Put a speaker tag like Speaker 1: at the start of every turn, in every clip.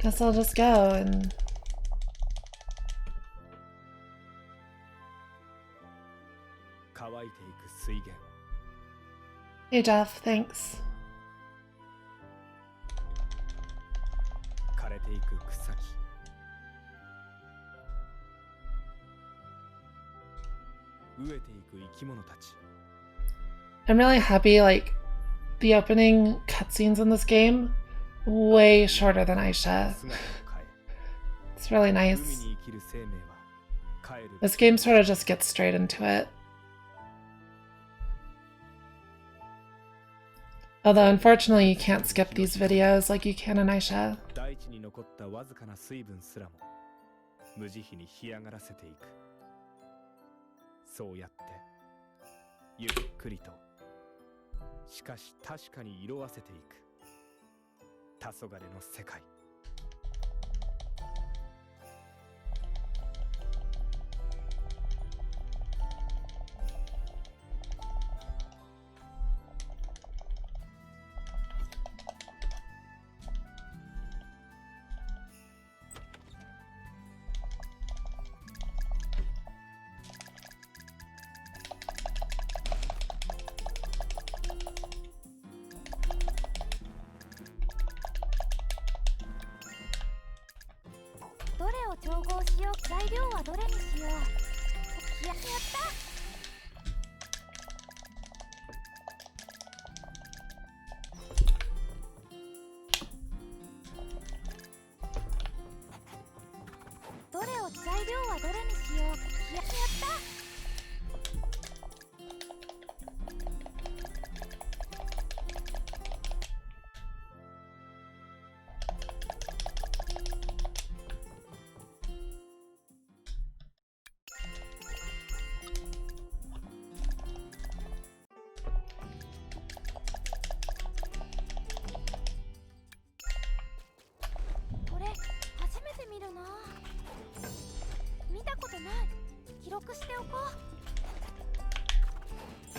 Speaker 1: Guess I'll just go and... Hey Jeff, thanks. I'm really happy, like, the opening cutscenes in this game, way shorter than Aisha. It's really nice. This game sort of just gets straight into it. Although, unfortunately, you can't skip these videos like you can in Aisha.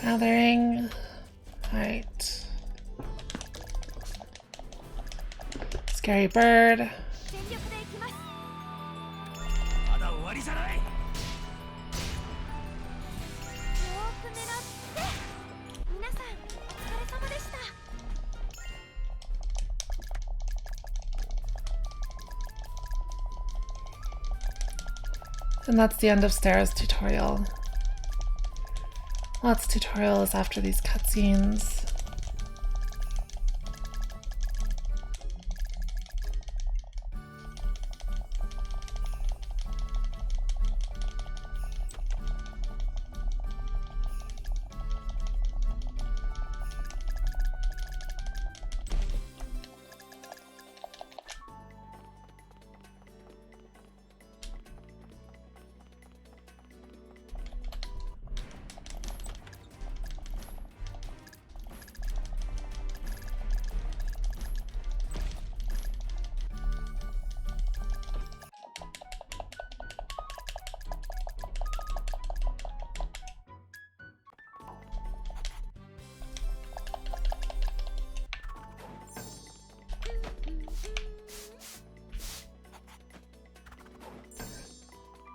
Speaker 1: Gathering. Alright. Scary bird. And that's the end of Sarah's tutorial. Lots of tutorials after these cutscenes.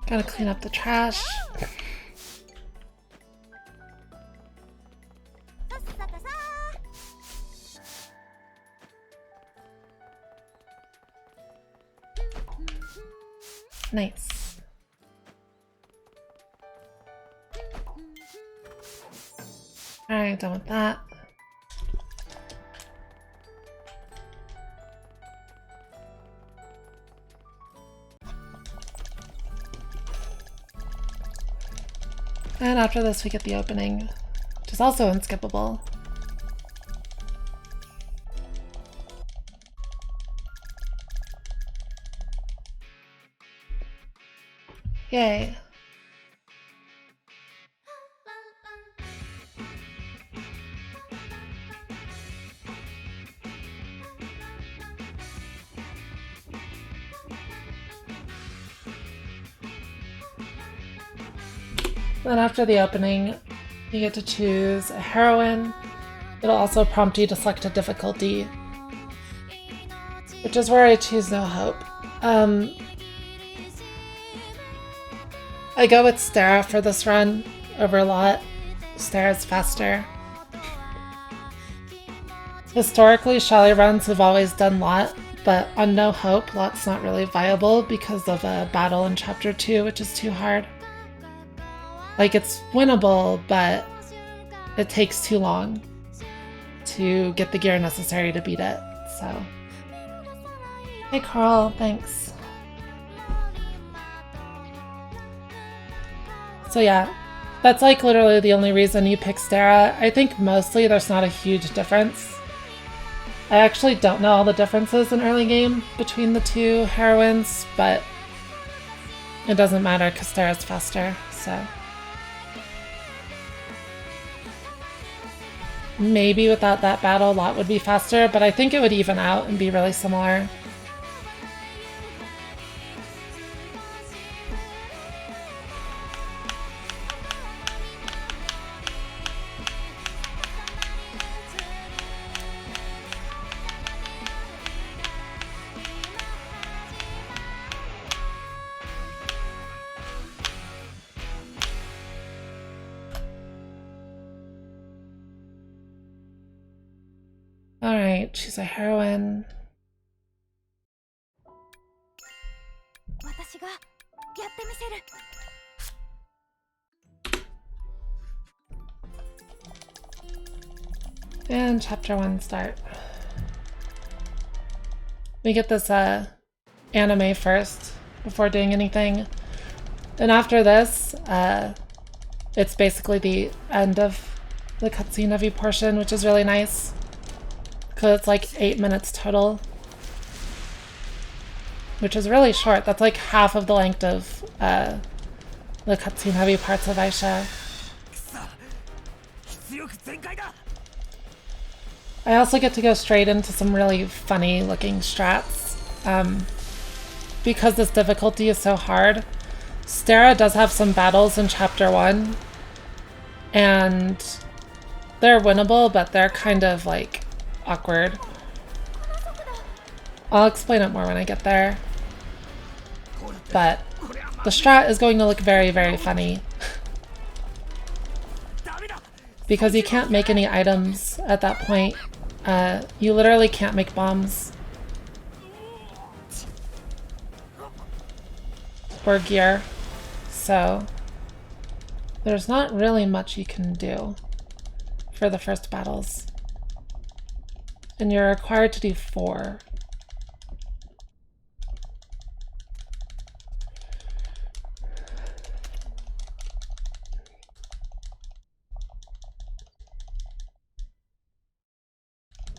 Speaker 1: Gotta clean up the trash. Nice. Alright, done with that. And after this we get the opening, which is also unskippable. Yay. Then after the opening, you get to choose a heroine. It'll also prompt you to select a difficulty. which is where I choose no hope. I go with Stara for this run over Lot. Stara's faster. Historically, Shallie runs have always done Lot, but on no hope, Lot's not really viable because of a battle in Chapter 2, which is too hard. Like, it's winnable, but it takes too long to get the gear necessary to beat it, so. Hey Carl, thanks. So yeah, that's like literally the only reason you pick Stara. I think mostly there's not a huge difference. I actually don't know all the differences in early game between the two heroines, but it doesn't matter because Stara's faster, so. Maybe without that battle, Lot would be faster, but I think it would even out and be really similar. Alright, she's a heroine. And chapter 1 start. We get this anime first before doing anything. And after this, it's basically the end of the cutscene heavy portion, which is really nice. Because it's like 8 minutes total. Which is really short. That's like half of the length of the cutscene heavy parts of Aisha. I also get to go straight into some really funny looking strats. Because this difficulty is so hard, Stara does have some battles in chapter 1. And they're winnable, but they're kind of like awkward. I'll explain it more when I get there. But the strat is going to look very, very funny. Because you can't make any items at that point. You literally can't make bombs. Or gear. So there's not really much you can do for the first battles. And you're required to do 4.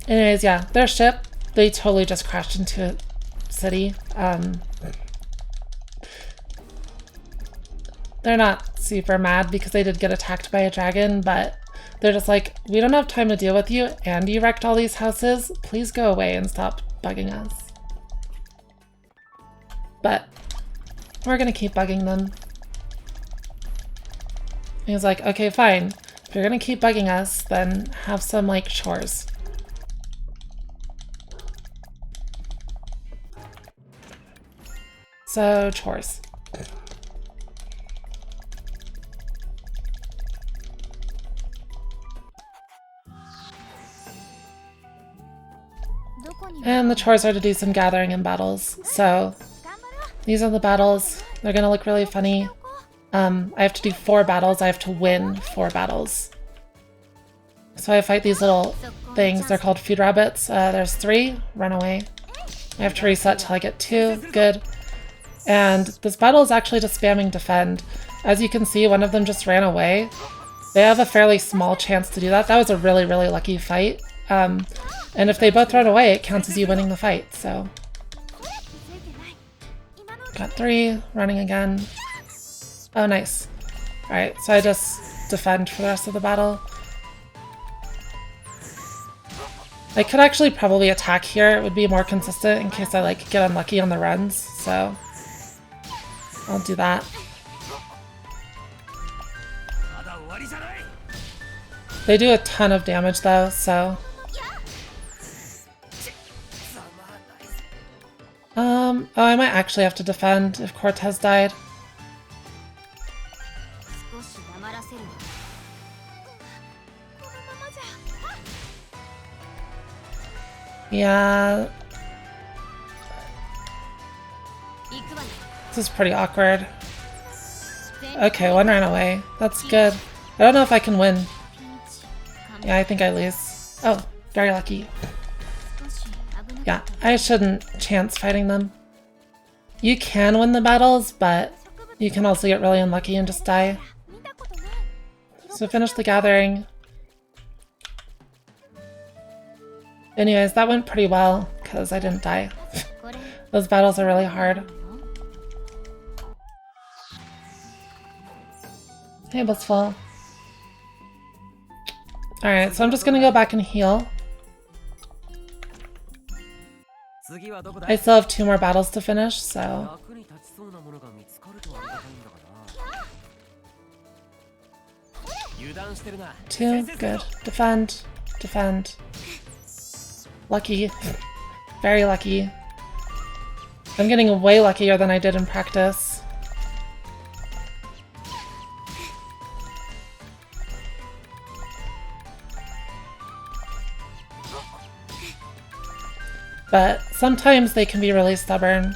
Speaker 1: Anyways, yeah, their ship, they totally just crashed into a city. They're not super mad because they did get attacked by a dragon, but they're just like, we don't have time to deal with you, and you wrecked all these houses. Please go away and stop bugging us. But we're gonna keep bugging them. He's like, okay, fine. If you're gonna keep bugging us, then have some, like, chores. So, chores. And the chores are to do some gathering and battles. So these are the battles. They're gonna look really funny. I have to do 4 battles. I have to win 4 battles. So I fight these little things. They're called food rabbits. There's 3. Run away. I have to reset till I get 2. Good. And this battle is actually just spamming defend. As you can see, one of them just ran away. They have a fairly small chance to do that. That was a really, really lucky fight. And if they both run away, it counts as you winning the fight, so. Got 3, running again. Oh, nice. Alright, so I just defend for the rest of the battle. I could actually probably attack here. It would be more consistent in case I like get unlucky on the runs, so I'll do that. They do a ton of damage though, so Oh, I might actually have to defend if Cortez died. Yeah. This is pretty awkward. Okay, one ran away. That's good. I don't know if I can win. Yeah, I think I lose. Oh, very lucky. Yeah, I shouldn't chance fighting them. You can win the battles, but you can also get really unlucky and just die. So finish the gathering. Anyways, that went pretty well, because I didn't die. Those battles are really hard. Hey, Blissful. Alright, so I'm just gonna go back and heal. I still have 2 more battles to finish, so... 2, good. Defend. Defend. Lucky. Very lucky. I'm getting way luckier than I did in practice. But sometimes they can be really stubborn.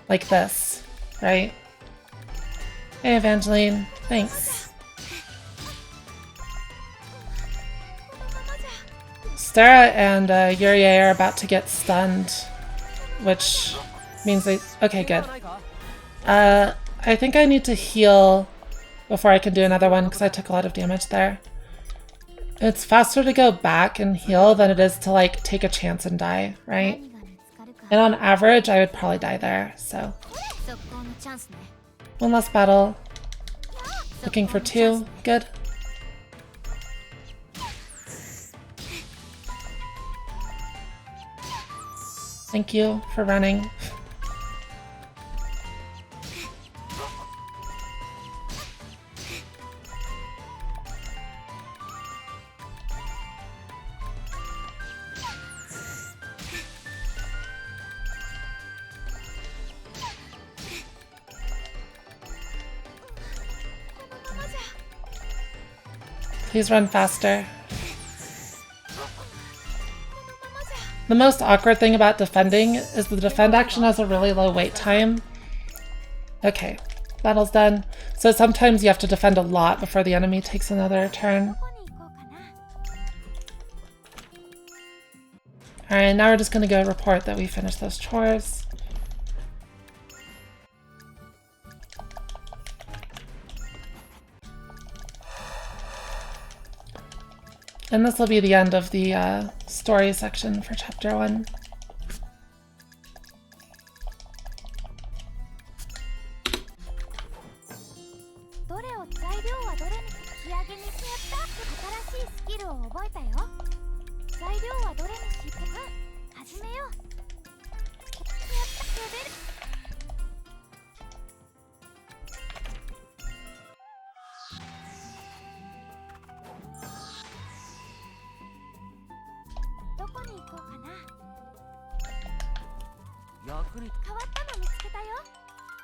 Speaker 1: Like this, right? Hey, Evangeline. Thanks. Stara and Yurie are about to get stunned, which means they... Okay, good. I think I need to heal before I can do another one because I took a lot of damage there. It's faster to go back and heal than it is to, like, take a chance and die, right? And on average, I would probably die there, so... One last battle. Looking for 2. Good. Thank you for running. Please run faster. The most awkward thing about defending is the defend action has a really low wait time. Okay, battle's done. So sometimes you have to defend a lot before the enemy takes another turn. Alright, now we're just gonna go report that we finished those chores. And this will be the end of the story section for chapter 1.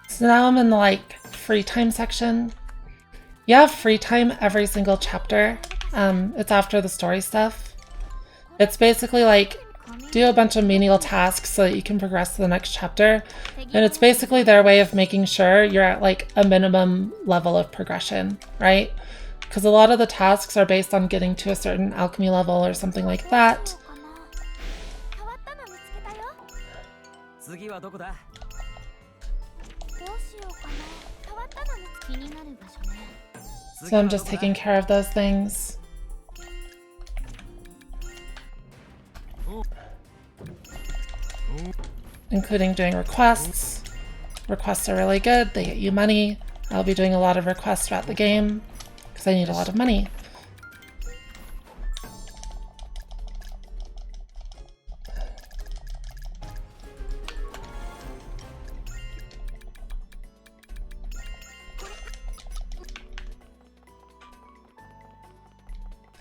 Speaker 1: So now I'm in the, like, free time section. You have free time every single chapter. It's after the story stuff. It's basically like, do a bunch of menial tasks so that you can progress to the next chapter. And it's basically their way of making sure you're at, like, a minimum level of progression, right? Because a lot of the tasks are based on getting to a certain alchemy level or something like that. So I'm just taking care of those things. Including doing requests. Requests are really good, they get you money. I'll be doing a lot of requests throughout the game because I need a lot of money.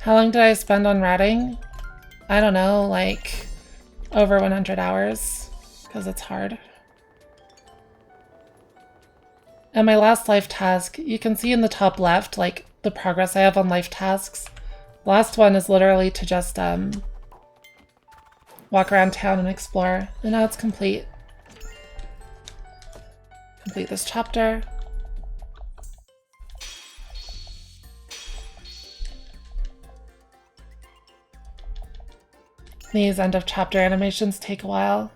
Speaker 1: How long did I spend on ratting? I don't know, like over 100 hours, because it's hard. And my last life task, you can see in the top left, like the progress I have on life tasks. Last one is literally to just walk around town and explore, and now it's complete. Complete this chapter. These end of chapter animations take a while.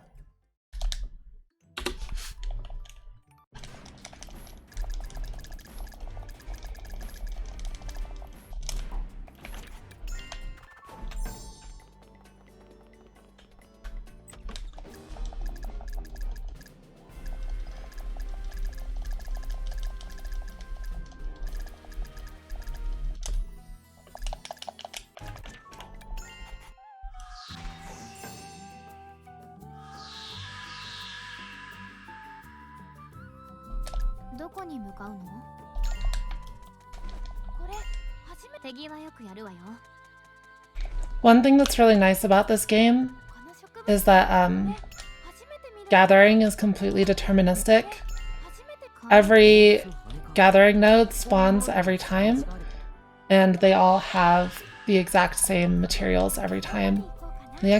Speaker 1: One thing that's really nice about this game is that gathering is completely deterministic. Every gathering node spawns every time, and they all have the exact same materials every time. The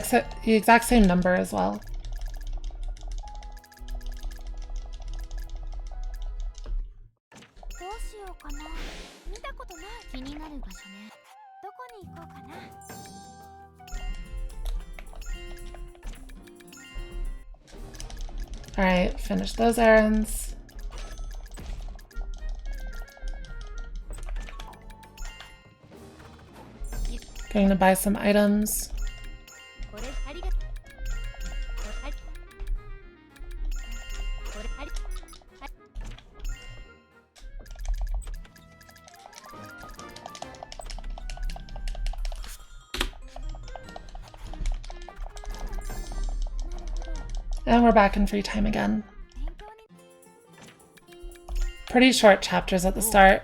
Speaker 1: exact same number as well. Alright, finish those errands. Going to buy some items. And we're back in free time again. Pretty short chapters at the start.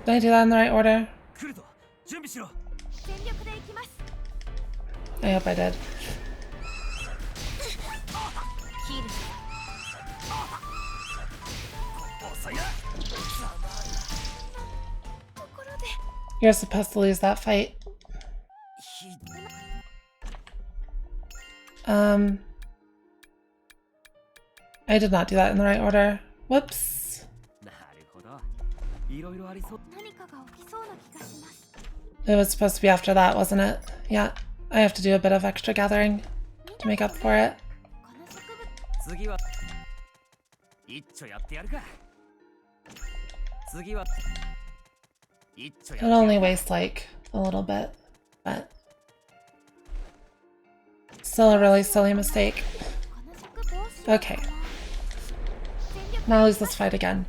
Speaker 1: Did I do that in the right order? I hope I did. You're supposed to lose that fight. I did not do that in the right order. Whoops. It was supposed to be after that, wasn't it? Yeah, I have to do a bit of extra gathering to make up for it. It'll only waste like a little bit, but still a really silly mistake. Okay. Now lose this fight again.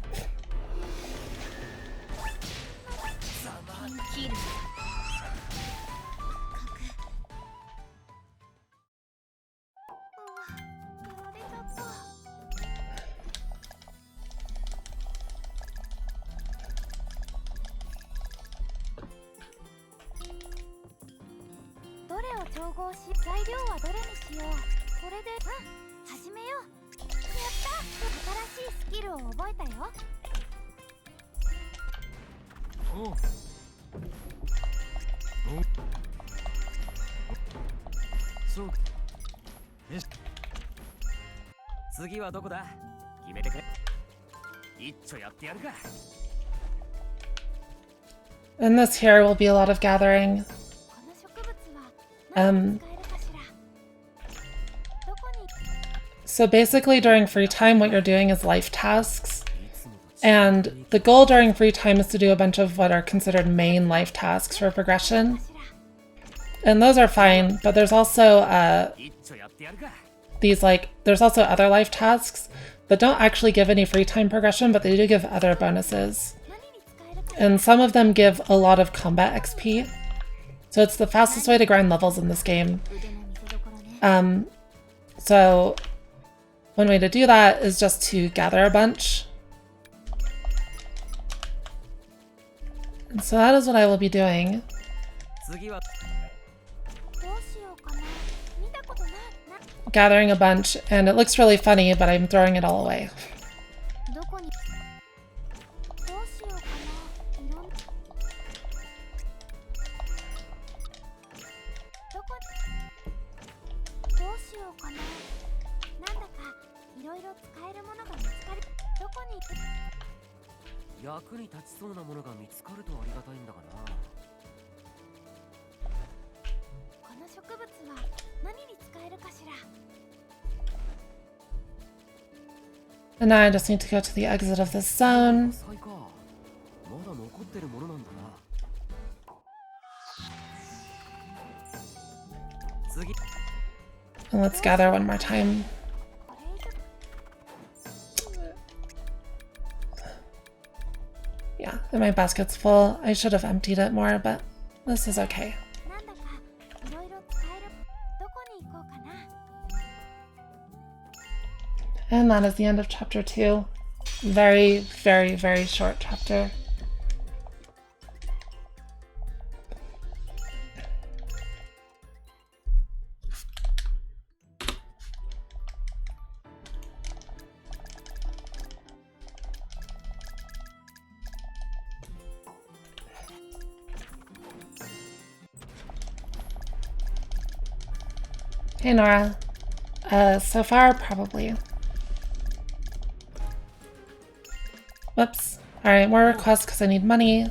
Speaker 1: And this here will be a lot of gathering. So basically during free time what you're doing is life tasks. And the goal during free time is to do a bunch of what are considered main life tasks for progression. And those are fine, but there's also there's also other life tasks that don't actually give any free time progression, but they do give other bonuses. And some of them give a lot of combat XP. So it's the fastest way to grind levels in this game. So one way to do that is just to gather a bunch. And so that is what I will be doing. Gathering a bunch, and it looks really funny, but I'm throwing it all away. And now I just need to go to the exit of this zone. And let's gather one more time. Yeah, and my basket's full. I should have emptied it more, but this is okay. And that is the end of chapter 2. Very, very, very short chapter. Hey Nora. So far, probably. Whoops. Alright, more requests because I need money.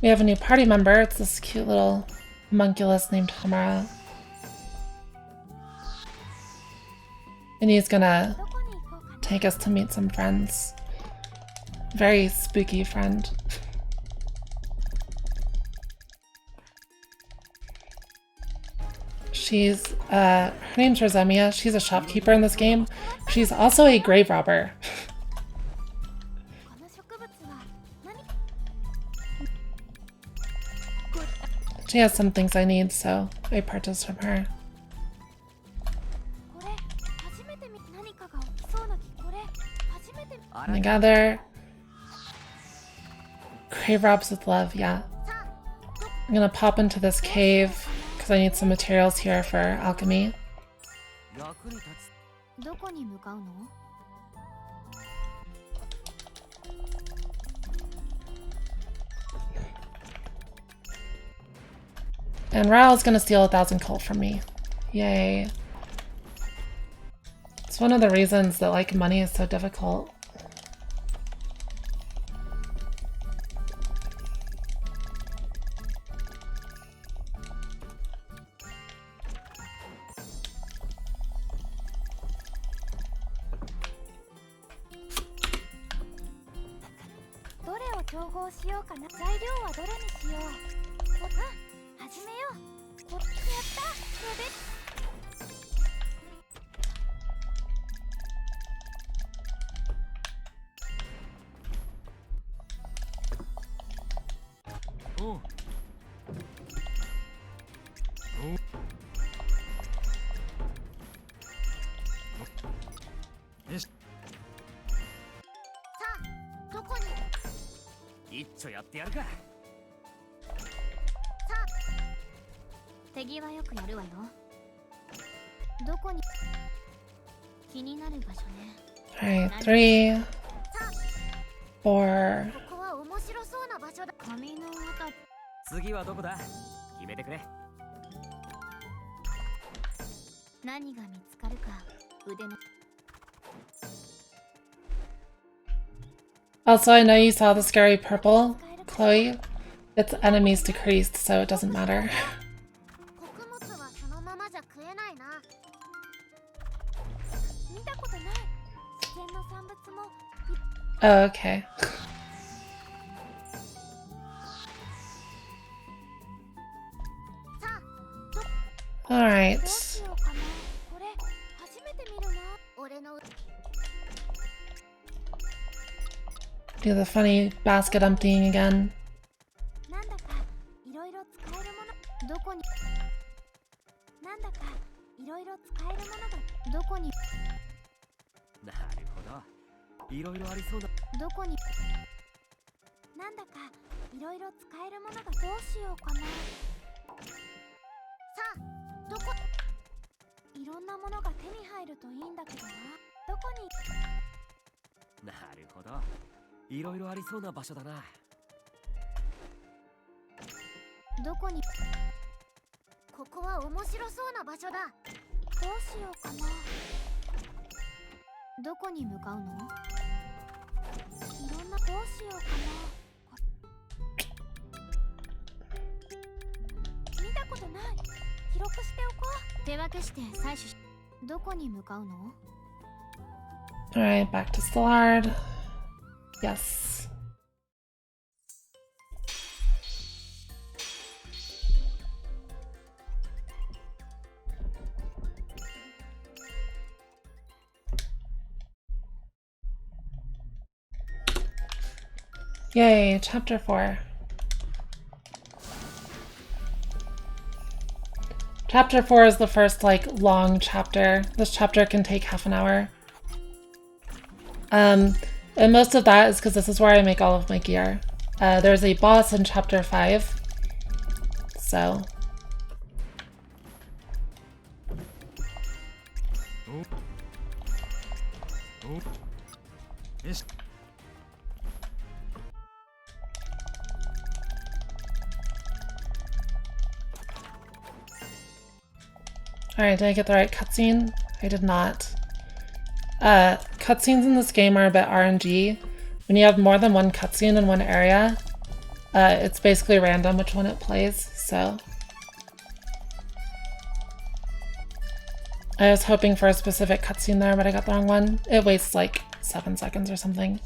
Speaker 1: We have a new party member. It's this cute little homunculus named Hamara. And he's gonna take us to meet some friends. Very spooky friend. She's, her name's Rosemia. She's a shopkeeper in this game. She's also a grave robber. She has some things I need, so I purchased from her. And together. Grave robs with love, yeah. I'm gonna pop into this cave because I need some materials here for alchemy. And Raoul's gonna steal 1,000 coal from me. Yay. It's one of the reasons that, like, money is so difficult. Alright, 3, 4. Also, I know you saw the scary purple, Chloe. Its enemies decreased, so it doesn't matter. Oh, okay. Alright. Do the funny basket emptying again. Alright, back to Waterlord. Yes. Yay, chapter 4. Chapter 4 is the first, like, long chapter. This chapter can take half an hour. And most of that is because this is where I make all of my gear. There's a boss in chapter 5, so... Alright, did I get the right cutscene? I did not. Cutscenes in this game are a bit RNG. When you have more than one cutscene in one area, it's basically random which one it plays, so... I was hoping for a specific cutscene there, but I got the wrong one. It wastes like 7 seconds or something.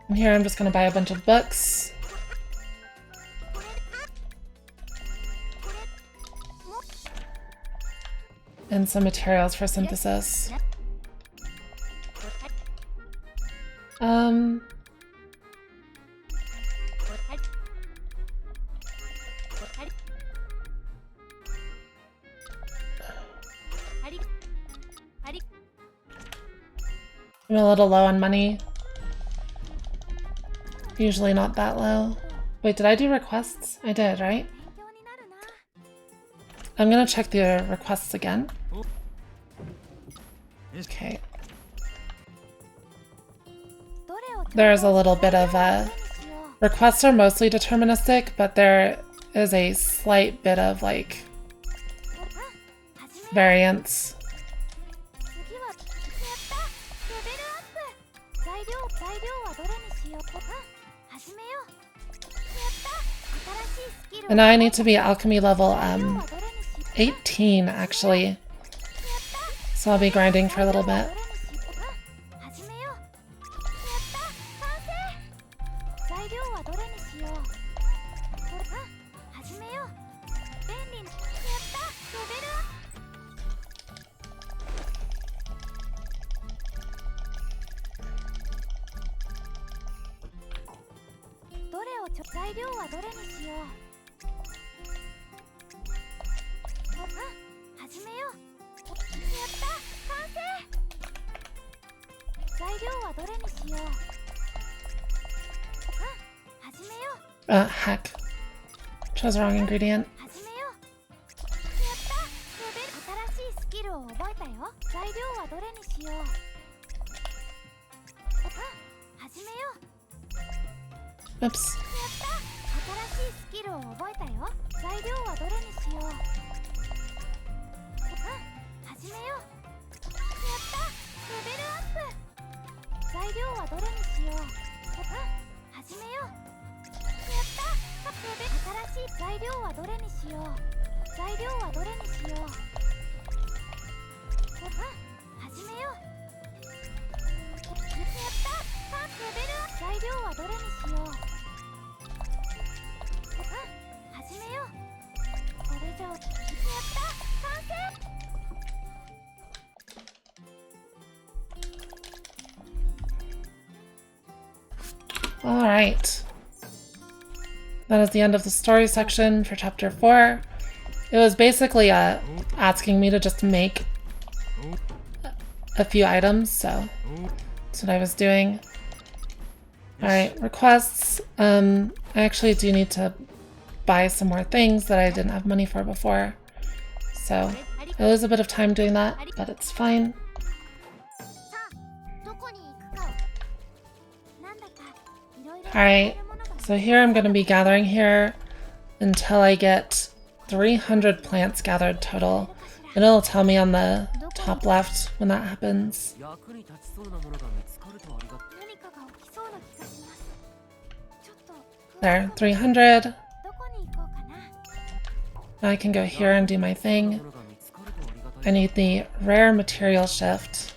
Speaker 1: And here I'm just gonna buy a bunch of books. And some materials for synthesis. I'm a little low on money. Usually not that low. Wait, did I do requests? I did, right? I'm gonna check the requests again. Okay. There's a little bit of requests are mostly deterministic, but there is a slight bit of like variance. And now I need to be alchemy level 18 actually. So I'll be grinding for a little bit. Heck. Chose the wrong ingredient. Oops. Alright. That is the end of the story section for chapter 4. It was basically asking me to just make a few items, so that's what I was doing. Alright, requests. I actually do need to buy some more things that I didn't have money for before. So I lose a bit of time doing that, but it's fine. Alright, so here I'm going to be gathering here until I get 300 plants gathered total. And it'll tell me on the top left when that happens. There, 300. Now I can go here and do my thing. I need the rare material shift.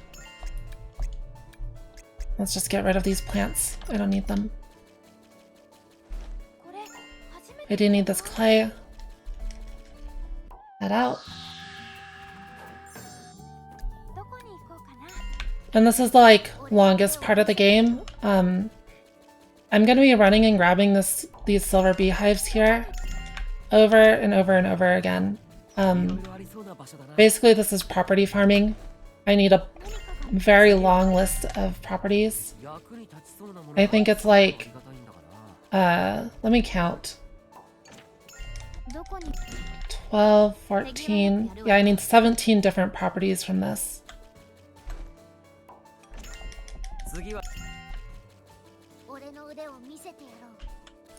Speaker 1: Let's just get rid of these plants. I don't need them. I do need this clay. That out. And this is the longest part of the game. I'm gonna be running and grabbing these silver beehives here over and over and over again. Basically this is property farming. I need a very long list of properties. I think it's let me count. 12, 14. Yeah, I need 17 different properties from this.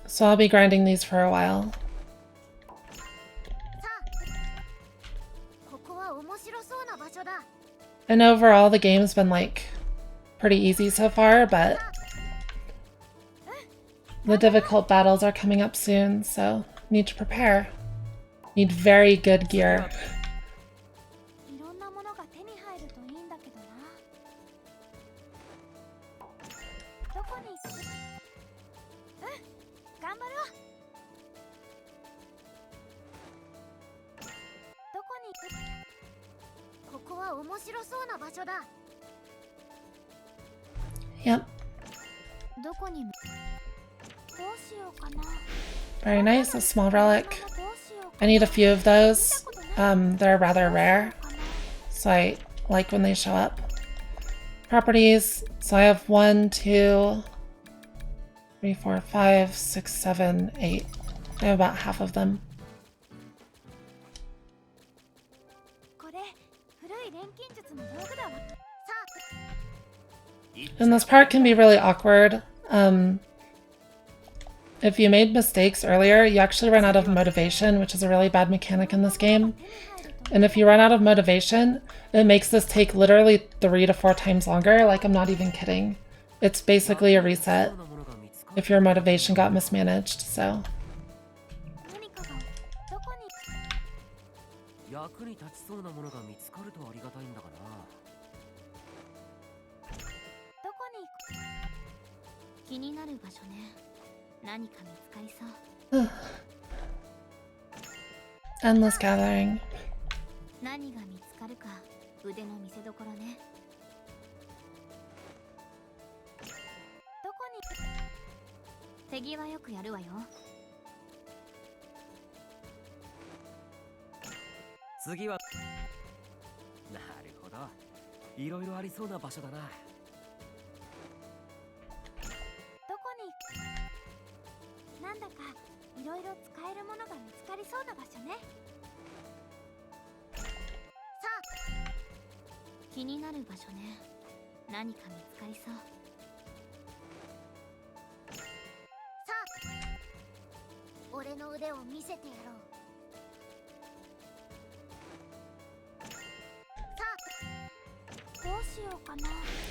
Speaker 1: So I'll be grinding these for a while. And overall the game's been pretty easy so far, but the difficult battles are coming up soon, so need to prepare. Need very good gear. Yep. Very nice, a small relic. I need a few of those. They're rather rare, so I like when they show up. Properties. So I have 1, 2, 3, 4, 5, 6, 7, 8. I have about half of them. And this part can be really awkward. If you made mistakes earlier, you actually run out of motivation, which is a really bad mechanic in this game. And if you run out of motivation, it makes this take literally 3 to 4 times longer. I'm not even kidding. It's basically a reset if your motivation got mismanaged, so. Endless gathering.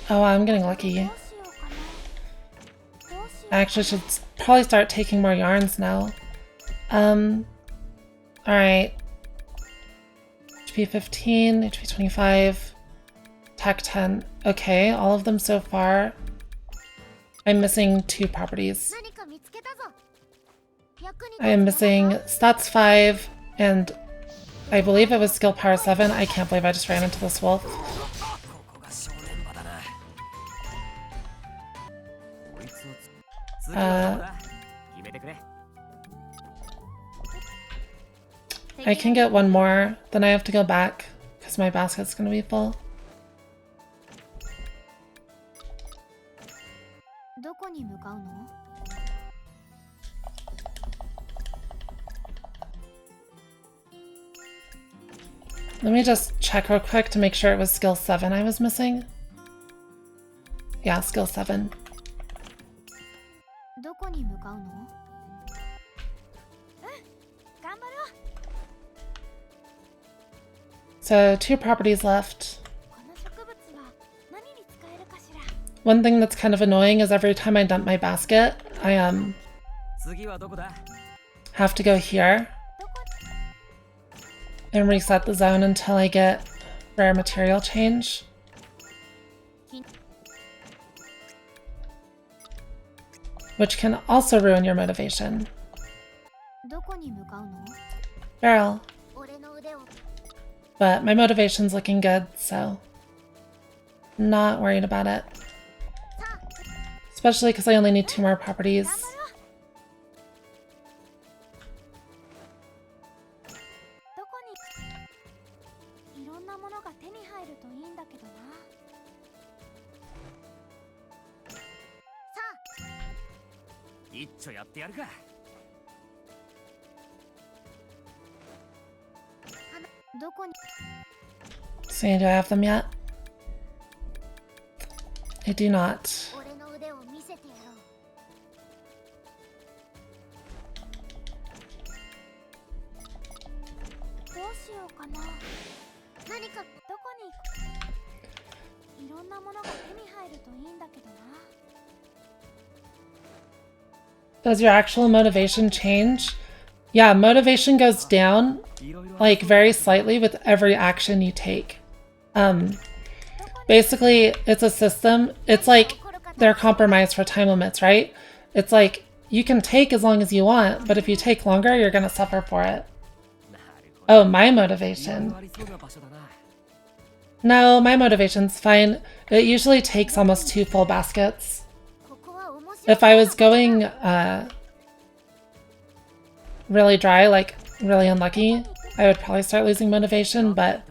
Speaker 1: Oh, I'm getting lucky. I actually should probably start taking more yarns now. Alright. HP 15, HP 25, Tech 10. Okay, all of them so far. I'm missing 2 properties. I am missing stats 5 and I believe it was skill power 7. I can't believe I just ran into this wolf. I can get one more, then I have to go back because my basket's gonna be full. Let me just check real quick to make sure it was skill 7 I was missing. Yeah, skill 7. So 2 properties left. One thing that's kind of annoying is every time I dump my basket, I have to go here and reset the zone until I get rare material change. Which can also ruin your motivation. Barrel. But my motivation's looking good, so not worried about it. Especially because I only need 2 more properties. See, do I have them yet? I do not. Does your actual motivation change? Yeah, motivation goes down, like, very slightly with every action you take. Basically, it's a system. It's like they're compromised for time limits, right? It's like, you can take as long as you want, but if you take longer, you're gonna suffer for it. Oh, my motivation. No, my motivation's fine. It usually takes almost 2 full baskets. If I was going really dry, like really unlucky, I would probably start losing motivation, but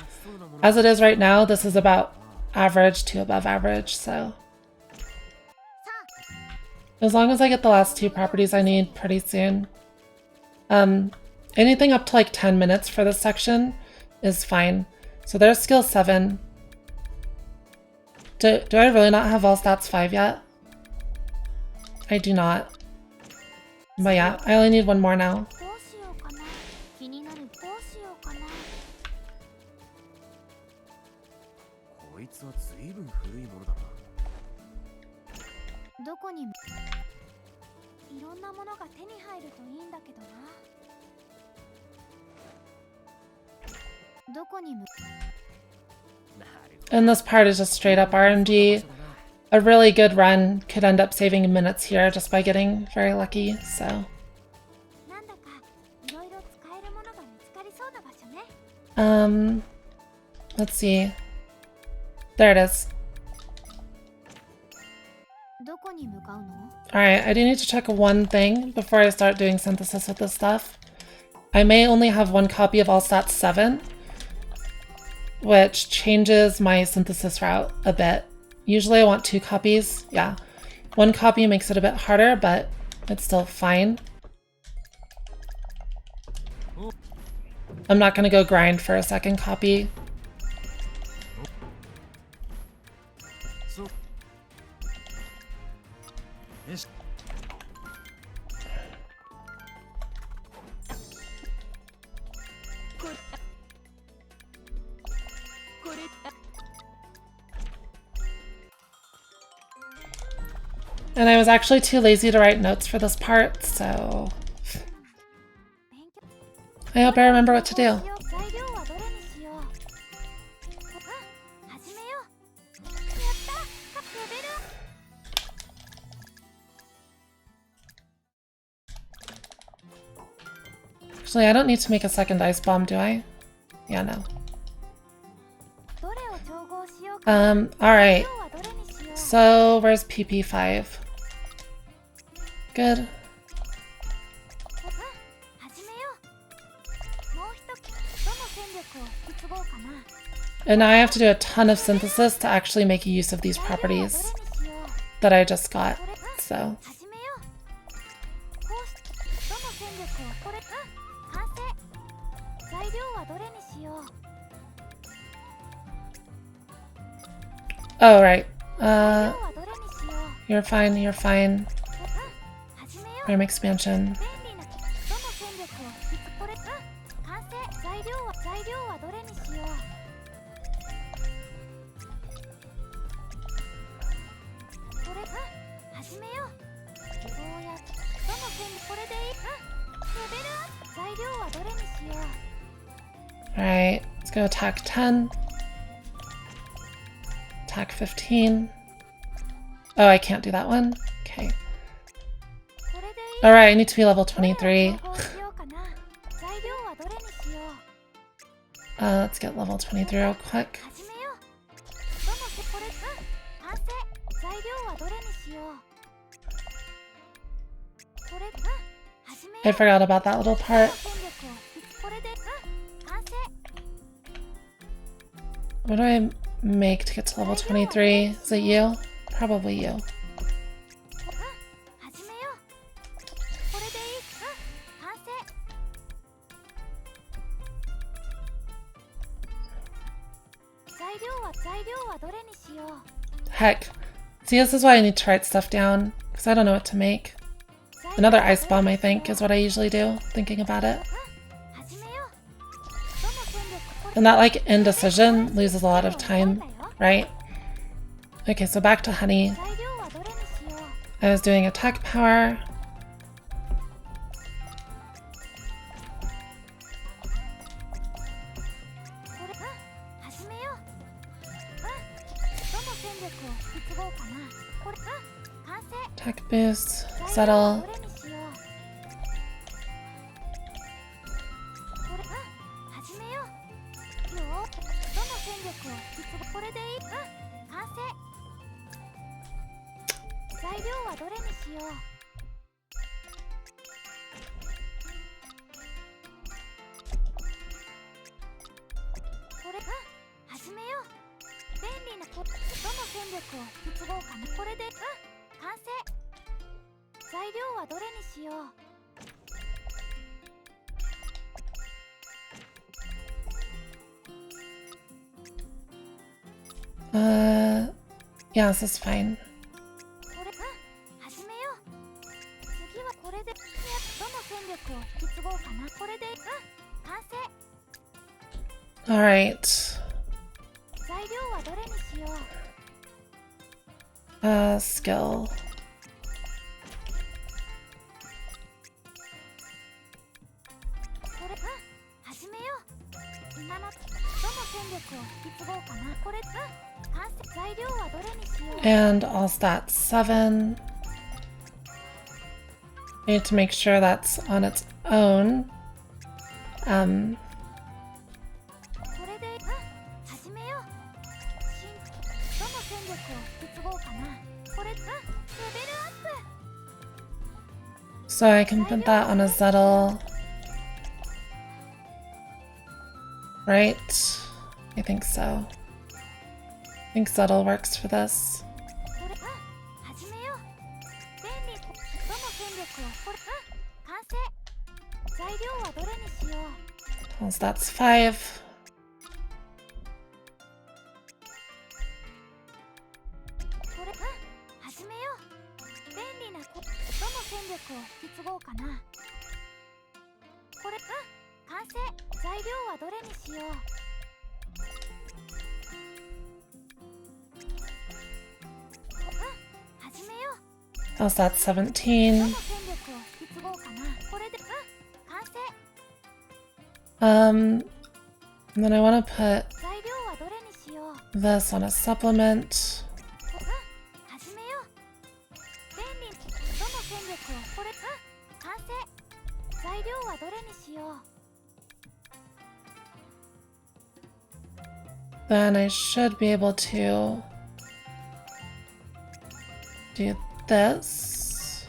Speaker 1: as it is right now, this is about average to above average, so. As long as I get the last 2 properties I need pretty soon. Anything up to like 10 minutes for this section is fine. So there's skill 7. Do I really not have all stats 5 yet? I do not. But yeah, I only need 1 more now. And this part is just straight up RNG. A really good run could end up saving minutes here just by getting very lucky, so. Let's see. There it is. Alright, I do need to check one thing before I start doing synthesis with this stuff. I may only have 1 copy of all stats 7, which changes my synthesis route a bit. Usually I want 2 copies, yeah. 1 copy makes it a bit harder, but it's still fine. I'm not gonna go grind for a 2nd copy. And I was actually too lazy to write notes for this part, so I hope I remember what to do. Actually, I don't need to make a second ice bomb, do I? Yeah, no. Alright. So, where's PP5? Good. And now I have to do a ton of synthesis to actually make use of these properties that I just got, so. Oh, right. You're fine, you're fine. Frame expansion. Alright, let's go attack 10. Attack 15. Oh, I can't do that one? Okay. Alright, I need to be level 23. Let's get level 23 real quick. I forgot about that little part. What do I make to get to level 23? Is it you? Probably you. Heck. See, this is why I need to write stuff down, because I don't know what to make. Another ice bomb, I think, is what I usually do, thinking about it. And that, like, indecision loses a lot of time, right? Okay, so back to honey. I was doing attack power. Attack boost, settle. Yeah, this is fine. All right. Skill. And all stats 7. I need to make sure that's on its own. So I can put that on a Zettel. Right? I think so. I think Zettel works for this. Well, that's 5. Else that's 17. And then I want to put this on a supplement. Then I should be able to do this.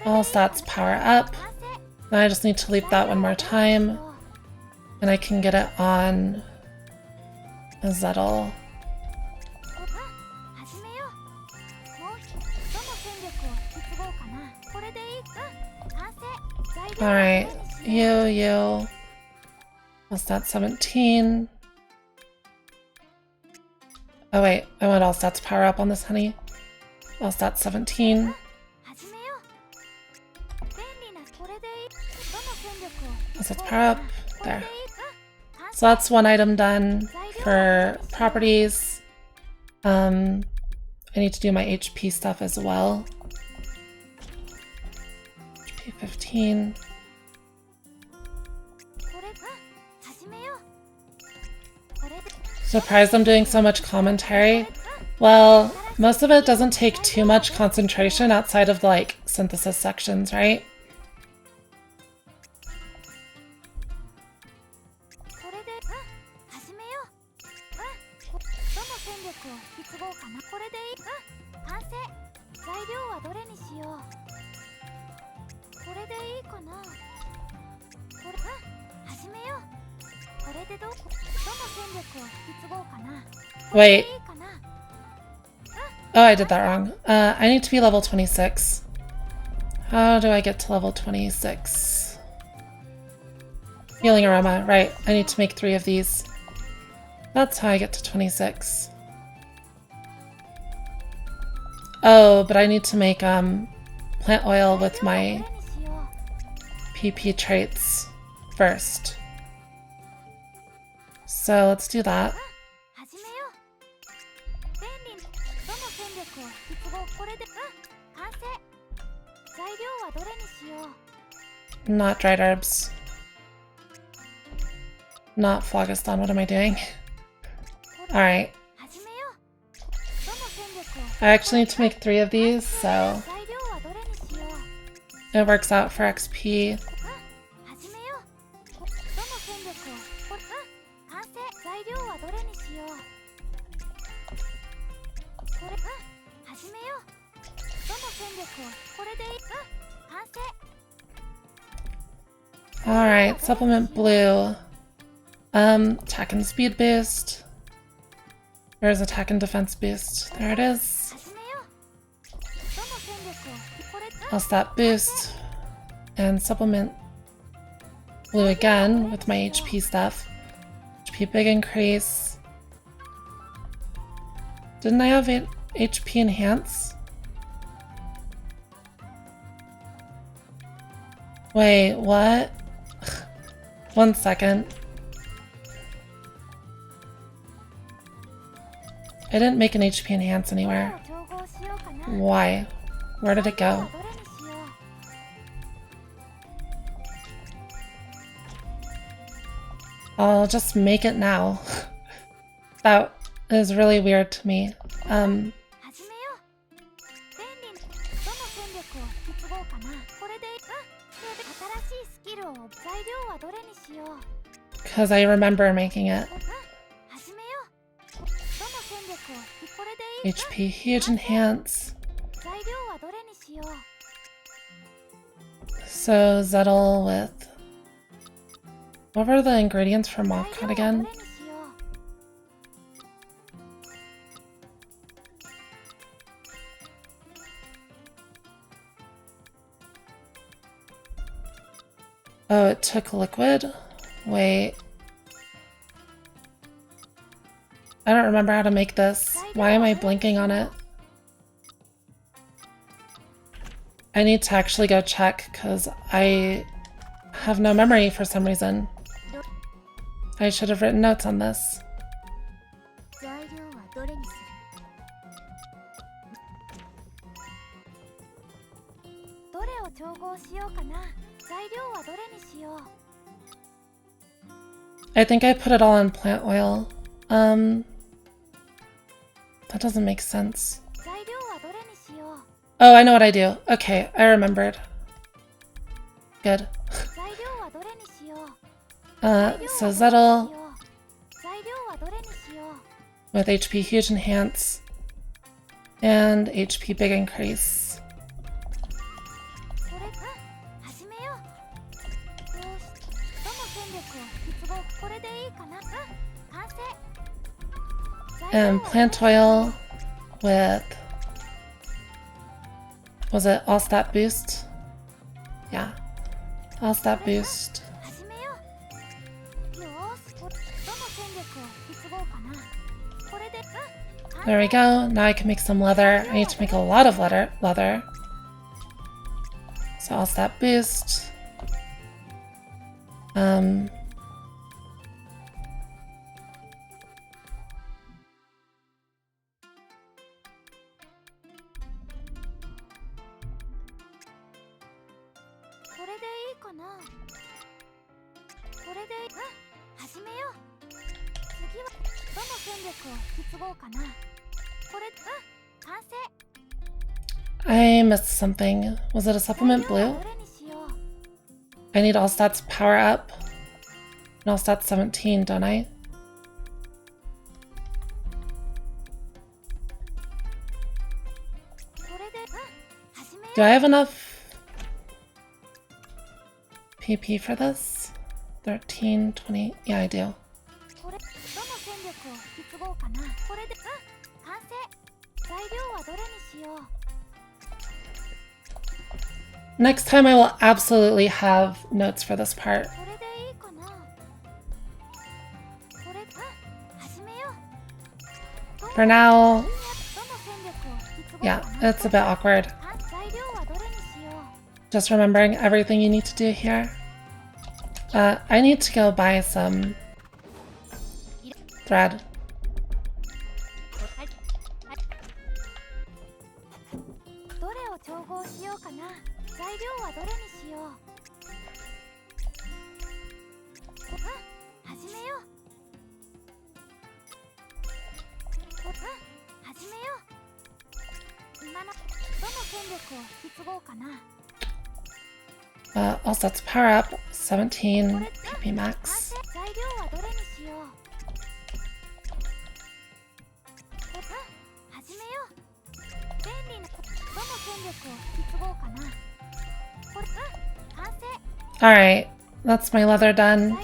Speaker 1: All stats power up. Then I just need to leap that one more time, and I can get it on a Zettel. Alright, you. All stats 17. Oh wait, I want all stats power up on this honey. All stats 17. All stats power up. There. So that's one item done for properties. I need to do my HP stuff as well. HP 15. Surprised I'm doing so much commentary. Well, most of it doesn't take too much concentration outside of like synthesis sections, right? Wait. Oh, I did that wrong. I need to be level 26. How do I get to level 26? Healing aroma, right. I need to make 3 of these. That's how I get to 26. Oh, but I need to make plant oil with my PP traits first. So let's do that. Not dried herbs. Not phlogiston, what am I doing? Alright. I actually need to make 3 of these, so it works out for XP. Alright, supplement blue. Attack and speed boost. Where's attack and defense boost? There it is. I'll stop boost and supplement blue again with my HP stuff. HP big increase. Didn't I have HP enhance? Wait, what? 1 second. I didn't make an HP enhance anywhere. Why? Where did it go? I'll just make it now. That is really weird to me. Because I remember making it. HP huge enhance. So Zettel with... What were the ingredients for mock cut again? Oh, it took liquid? Wait. I don't remember how to make this. Why am I blinking on it? I need to actually go check because I have no memory for some reason. I should have written notes on this. I think I put it all in plant oil. That doesn't make sense. Oh, I know what I do. Okay, I remembered. Good. So Zettel with HP huge enhance and HP big increase. And plant oil with, was it all stat boost? Yeah, all stat boost. There we go. Now I can make some leather. I need to make a lot of leather. So all stat boost. I missed something. Was it a supplement blue? I need all stats power up. And all stats 17, don't I? Do I have enough PP for this? 13, 20, yeah I do. Next time I will absolutely have notes for this part. For now, yeah, it's a bit awkward. Just remembering everything you need to do here. I need to go buy some thread. All sets power up, 17 PP max. Alright, that's my leather done.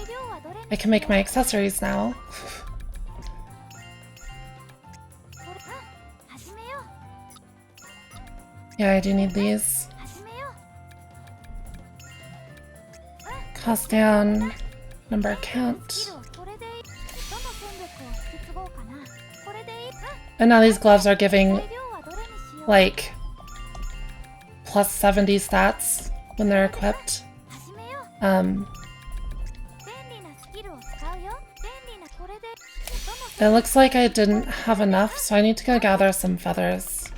Speaker 1: I can make my accessories now. Yeah, I do need these. Cost down, number count. And now these gloves are giving like plus 70 stats when they're equipped. It looks like I didn't have enough, so I need to go gather some feathers.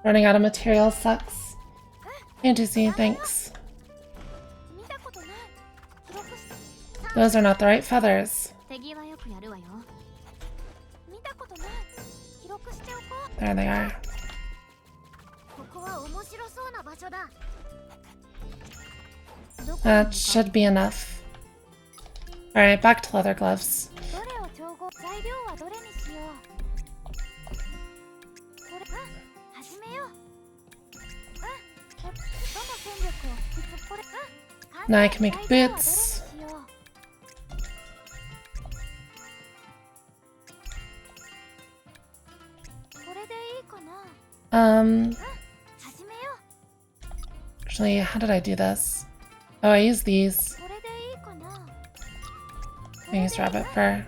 Speaker 1: Running out of material sucks. Fantasy, thanks. Those are not the right feathers. There they are. That should be enough. Alright, back to leather gloves. Now I can make boots. Actually, how did I do this? Oh, I use these. I use rabbit fur.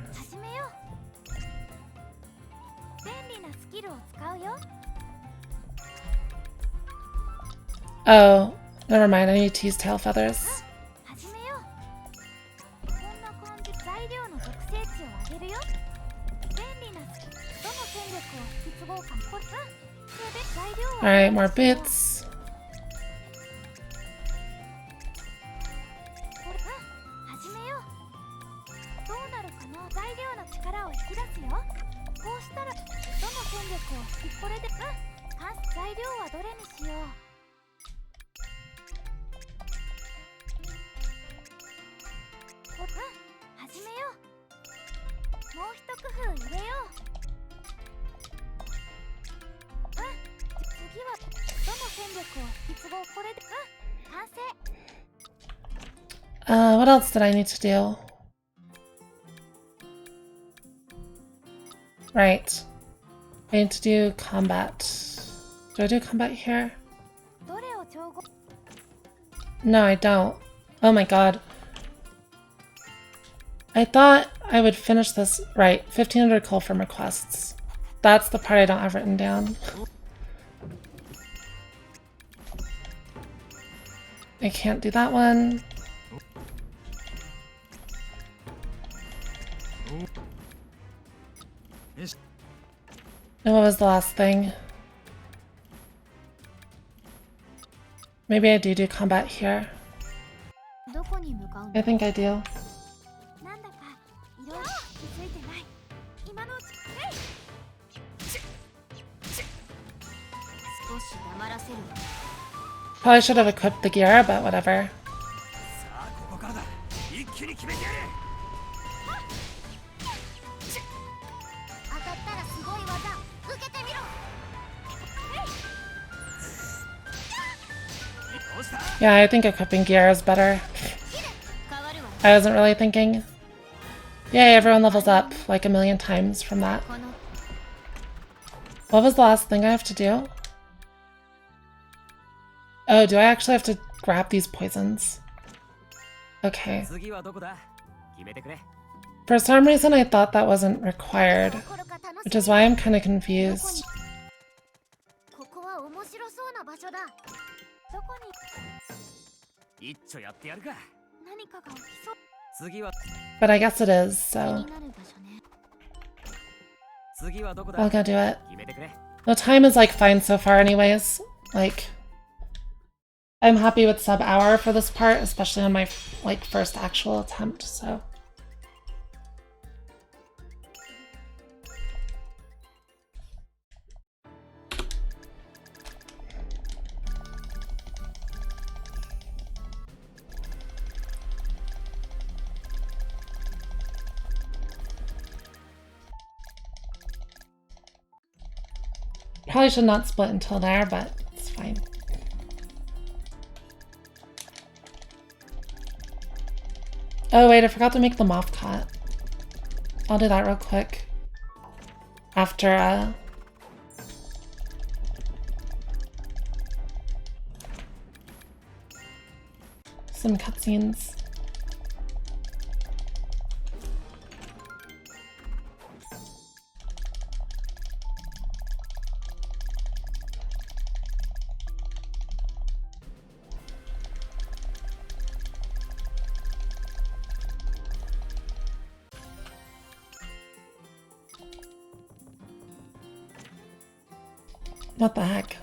Speaker 1: Oh, never mind. I need to use tail feathers. Alright, more boots. What else did I need to do? Right. I need to do combat. Do I do combat here? No, I don't. Oh my god. I thought I would finish this. Right, 1500 coal from requests. That's the part I don't have written down. I can't do that one. And what was the last thing? Maybe I do combat here. I think I do. Probably should have equipped the gear, but whatever. Yeah, I think equipping gear is better. I wasn't really thinking. Yay, everyone levels up like a million times from that. What was the last thing I have to do? Oh, do I actually have to grab these poisons? Okay. For some reason I thought that wasn't required, which is why I'm kind of confused. But I guess it is, so I'll go do it. The time is like fine so far anyways. Like, I'm happy with sub-hour for this part, especially on my like first actual attempt, so. Probably should not split until there, but it's fine. Oh wait, I forgot to make the moth cut. I'll do that real quick. After, some cutscenes. What the heck?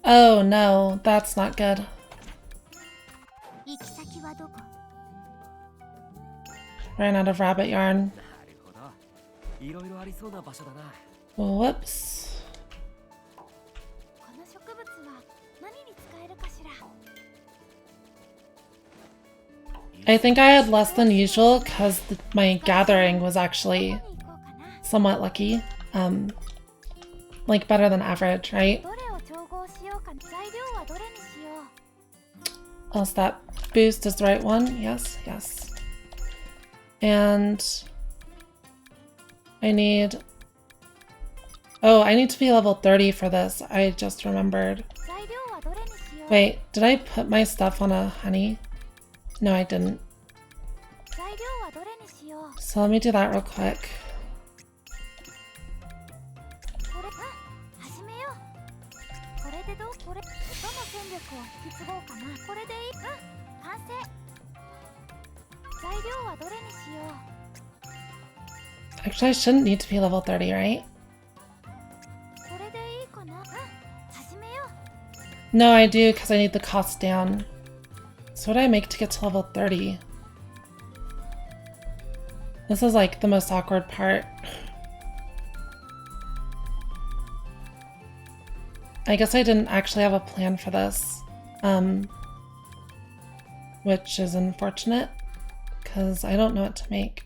Speaker 1: Oh no, that's not good. Ran out of rabbit yarn. Whoops. I think I had less than usual because my gathering was actually somewhat lucky. Like better than average, right? Oh, so that boost is the right one? Yes, yes. And I need... Oh, I need to be level 30 for this. I just remembered. Wait, did I put my stuff on a honey? No, I didn't. So let me do that real quick. Actually, I shouldn't need to be level 30, right? No, I do, because I need the cost down. So what do I make to get to level 30? This is like the most awkward part. I guess I didn't actually have a plan for this, which is unfortunate, because I don't know what to make.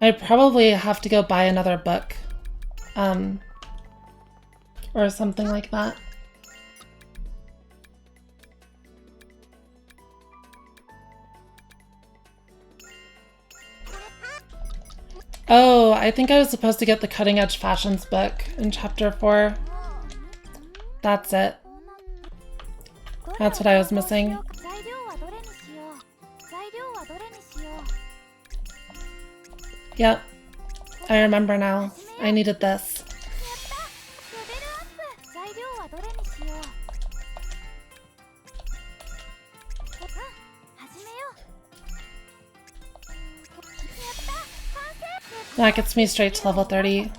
Speaker 1: I probably have to go buy another book, or something like that. Oh, I think I was supposed to get the Cutting Edge Fashions book in chapter 4. That's it. That's what I was missing. Yep, I remember now. I needed this. That gets me straight to level 30.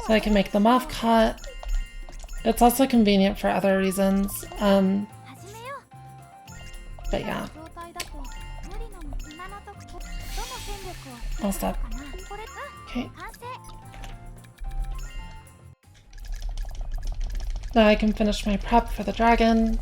Speaker 1: So I can make the moth cut. It's also convenient for other reasons. But yeah. I'll stop. Okay. Now I can finish my prep for the dragon.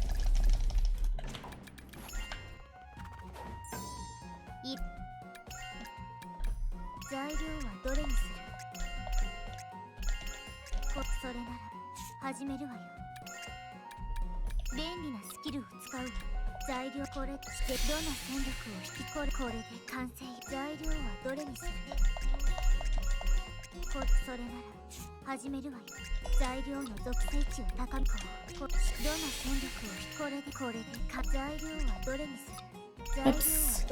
Speaker 1: Oops.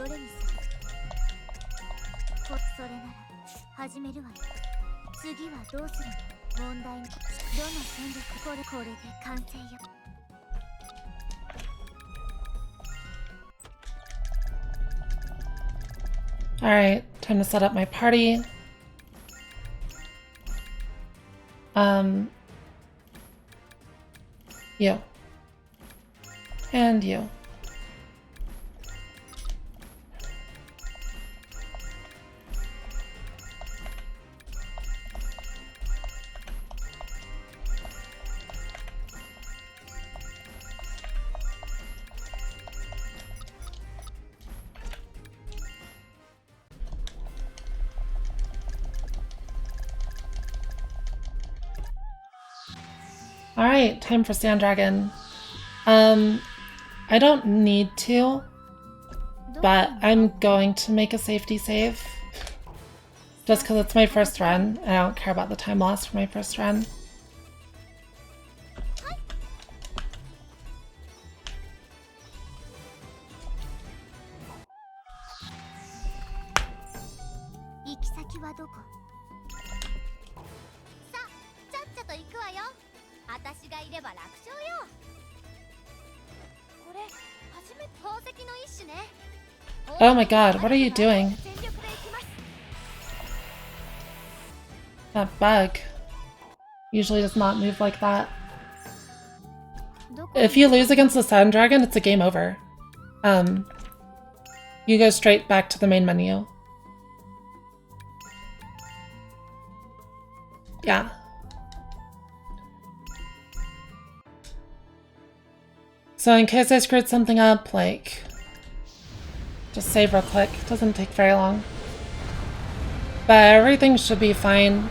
Speaker 1: Alright, time to set up my party. You. And you. Alright, time for Sand Dragon. I don't need to, but I'm going to make a safety save. Just because it's my first run, and I don't care about the time lost for my first run. Oh my god, what are you doing? That bug usually does not move like that. If you lose against the Sand Dragon, it's a game over. You go straight back to the main menu. Yeah. So in case I screwed something up, like, just save real quick. It doesn't take very long. But everything should be fine.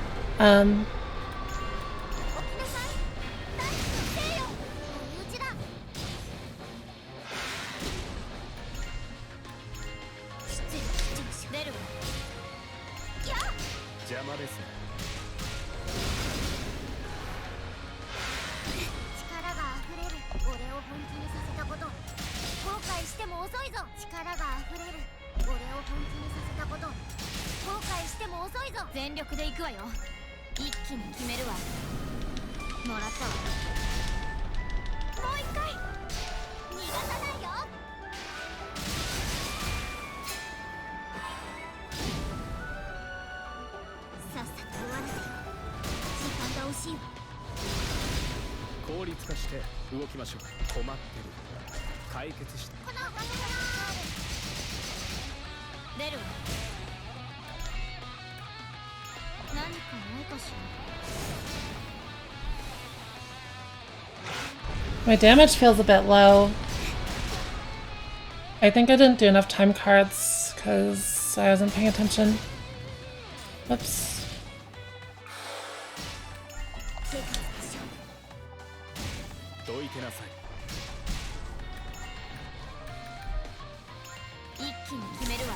Speaker 2: 全力で行くわよ。一気に決めるわ。もらったわ。もう一回。逃がさないよ。さっさと終わらせよ。時間が惜しいわ。
Speaker 3: 効率化して動きましょう。困ってる。解決して。
Speaker 2: 出るわ。何かないかしら。
Speaker 1: My damage feels a bit low. I think I didn't do enough time cards because I wasn't paying attention. Whoops.
Speaker 3: どいてなさい。
Speaker 2: 一気に決めるわ。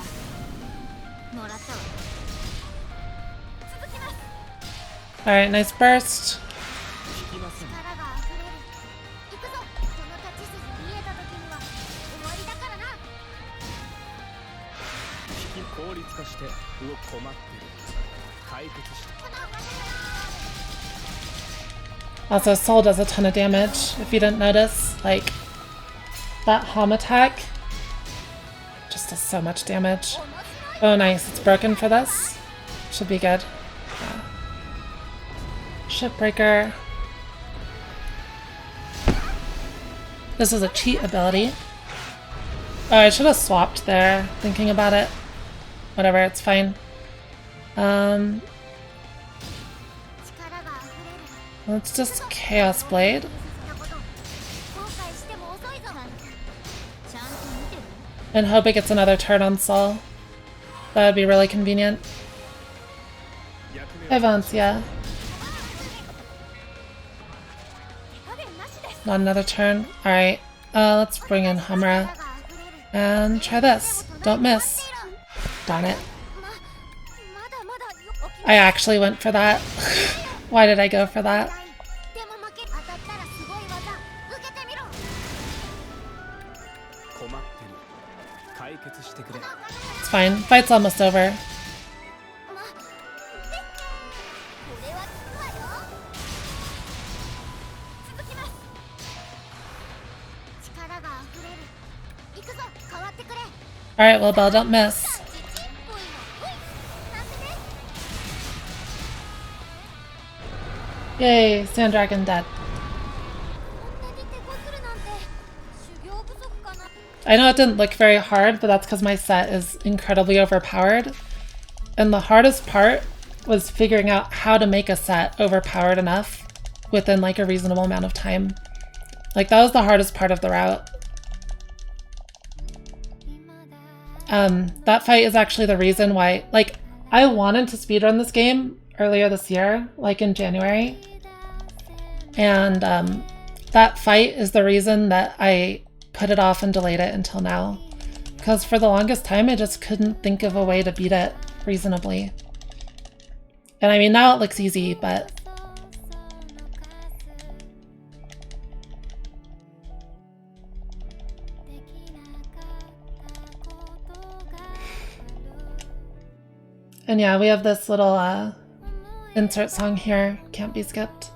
Speaker 2: もらったわ。続きます。
Speaker 1: Alright, nice burst.
Speaker 2: 力が溢れる。行くぞ。この立ち筋見えた時には終わりだからな。
Speaker 3: 効率化して動き困ってる。解決して。
Speaker 1: Also, Soul does a ton of damage, if you didn't notice. Like, that Hom attack just does so much damage. Oh, nice. It's broken for this. Should be good. Yeah. Shipbreaker. This is a cheat ability. Oh, I should have swapped there, thinking about it. Whatever, it's fine. Let's just Chaos Blade. And hope it gets another turn on Soul. That would be really convenient. Advance, yeah. Not another turn. Alright, let's bring in Humra. And try this. Don't miss. Darn it. I actually went for that. Why did I go for that? It's fine. Fight's almost over. Alright, well, Belle, don't miss. Yay, Sand Dragon dead. I know it didn't look very hard, but that's because my set is incredibly overpowered. And the hardest part was figuring out how to make a set overpowered enough within like a reasonable amount of time. Like that was the hardest part of the route. That fight is actually the reason why, like, I wanted to speedrun this game earlier this year, like in January. And that fight is the reason that I put it off and delayed it until now. Because for the longest time, I just couldn't think of a way to beat it reasonably. And I mean, now it looks easy, but... And yeah, we have this little insert song here, can't be skipped.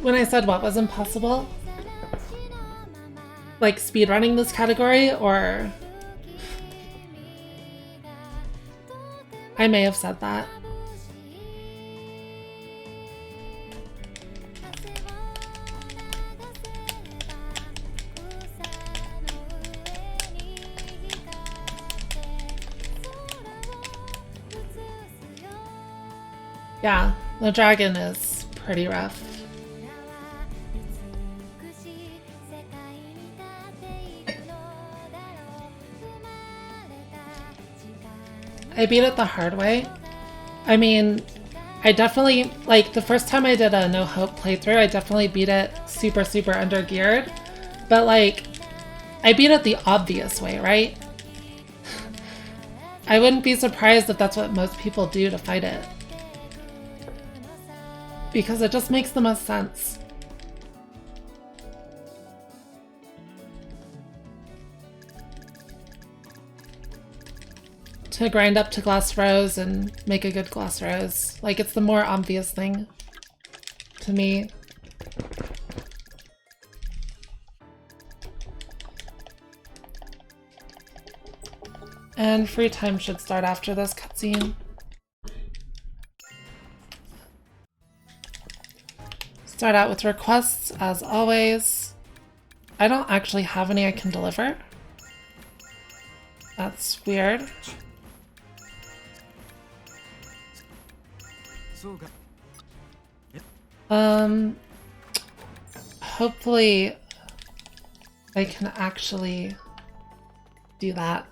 Speaker 1: When I said what was impossible, like speedrunning this category, or I may have said that. Yeah, the dragon is pretty rough. I beat it the hard way. I mean, I definitely, like, the first time I did a no hope playthrough, I definitely beat it super, super under geared. But, like, I beat it the obvious way, right? I wouldn't be surprised if that's what most people do to fight it. Because it just makes the most sense. To grind up to glass rose and make a good glass rose. Like, it's the more obvious thing to me. And free time should start after this cutscene. Start out with requests, as always. I don't actually have any I can deliver. That's weird. Hopefully I can actually do that.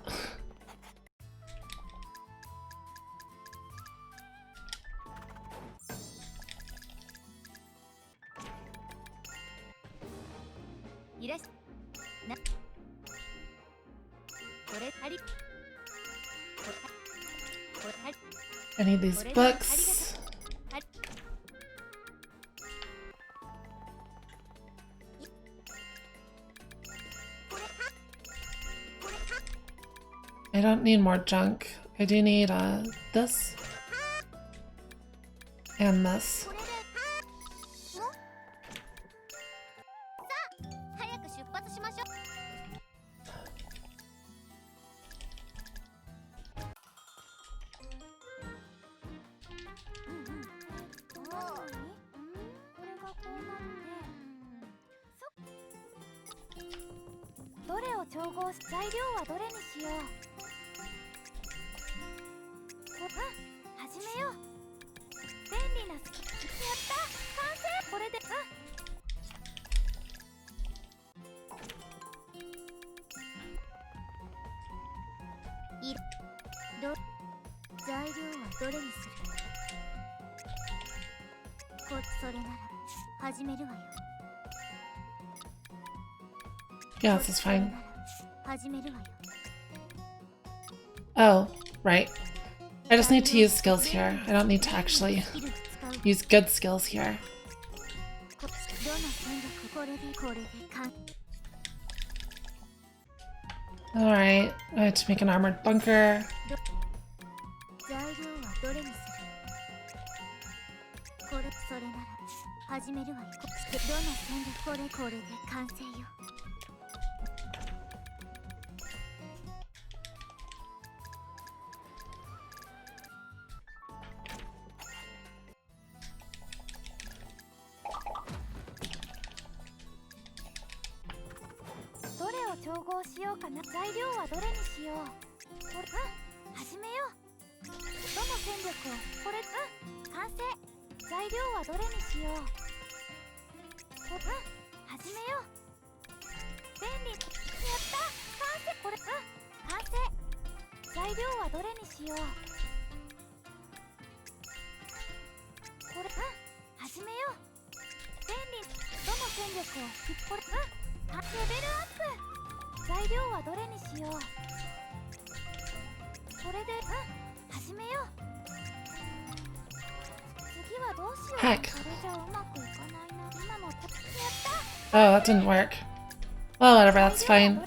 Speaker 1: I need these books. I don't need more junk. I do need this and this. Yeah, this is fine. Oh, right. I just need to use skills here. I don't need to actually use good skills here. Alright, I have to make an armored bunker. Heck. Oh, that didn't work. Well, whatever, that's fine.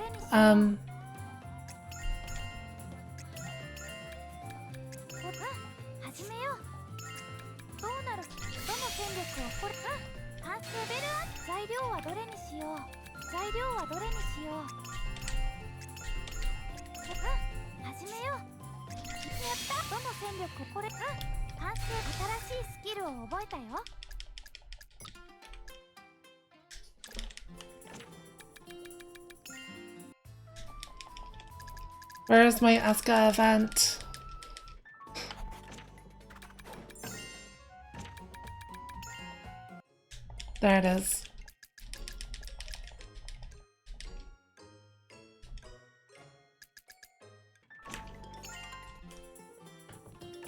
Speaker 1: Where's my Asuka event? There it is.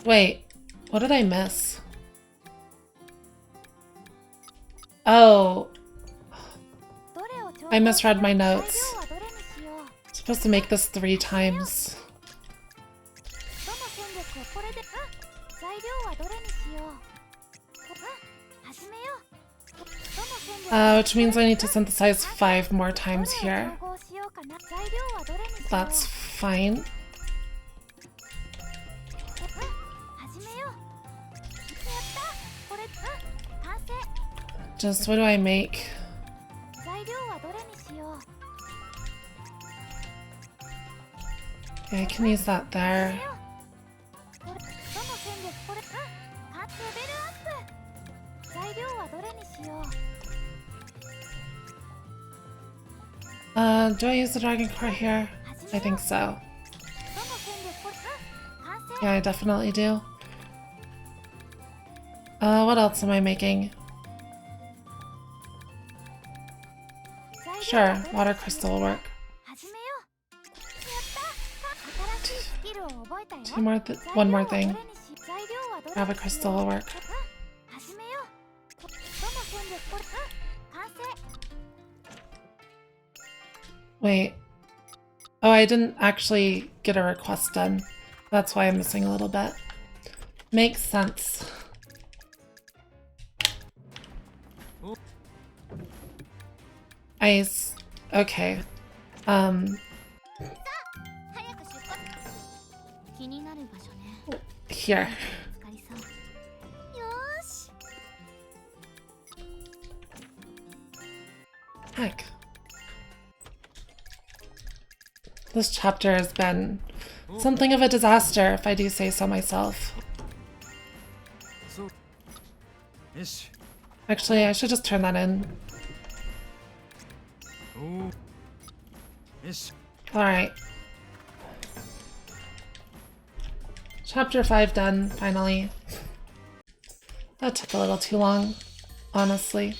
Speaker 1: Wait, what did I miss? Oh, I misread my notes. supposed to make this 3 times.
Speaker 2: どの戦力をこれで材料はどれにしよう始めようどの戦力
Speaker 1: Which means I need to synthesize 5 more times here.
Speaker 2: 統合しようかな材料はどれにしよう
Speaker 1: That's fine.
Speaker 2: 始めようやったこれ完成
Speaker 1: Just what do I make?
Speaker 2: 材料はどれにしよう
Speaker 1: Okay, I can use that there.
Speaker 2: これどの戦力これレベルアップ材料はどれにしよう
Speaker 1: Do I use the dragon core here? I think so.
Speaker 2: どの戦力これ完成
Speaker 1: Yeah, I definitely do. What else am I making?
Speaker 2: 材料は
Speaker 1: Sure,
Speaker 2: どれ
Speaker 1: water crystal will work.
Speaker 2: 始めようやった新しいスキルを覚えたよ
Speaker 1: One more
Speaker 2: 材料
Speaker 1: thing.
Speaker 2: はどれにし材料はどれ
Speaker 1: Grab a
Speaker 2: にし
Speaker 1: crystal will work.
Speaker 2: 始めようどの戦力これ完成
Speaker 1: Wait. Oh, I didn't actually get a request done. That's why I'm missing a little bit. Makes sense. Ice. Okay.
Speaker 2: 早く出発気になる場所ね
Speaker 1: Here.
Speaker 2: 見つかりそうよーし
Speaker 1: Heck. This chapter has been something of a disaster, if I do say so myself.
Speaker 3: そうよし
Speaker 1: Actually, I should just turn that in.
Speaker 3: およし
Speaker 1: Alright. Chapter 5 done, finally. That took a little too long, honestly.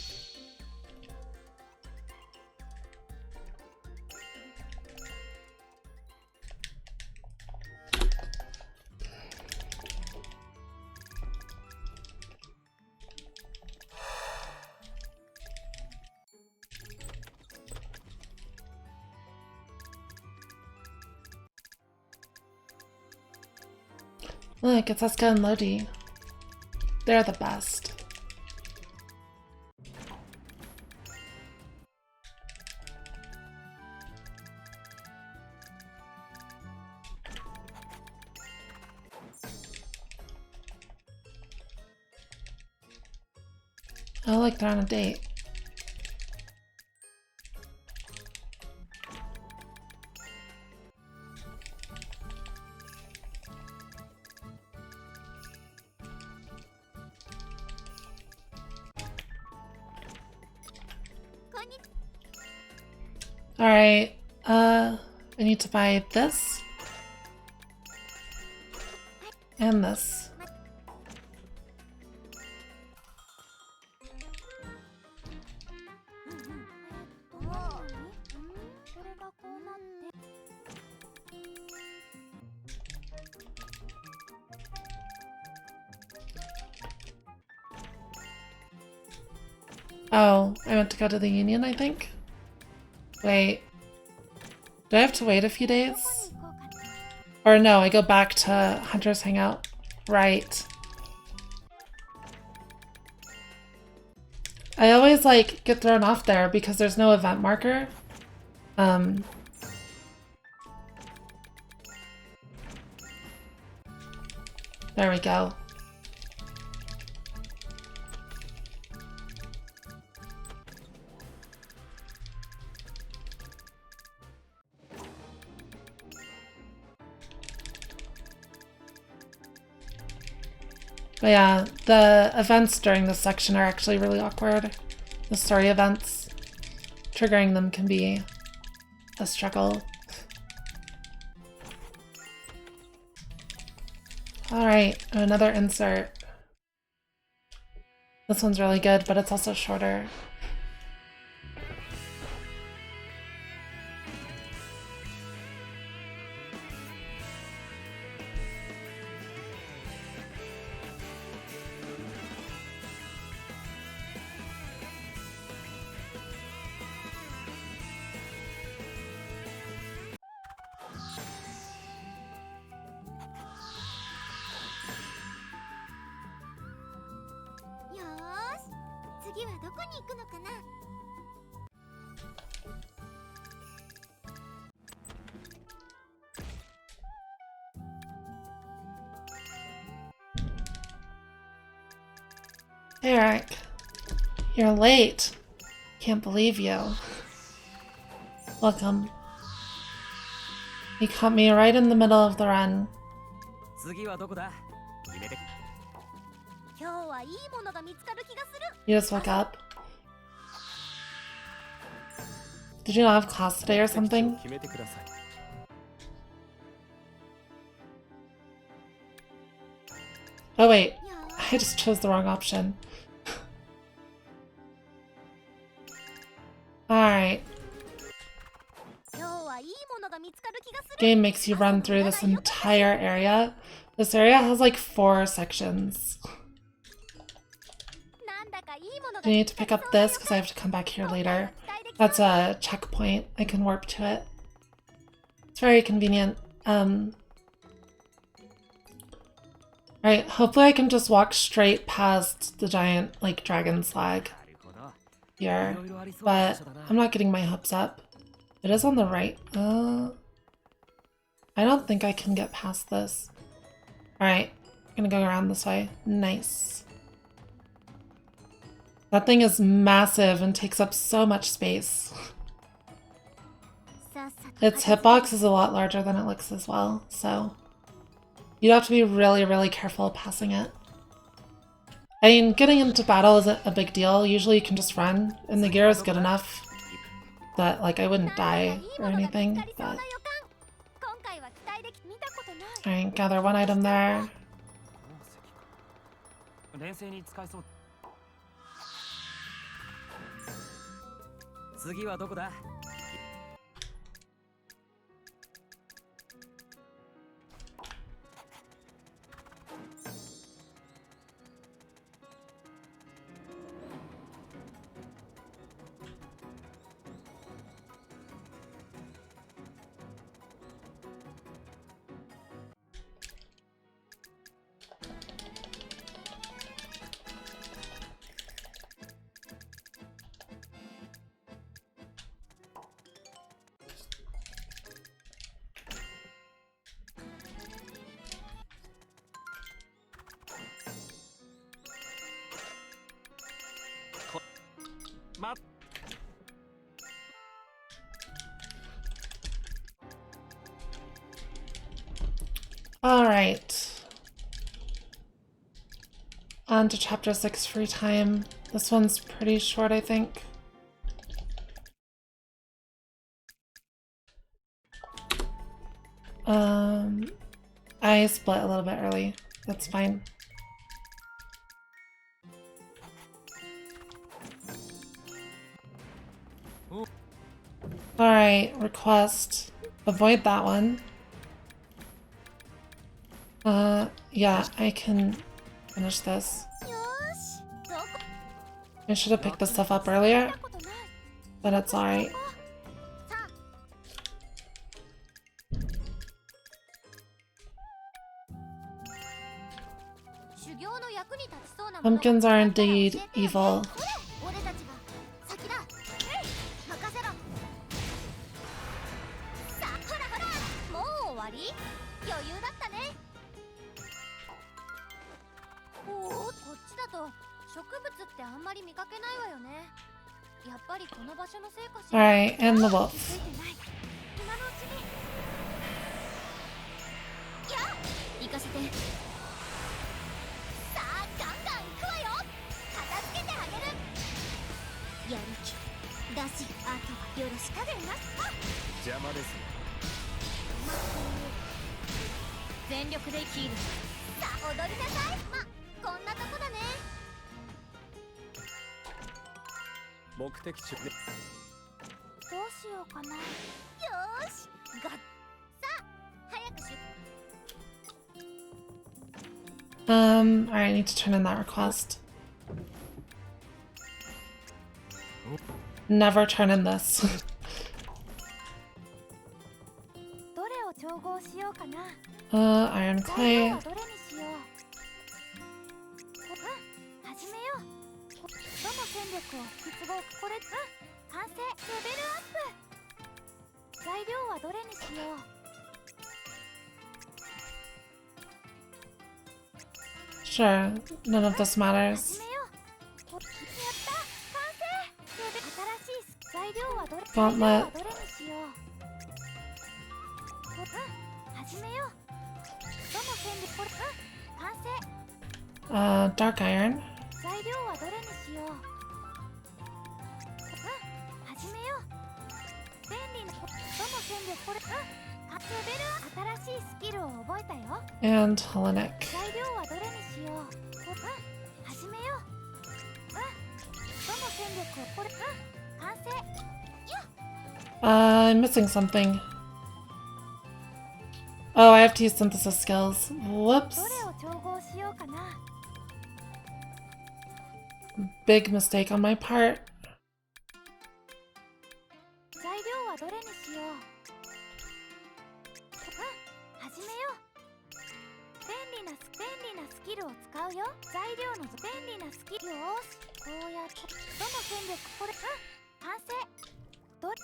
Speaker 1: Look, it's Asuka and Lodi. They're the best. Oh, like they're on a date. Alright, I need to buy this. And this. Oh, I meant to go to the union, I think? Wait. Do I have to wait a few days? Or no, I go back to Hunter's Hangout. Right. I always, like, get thrown off there because there's no event marker. There we go. But yeah, the events during this section are actually really awkward. The story events. Triggering them can be a struggle. Alright, another insert. This one's really good, but it's also shorter.
Speaker 2: 次はどこに行くのかな。
Speaker 1: Eric, you're late. Can't believe you. Welcome. You caught me right in the middle of the run.
Speaker 3: 次はどこだ？決めて。
Speaker 2: 今日はいいものが見つかる気がする。
Speaker 1: You just woke up. Did you not have class today or something?
Speaker 3: 決めてください。
Speaker 1: Oh wait, I just chose the wrong option. Alright.
Speaker 2: 今日はいいものが見つかる気がする。
Speaker 1: Game makes you run through this entire area. This area has like 4 sections.
Speaker 2: なんだかいいものが
Speaker 1: I need to pick up this because I have to come back here later. That's a checkpoint. I can warp to it. It's very convenient. Right, hopefully I can just walk straight past the giant, like, dragon slag here. But I'm not getting my hopes up. It is on the right. I don't think I can get past this. Alright, I'm gonna go around this way. Nice. That thing is massive and takes up so much space. Its hitbox is a lot larger than it looks as well, so you'd have to be really, really careful passing it. I mean, getting into battle isn't a big deal. Usually you can just run, and the gear is good enough that, like, I wouldn't die or anything, but... Alright, gather one item there.
Speaker 3: 冷静に使えそう。次はどこだ？
Speaker 1: Alright. On to chapter 6 free time. This one's pretty short, I think. I split a little bit early. That's fine. Alright, request. Avoid that one. Yeah, I can finish this. I should have picked this stuff up earlier, but it's alright. Pumpkins are indeed evil. Alright, and the wolf. Alright, I need to turn in that request. Never turn in this. Iron clay.
Speaker 2: の戦力を引き継ごう。これ、完成。レベルアップ。材料はどれにしよう。
Speaker 1: Sure, none of this matters.
Speaker 2: 始めよう。やった完成。レベル新しい材料はどれ
Speaker 1: Gauntlet.
Speaker 2: 材料はどれにしよう。始めよう。どの戦力これ完成。
Speaker 1: Dark iron.
Speaker 2: 材料はどれにしよう。始めよう。便利などの戦力これレベル新しいスキルを覚えたよ。
Speaker 1: And Hellenic.
Speaker 2: 材料はどれにしよう。始めよう。どの戦力をこれ完成。
Speaker 1: I'm missing something. Oh, I have to use synthesis skills. Whoops.
Speaker 2: どれを調合しようかな。
Speaker 1: Big mistake on my part.
Speaker 2: 材料はどれにしよう。始めよう。便利なスキルを使うよ。材料の便利なスキルをこうやってどの戦力これ完成。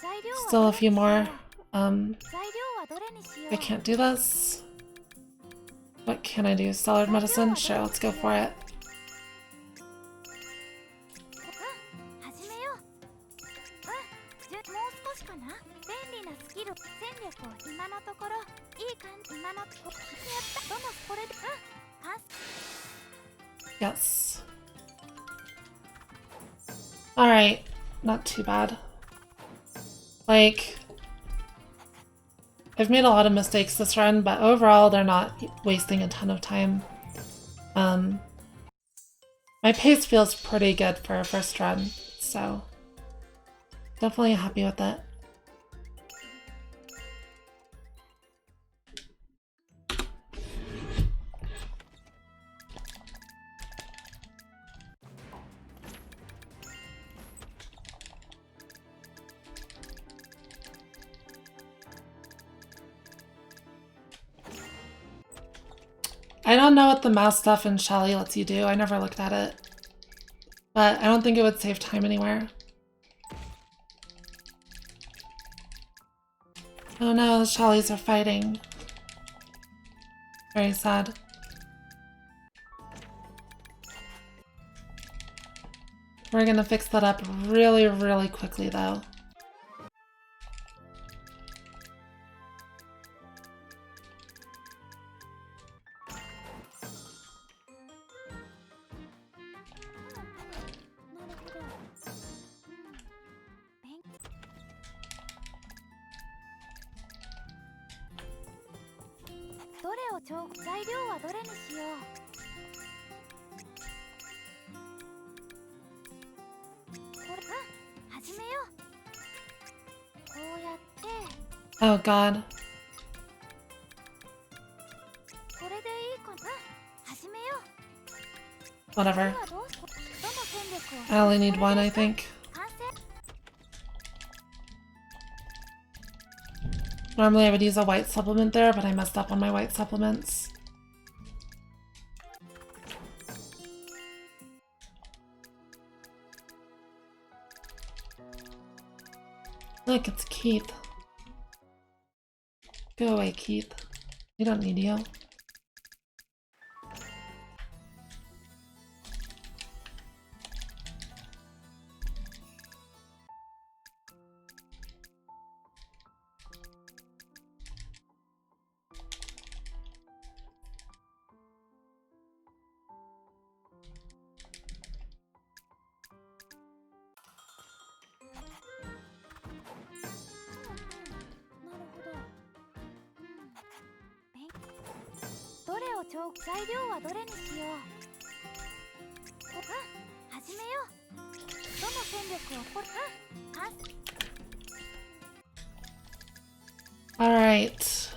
Speaker 2: 材料は
Speaker 1: Still a few more.
Speaker 2: 材料はどれにしよう。
Speaker 1: I can't do this. What can I do? Stellar medicine? Sure, let's go for it.
Speaker 2: 始めよう。もう少しかな。便利なスキル戦力を今のところいい感じ。今のところやった。どのこれで完成。
Speaker 1: Yes. Alright, not too bad. Like, I've made a lot of mistakes this run, but overall they're not wasting a ton of time. My pace feels pretty good for a first run, so definitely happy with it. I don't know what the mouse stuff in Shallie lets you do. I never looked at it. But I don't think it would save time anywhere. Oh no, the Shallies are fighting. Very sad. We're gonna fix that up really, really quickly though.
Speaker 2: 材料はどれにしよう。これ始めよう。こうやって
Speaker 1: Oh god.
Speaker 2: これでいいかな。始めよう。
Speaker 1: Whatever.
Speaker 2: どの戦力を
Speaker 1: I only need one, I think.
Speaker 2: 完成。
Speaker 1: Normally I would use a white supplement there, but I messed up on my white supplements. Look, it's Keith. Go away, Keith. We don't need you.
Speaker 2: 材料はどれにしよう。始めよう。どの戦力をこれ
Speaker 1: Alright.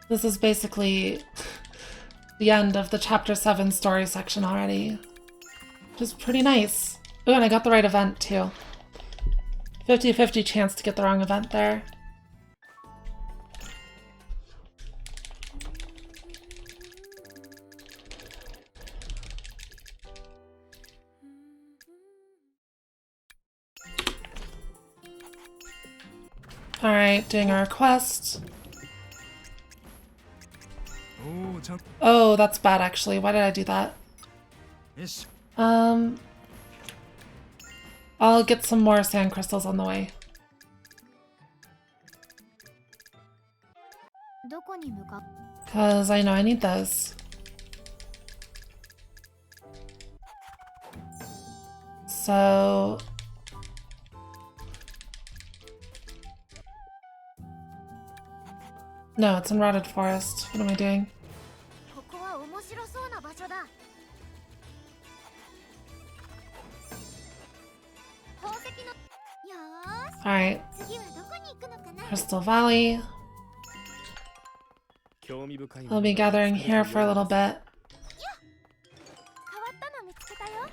Speaker 1: This is basically the end of the Chapter 7 story section already. Which is pretty nice. Oh, and I got the right event too. 50-50 chance to get the wrong event there. Alright, doing our quest.
Speaker 4: おおちゃん
Speaker 1: Oh, that's bad actually. Why did I do that?
Speaker 4: よし
Speaker 1: I'll get some more sand crystals on the way.
Speaker 2: どこに向かう
Speaker 1: Because I know I need those. So... No, it's in Rotted Forest. What am I doing?
Speaker 2: ここは面白そうな場所だ宝石のよーし
Speaker 1: Alright,
Speaker 2: 次はどこに行くのかな
Speaker 1: Crystal Valley.
Speaker 3: 興味深い
Speaker 1: I'll be gathering here for a little bit.
Speaker 2: 変わったの見つけたよよ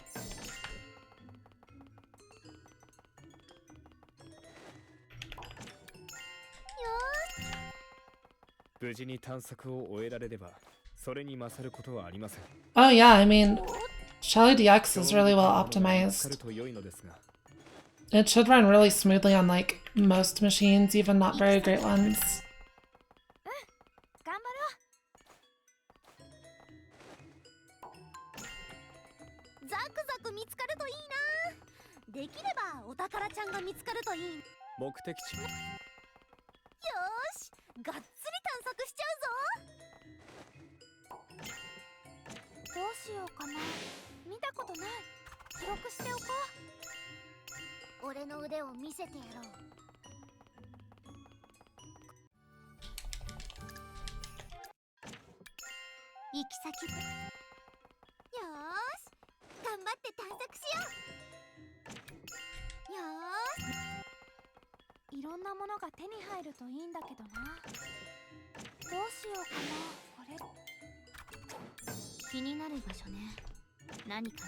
Speaker 2: ーし
Speaker 3: 無事に探索を終えられればそれに勝ることはありません
Speaker 1: Oh yeah, I mean, Shallie DX is really well
Speaker 3: 興味深いものが見つか
Speaker 1: optimized.
Speaker 3: ると良いのですが
Speaker 1: It should run really smoothly on like most machines, even not very great ones.
Speaker 2: 頑張ろうザクザク見つかるといいなできればお宝ちゃんが見つかるといい
Speaker 3: 目的地
Speaker 2: よーしがっつり探索しちゃうぞどうしようかな見たことない記録しておこう俺の腕を見せてやろう行き先よーし頑張って探索しようよーしいろんなものが手に入るといいんだけどなどうしようかなこれ気になる場所ね何か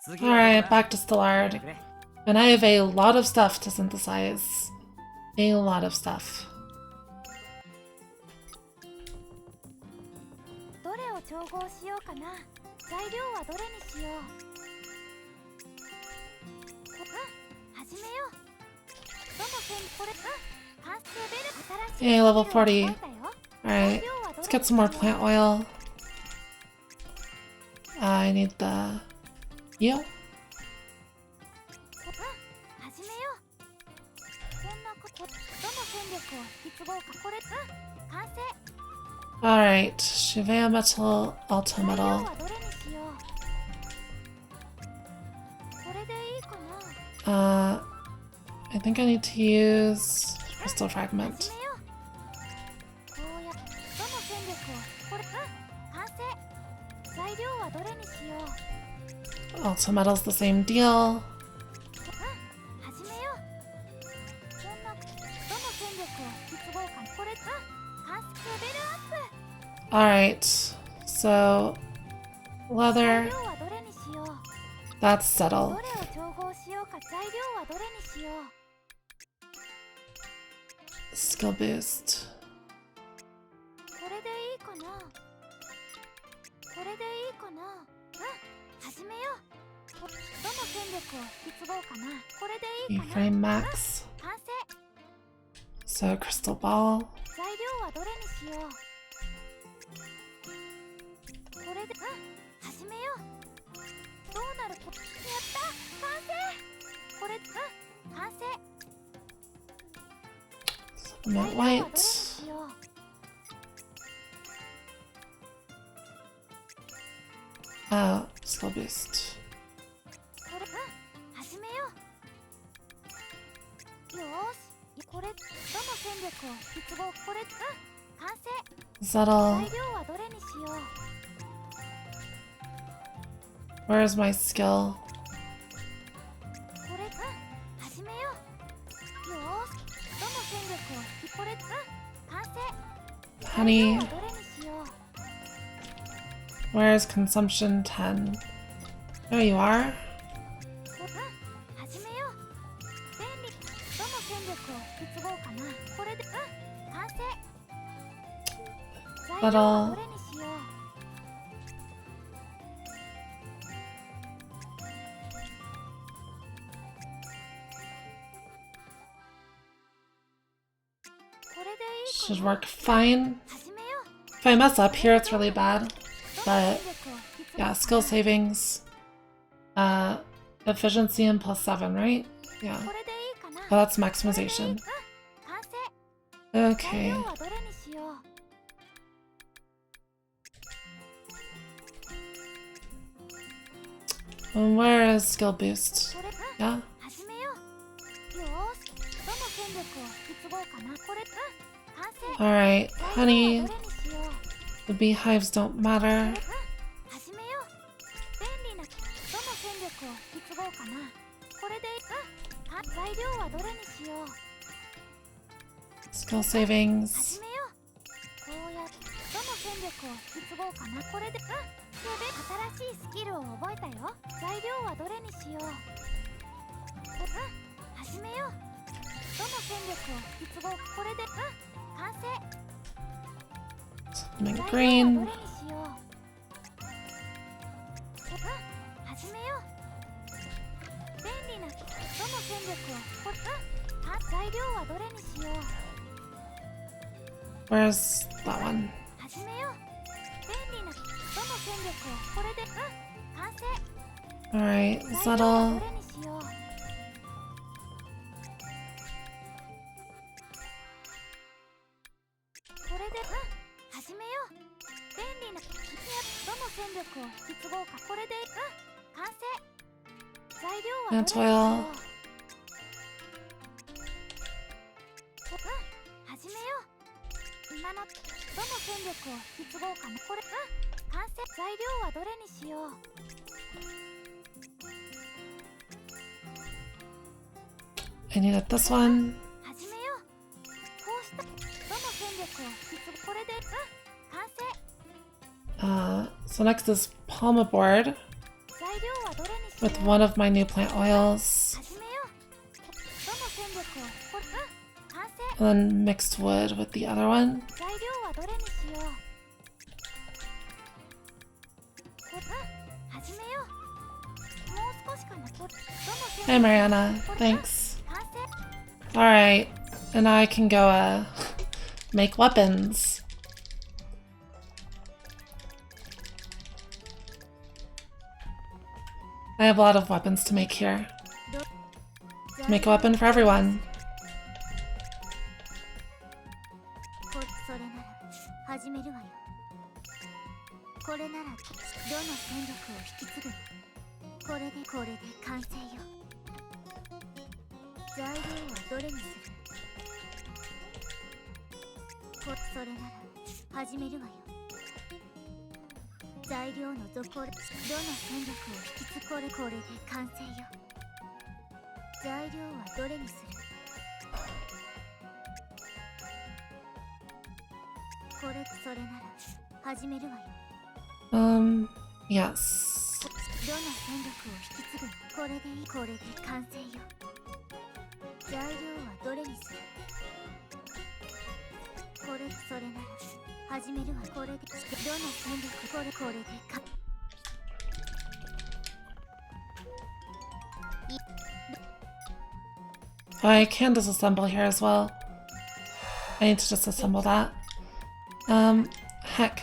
Speaker 2: 見つか
Speaker 1: Alright, back to Stellard. And I have a lot of stuff to synthesize. A lot of stuff.
Speaker 2: どれを調合しようかな材料はどれにしよう始めようどの線これ完成ベル新しい
Speaker 1: Yay, level
Speaker 2: スキルを
Speaker 1: 40.
Speaker 2: 覚えたよ
Speaker 1: Alright, let's get some more plant oil. I need the... Eel?
Speaker 2: 始めようそんなことどの戦力を引き継ごうかこれ完成
Speaker 1: Alright, Shivea Metal, Alta
Speaker 2: 材料
Speaker 1: Metal.
Speaker 2: はどれにしようこれでいいかな
Speaker 1: I think I need to use Crystal
Speaker 2: 始
Speaker 1: Fragment.
Speaker 2: めようこうやどの戦力をこれ完成材料はどれにしよう
Speaker 1: Alta Metal's the same deal.
Speaker 2: 始めようそんなどの戦力を引き継ごうかこれ完成レベルアップ
Speaker 1: Alright, so
Speaker 2: 材
Speaker 1: leather,
Speaker 2: 料はどれにしよう
Speaker 1: that's
Speaker 2: ど
Speaker 1: settled.
Speaker 2: れを調合しようか材料はどれにしよう
Speaker 1: Skill boost.
Speaker 2: これでいいかなこれでいいかな始めようどの戦力を引き継ごうかなこれでいいかな
Speaker 1: Frame max.
Speaker 2: 完成
Speaker 1: So crystal ball.
Speaker 2: 材料はどれにしようこれで始めようどうなるこやった完成これ完成
Speaker 1: Cement
Speaker 2: 材料はどれに
Speaker 1: white.
Speaker 2: しよう
Speaker 1: Skill boost.
Speaker 2: これ始めようよーしこれどの戦力を引き継ごうこれ完成
Speaker 1: Settle.
Speaker 2: 材料はどれにしよう
Speaker 1: Where's my skill?
Speaker 2: これ始めようよーしどの戦力をこれ完成材料
Speaker 1: Honey.
Speaker 2: はどれにしよう
Speaker 1: Where's consumption 10? There you are.
Speaker 2: 始めよう便利どの戦力を引き継ごうかなこれで完成材料はどれにしよう
Speaker 1: should work fine. If I mess up here, it's really bad. But yeah, skill savings. Efficiency and +7, right? Yeah. Well, that's maximization. Okay. And where is skill boost? Yeah. Alright, honey. The beehives don't matter. Skill savings. Something green. Where's that one? Alright, settle. Ant oil. I needed this one. So next is Palma board with one of my new plant oils. And then mixed wood with the other one. Hey Mariana, thanks. Alright, and now I can go make weapons. I have a lot of weapons to make here. Make a weapon for everyone. Yes. I can disassemble here as well. I need to disassemble that. Heck.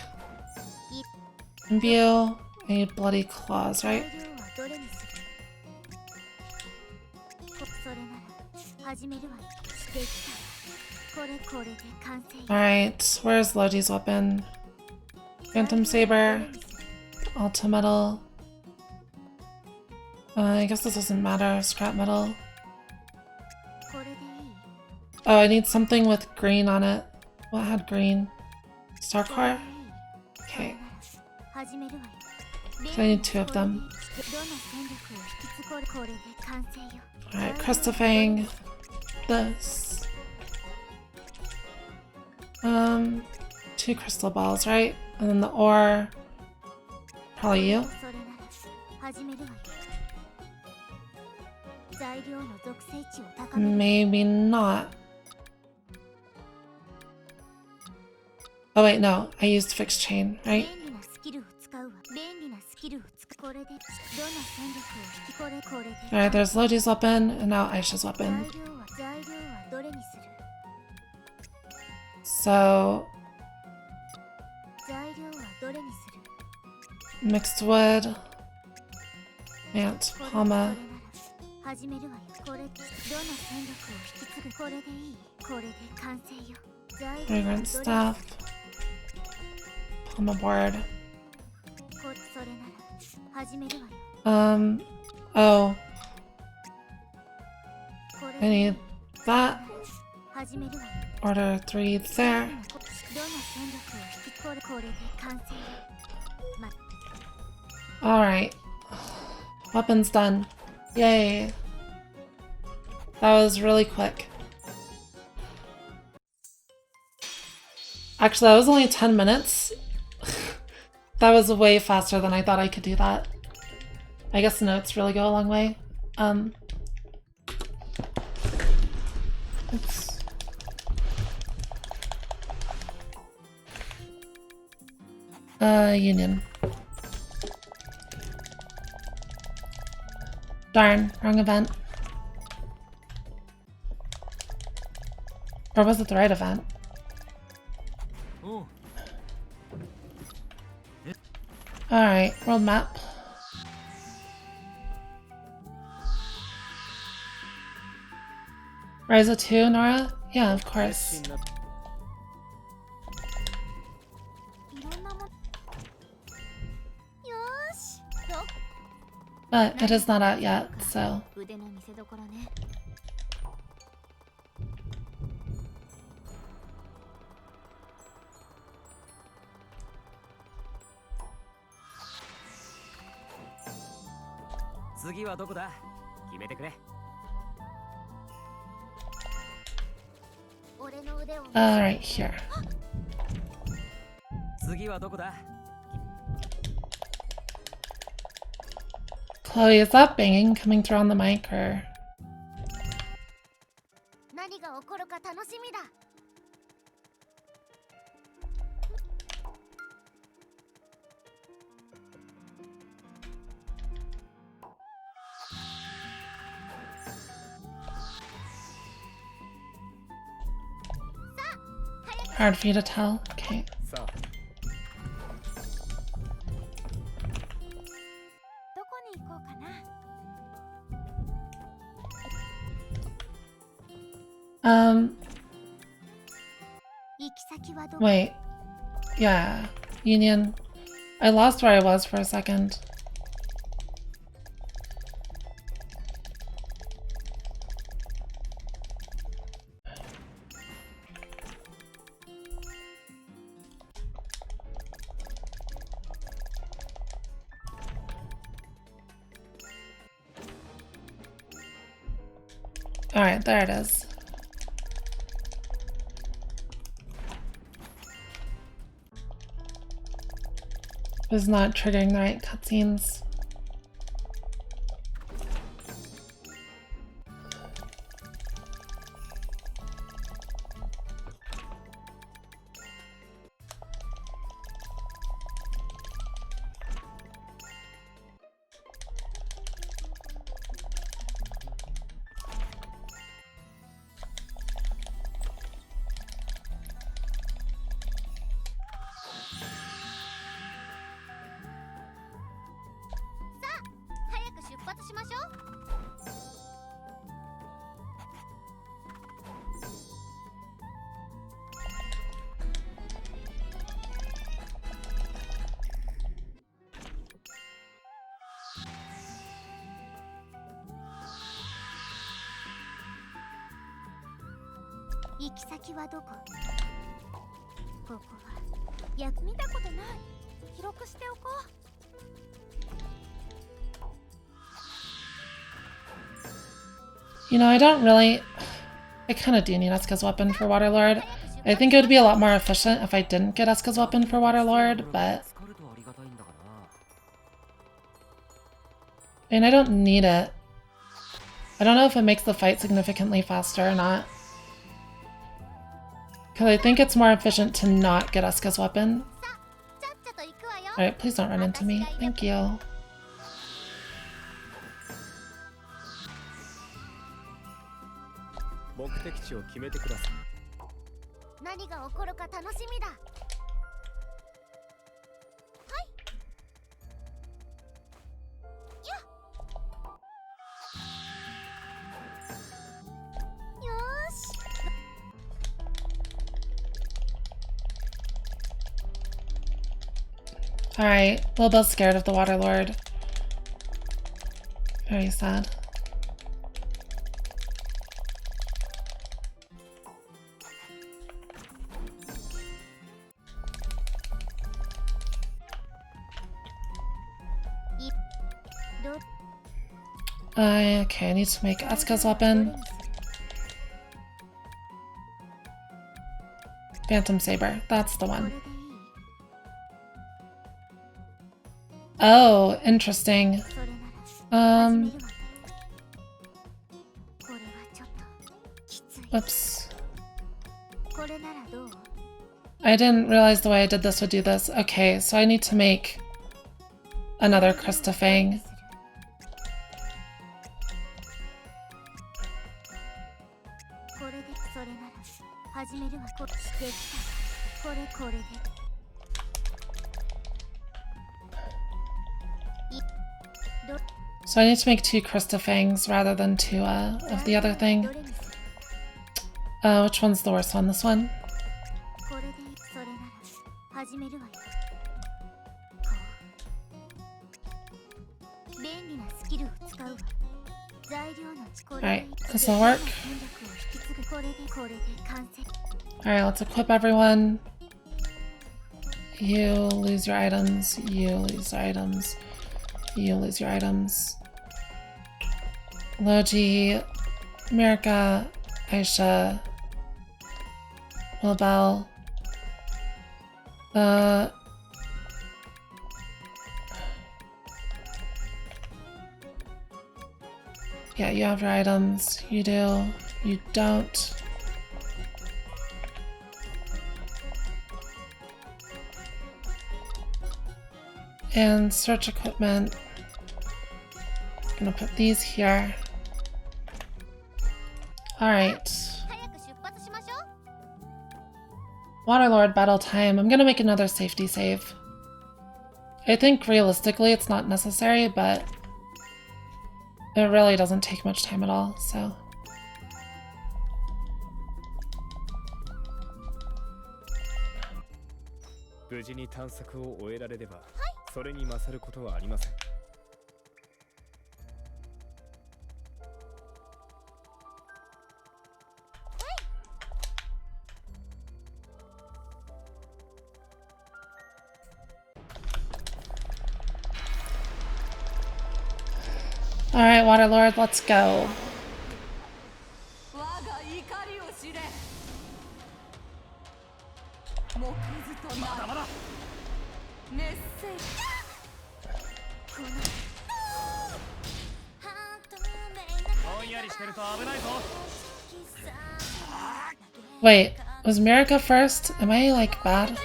Speaker 1: Imbue. I need bloody claws, right? Alright, where's Logi's weapon? Phantom Saber. Alta Metal. I guess this doesn't matter. Scrap metal. Oh, I need something with green on it. What had green? Starcore? Okay. So I need 2 of them. Alright, Crestafang. This. 2 crystal balls, right? And then the ore. Probably you. Maybe not. Oh wait, no. I used fixed chain, right? Alright, there's Logi's weapon, and now Aisha's weapon. So
Speaker 2: 材料はどれにする
Speaker 1: mixed wood, ant,
Speaker 2: これ
Speaker 1: palma.
Speaker 2: 始めるわよこれどの戦力を引き継ぐこれでいいこれで完成よ材料は
Speaker 1: Fragrant
Speaker 2: どれにする
Speaker 1: stuff, palma board.
Speaker 2: それなら始めるわよ
Speaker 1: Oh,
Speaker 2: これ
Speaker 1: I
Speaker 2: でいい
Speaker 1: need that.
Speaker 2: 始めるわよ
Speaker 1: Order 3 there.
Speaker 2: どの戦力を引きこれで完成よ
Speaker 1: Alright. Weapons done. Yay. That was really quick. Actually, that was only 10 minutes. That was way faster than I thought I could do that. I guess notes really go a long way. Oops. Union. Darn, wrong event. Or was it the right event?
Speaker 4: Oh,
Speaker 1: Alright, world map. Ryza 2, Nora? Yeah, of course.
Speaker 2: いろんなもよーし
Speaker 1: But it is not out yet, so.
Speaker 2: 腕の見せ所ね
Speaker 3: 次はどこだ決めてくれ
Speaker 2: 俺の腕を
Speaker 1: Alright, here.
Speaker 3: 次はどこだ
Speaker 1: Chloe, is that banging coming through on the mic, or?
Speaker 2: 何が起こるか楽しみだ
Speaker 1: Hard for you to tell? Okay.
Speaker 3: さあ
Speaker 2: どこに行こうかな 行き先はどこ
Speaker 1: Wait. Yeah. Union. I lost where I was for a second. Alright, there it is. Was not triggering the right cutscenes.
Speaker 2: 行き先はどこここは見たことない記録しておこう
Speaker 1: You know, I don't really... I kind of do need Eska's weapon for Waterlord. I think it would be a lot more efficient if I didn't get Eska's weapon for Waterlord, but... And I don't need it. I don't know if it makes the fight significantly faster or not. Because I think it's more efficient to not get Eska's weapon. Alright, please don't run into me. Thank you.
Speaker 3: 目的地を決めてください
Speaker 2: 何が起こるか楽しみだ。よーし。
Speaker 1: Alright, Wilbur's scared of the Waterlord. Very sad. Okay, I need to make Asuka's weapon. Phantom Saber, that's the one. Oh, interesting. Whoops. I didn't realize the way I did this would do this. Okay, so I need to make another Krista Fang. So I need to make 2 Krista Fangs rather than 2 of the other thing. Which one's the worst one? This one? Alright, this will work. Alright, let's equip everyone. You lose your items, you lose your items, you lose your items. Logi, Mirka, Aisha, Wilbel. Yeah, you have your items. You do. You don't. And search equipment. I'm gonna put these here. Alright. Waterlord battle time. I'm gonna make another safety save. I think realistically it's not necessary, but it really doesn't take much time at all, so. Alright, Waterlord, let's go. Wait, was Mirka first? Am I like bad?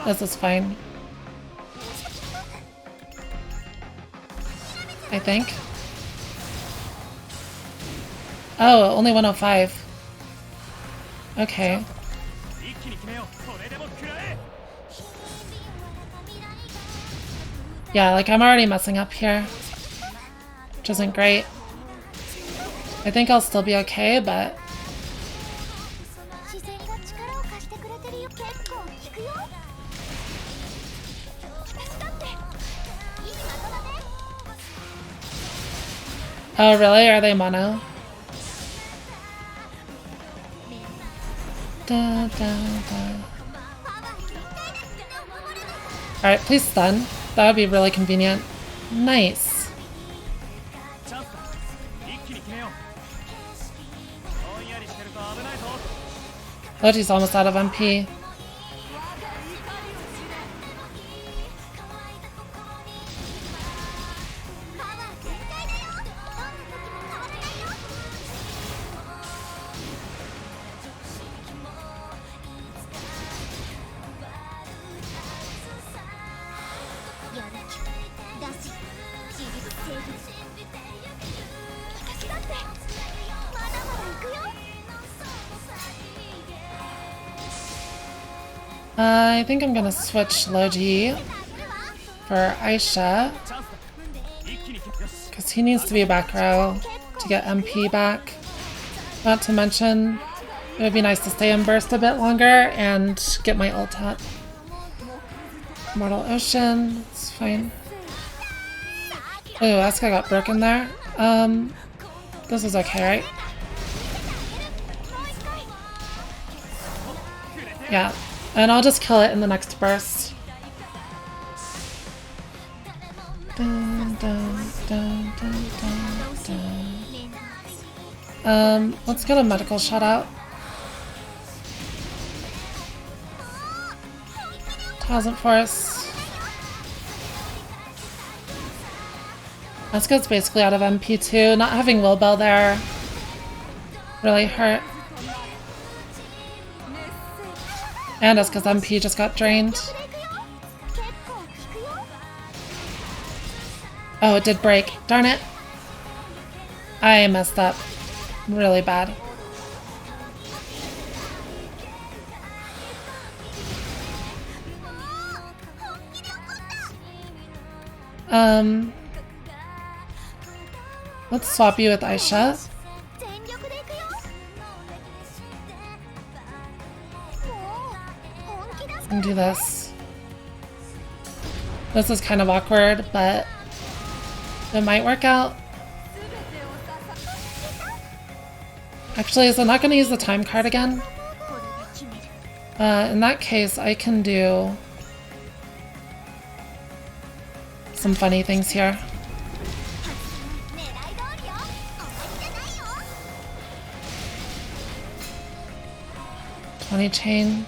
Speaker 1: This is fine. I think. Oh, only 105. Okay. Yeah, like I'm already messing up here, which isn't great. I think I'll still be okay, but oh really? Are they mono? Da, da, da. Alright, please stun. That would be really convenient. Nice. Logi's almost out of MP. I think I'm gonna switch Logi for Aisha, because he needs to be back row to get MP back. Not to mention, it would be nice to stay in burst a bit longer and get my ult up. Mortal Ocean, it's fine. Ooh, Asuka got broken there. This is okay, right? Yeah, and I'll just kill it in the next burst. Dun, dun, dun, dun, dun, dun. Let's get a medical shot out. 1000 force. Asuka's basically out of MP too. Not having Wilbell there really hurt. And Asuka's MP just got drained. Oh, it did break. Darn it. I messed up really bad. Let's swap you with Aisha. And do this. This is kind of awkward, but it might work out. Actually, is it not going to use the time card again? In that case, I can do some funny things here. 20 chain.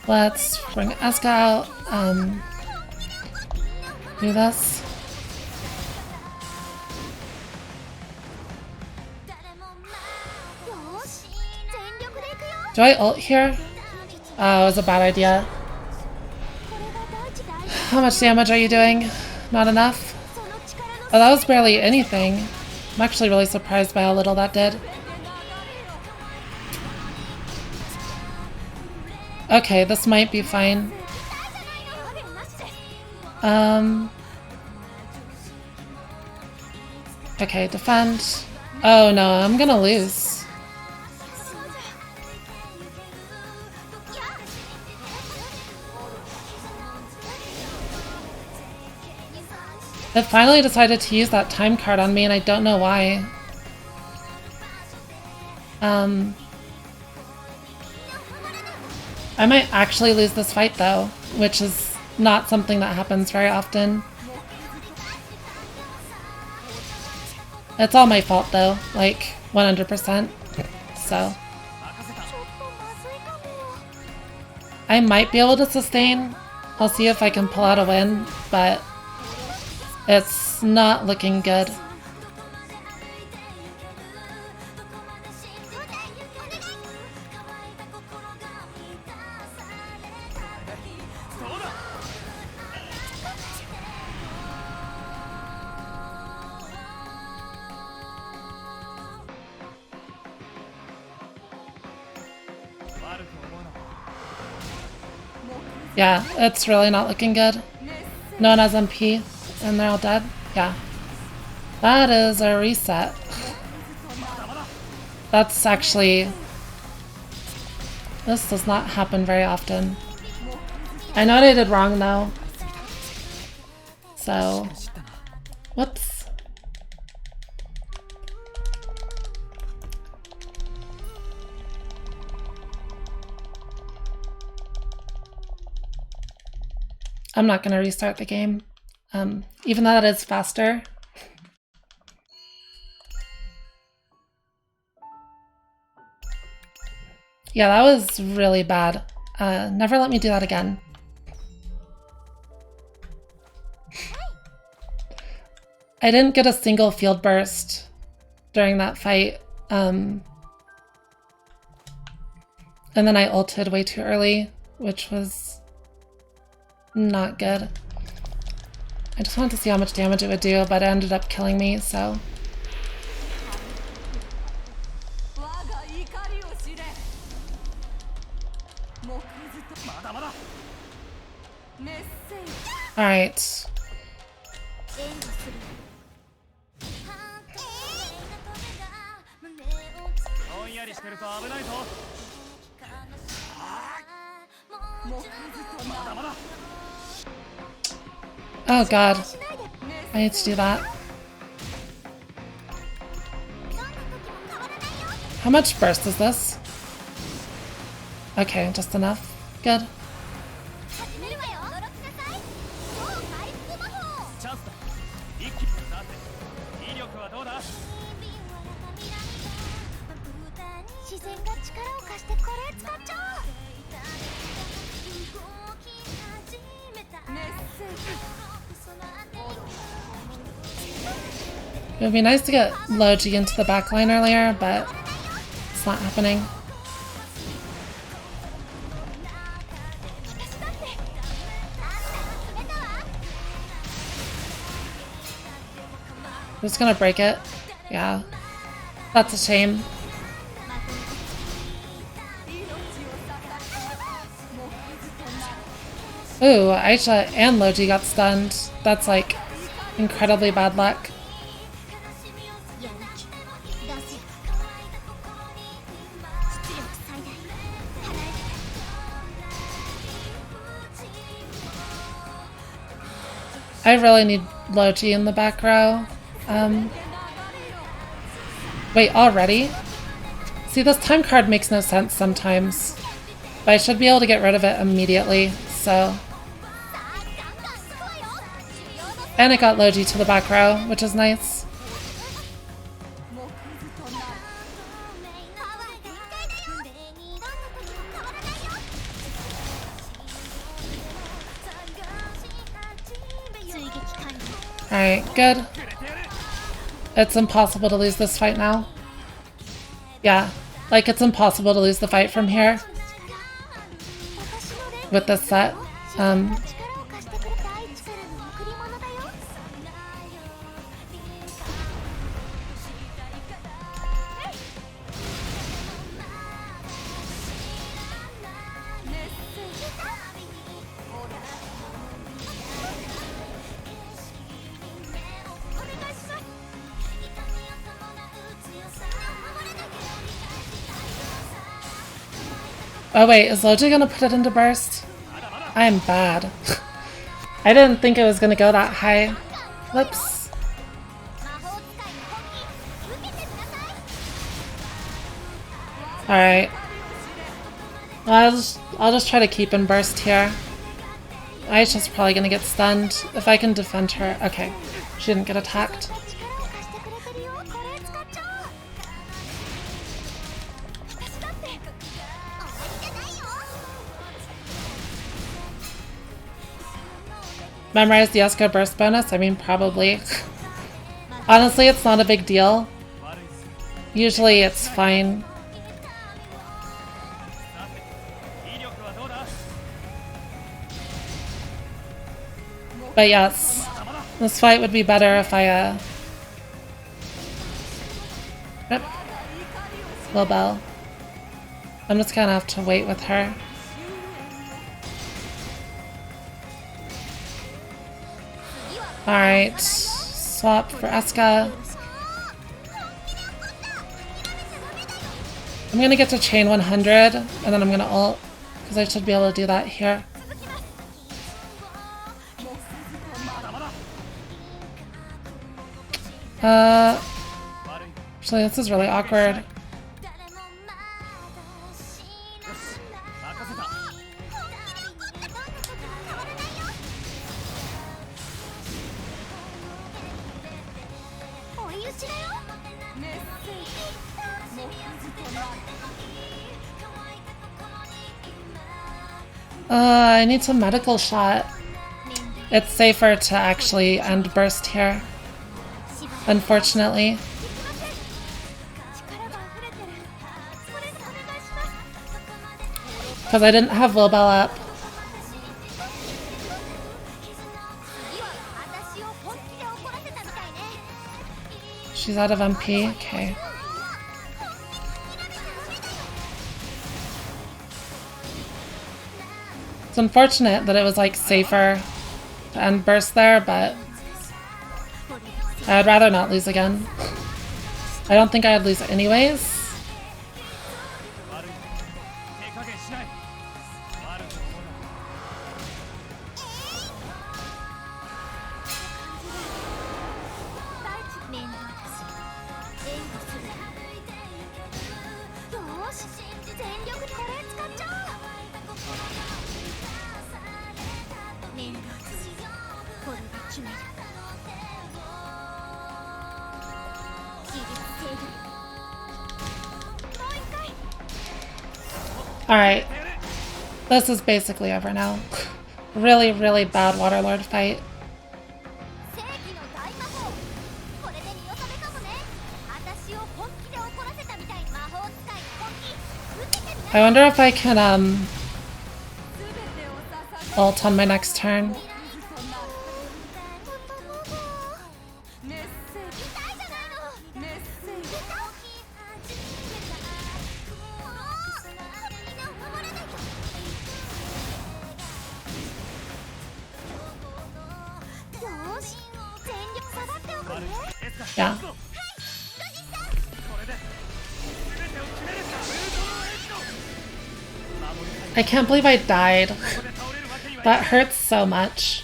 Speaker 1: Let's bring Asuka out. Do this. Do I ult here? Oh, it was a bad idea. How much damage are you doing? Not enough? Oh, that was barely anything. I'm actually really surprised by how little that did. Okay, this might be fine. Okay, defend. Oh no, I'm gonna lose. It finally decided to use that time card on me and I don't know why. I might actually lose this fight though, which is not something that happens very often. It's all my fault though, like 100%, so. I might be able to sustain. I'll see if I can pull out a win, but it's not looking good. Yeah, it's really not looking good. No one has MP, and they're all dead. Yeah. That is a reset. That's actually... This does not happen very often. I know what I did wrong though. So... Whoops. I'm not going to restart the game, even though that is faster. Yeah, that was really bad. Never let me do that again. I didn't get a single field burst during that fight, and then I ulted way too early, which was not good. I just wanted to see how much damage it would do, but it ended up killing me, so. Alright.
Speaker 4: ぼんやりしてると危ないぞ。まだまだ。
Speaker 1: Oh god. I need to do that. How much burst is this? Okay, just enough. Good.
Speaker 4: チャンスだ。一気にさて、威力はどうだ？
Speaker 2: 自然が力を貸してこれ使っちゃおう。
Speaker 1: It would be nice to get Logi into the backline earlier, but it's not happening. Who's gonna break it? Yeah. That's a shame. Ooh, Aisha and Logi got stunned. That's like incredibly bad luck. I really need Logi in the back row. Wait, already? See, this time card makes no sense sometimes. But I should be able to get rid of it immediately, so... And it got Logi to the back row, which is nice. Alright, good. It's impossible to lose this fight now. Yeah, like it's impossible to lose the fight from here. With this set. Oh wait, is Logi gonna put it into burst? I am bad. I didn't think it was gonna go that high. Whoops. Alright. Well, I'll just try to keep in burst here. Aisha's probably gonna get stunned. If I can defend her. Okay. She didn't get attacked. Memorize the Yasuko burst bonus? I mean, probably. Honestly, it's not a big deal. Usually it's fine. But yes, this fight would be better if I, Rip. Little Bell. I'm just gonna have to wait with her. Alright, swap for Eska. I'm gonna get to chain 100, and then I'm gonna ult, because I should be able to do that here. Actually, this is really awkward. I need some medical shot. It's safer to actually end burst here, unfortunately. Because I didn't have Will Bell up. She's out of MP. Okay. It's unfortunate that it was like safer to end burst there, but I'd rather not lose again. I don't think I'd lose anyways. Alright, this is basically over now. Really, really bad Waterlord fight. I wonder if I can ult on my next turn. Yeah. I can't believe I died. That hurts so much.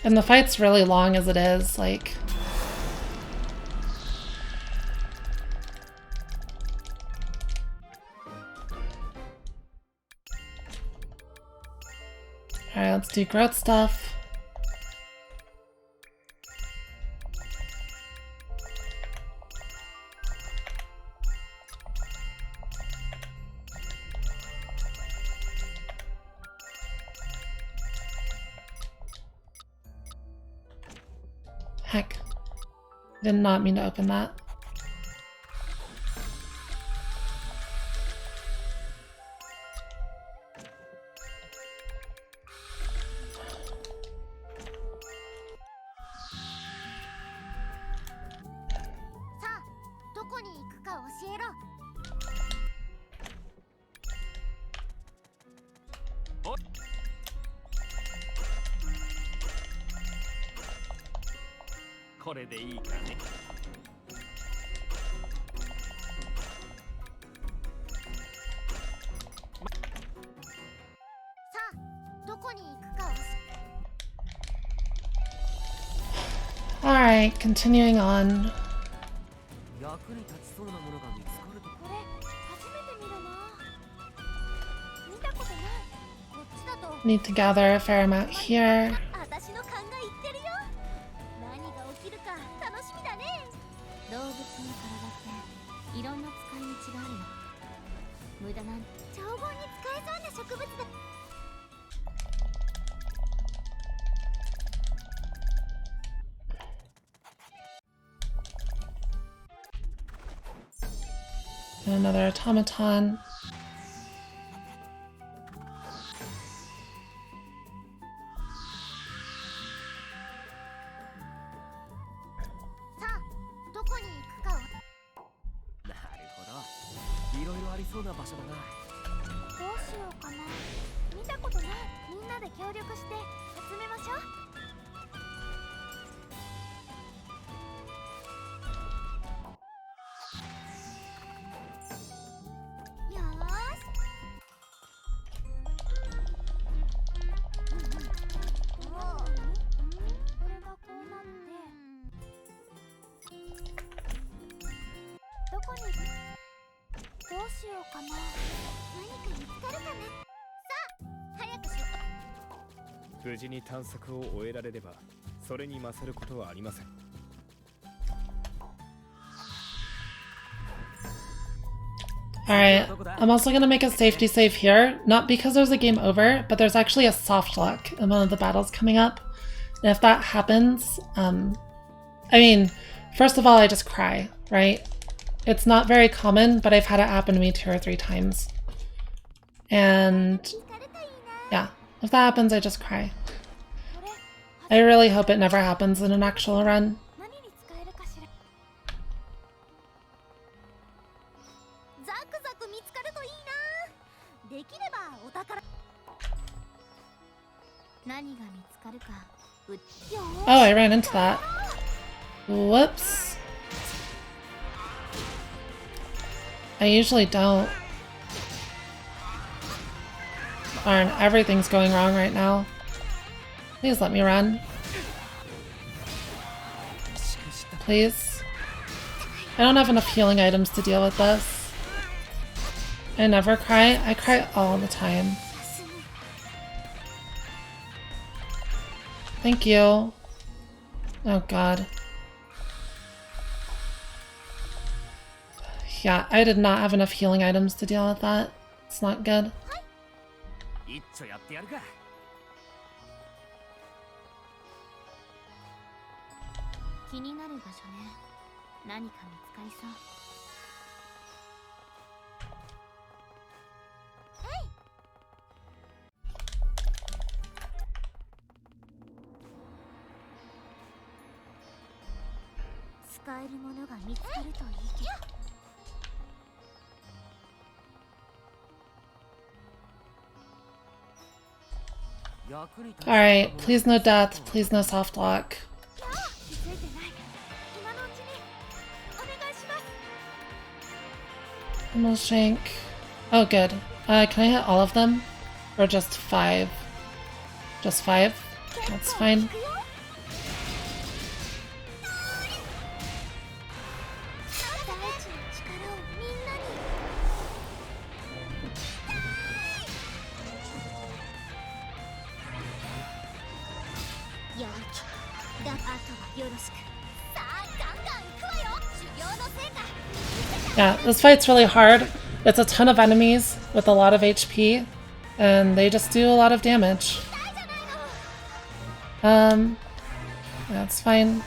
Speaker 1: And the fight's really long as it is, like... Alright, let's do growth stuff. Heck. Did not mean to open that. Alright, continuing on. Need to gather a fair amount here. And another automaton.
Speaker 3: 無事に探索を終えられれば、それに勝ることはありません。
Speaker 1: Alright, I'm also gonna make a safety save here, not because there's a game over, but there's actually a soft lock in one of the battles coming up. And if that happens, I mean, first of all, I just cry, right? It's not very common, but I've had it happen to me 2 or 3 times. And yeah, if that happens, I just cry. I really hope it never happens in an actual run.
Speaker 2: 何に使えるかしら。ザクザク見つかるといいな。できればお宝。何が見つかるか。
Speaker 1: Oh, I ran into that. Whoops. I usually don't. Darn, everything's going wrong right now. Please let me run. Please. I don't have enough healing items to deal with this. I never cry. I cry all the time. Thank you. Oh god. Yeah, I did not have enough healing items to deal with that. It's not good.
Speaker 4: 一丁やってやるか。
Speaker 2: 気になる場所ね。何か見つかりそう。使えるものが見つかるといいけど。
Speaker 1: Alright, please no death, please no soft lock. Almost shank. Oh good. Can I hit all of them? Or just 5? Just 5? That's fine. Yeah, this fight's really hard. It's a ton of enemies with a lot of HP, and they just do a lot of damage. That's fine.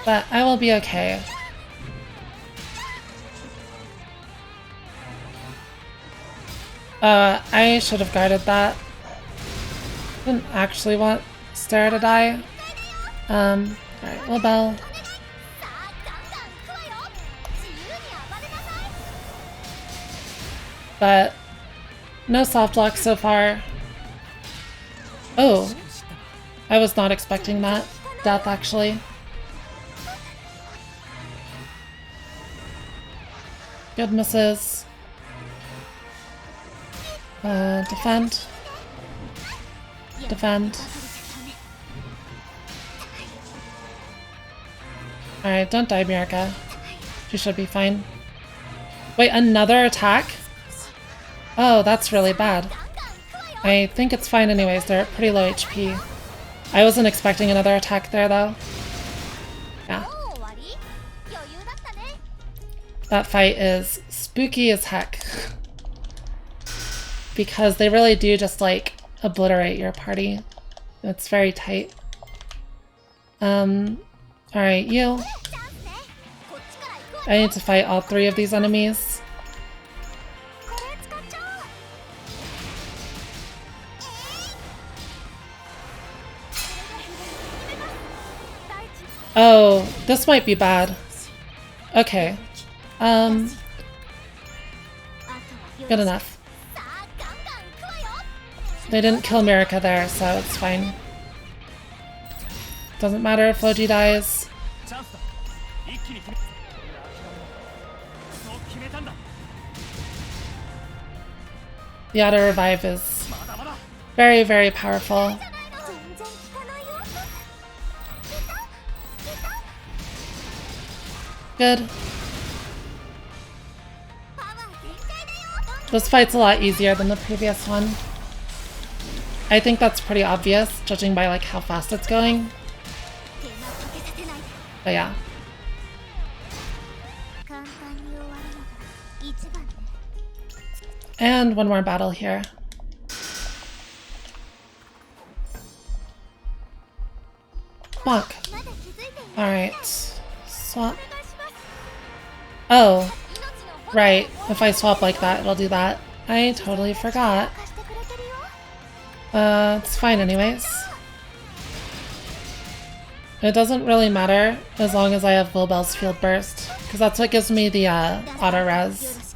Speaker 1: But I will be okay. I should have guarded that. Didn't actually want Stare to die. Alright, well, Bell. But no soft lock so far. Oh, I was not expecting that death actually. Good misses. Defend. Defend. Alright, don't die, Mirka. She should be fine. Wait, another attack? Oh, that's really bad. I think it's fine anyways, they're at pretty low HP. I wasn't expecting another attack there though. Yeah. That fight is spooky as heck. Because they really do just like obliterate your party. It's very tight. Alright, you. I need to fight all 3 of these enemies. Oh, this might be bad. Okay. Good enough. They didn't kill Mirka there, so it's fine. Doesn't matter if Logi dies. The auto revive is very, very powerful. Good. This fight's a lot easier than the previous one. I think that's pretty obvious, judging by like how fast it's going. But yeah, And one more battle here. Fuck. Alright. Swap. Oh. Right. If I swap like that, it'll do that. I totally forgot. It's fine anyways. It doesn't really matter as long as I have Wilbel's Field Burst, because that's what gives me the auto res.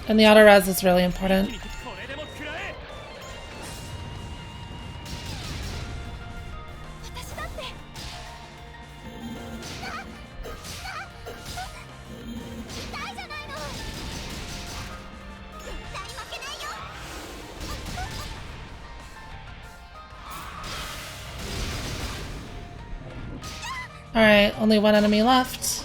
Speaker 1: And the auto res is really important. Alright, only one enemy left.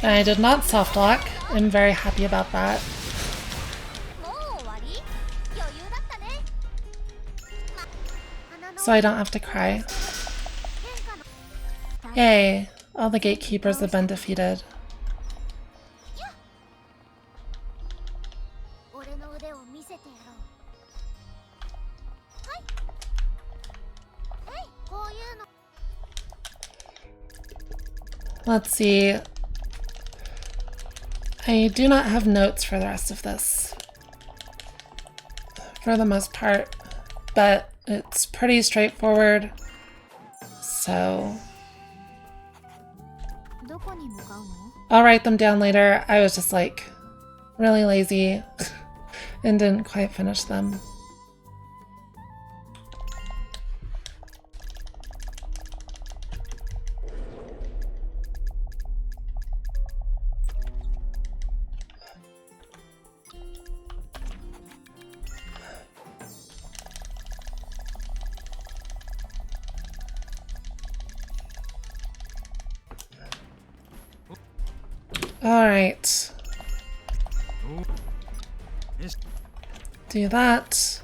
Speaker 1: I did not soft lock. I'm very happy about that. So I don't have to cry. Yay! All the gatekeepers have been defeated. Let's see. I do not have notes for the rest of this, for the most part, but it's pretty straightforward, so I'll write them down later. I was just like really lazy and didn't quite finish them. Alright. Do that.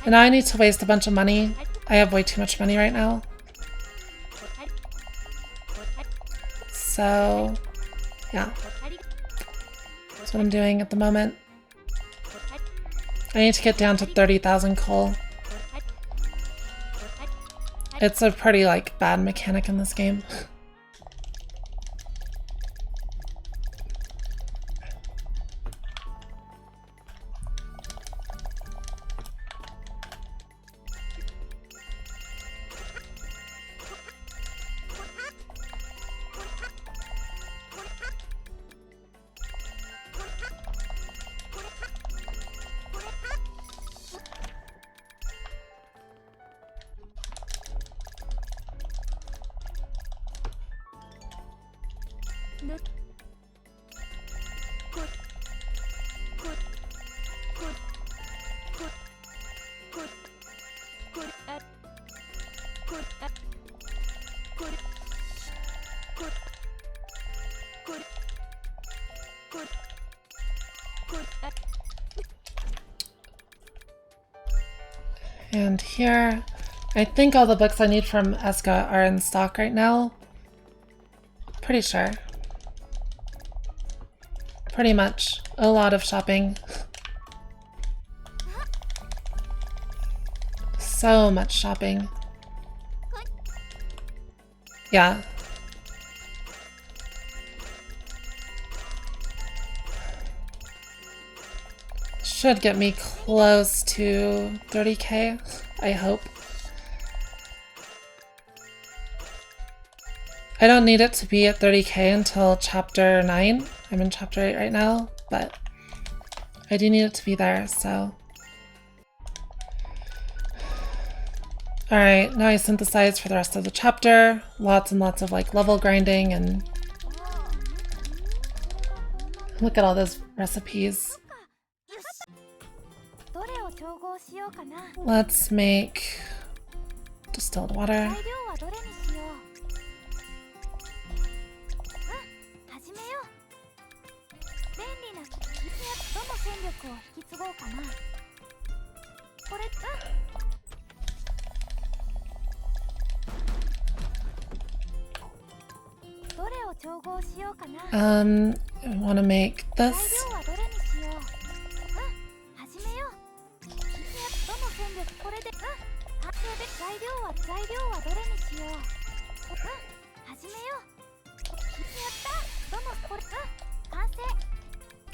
Speaker 1: And now I need to waste a bunch of money. I have way too much money right now. So, yeah. That's what I'm doing at the moment. I need to get down to 30,000 coal. It's a pretty, like, bad mechanic in this game. And here, I think all the books I need from Eska are in stock right now. Pretty sure. Pretty much. A lot of shopping. So much shopping. Yeah. Should get me close to 30k, I hope. I don't need it to be at 30k until chapter 9. I'm in chapter 8 right now, but I do need it to be there, so. Alright, now I synthesize for the rest of the chapter. Lots and lots of like level grinding and look at all those recipes. Let's make distilled water.
Speaker 2: 材料はどれにしよう。始めよう。便利などの戦力を引き継ごうかな。これどれを調合しようかな。
Speaker 1: I want to make
Speaker 2: 材
Speaker 1: this.
Speaker 2: 料はどれにしよう。始めよう。どの戦力これで完成で材料はどれにしよう。始めよう。やったどのこれ完成。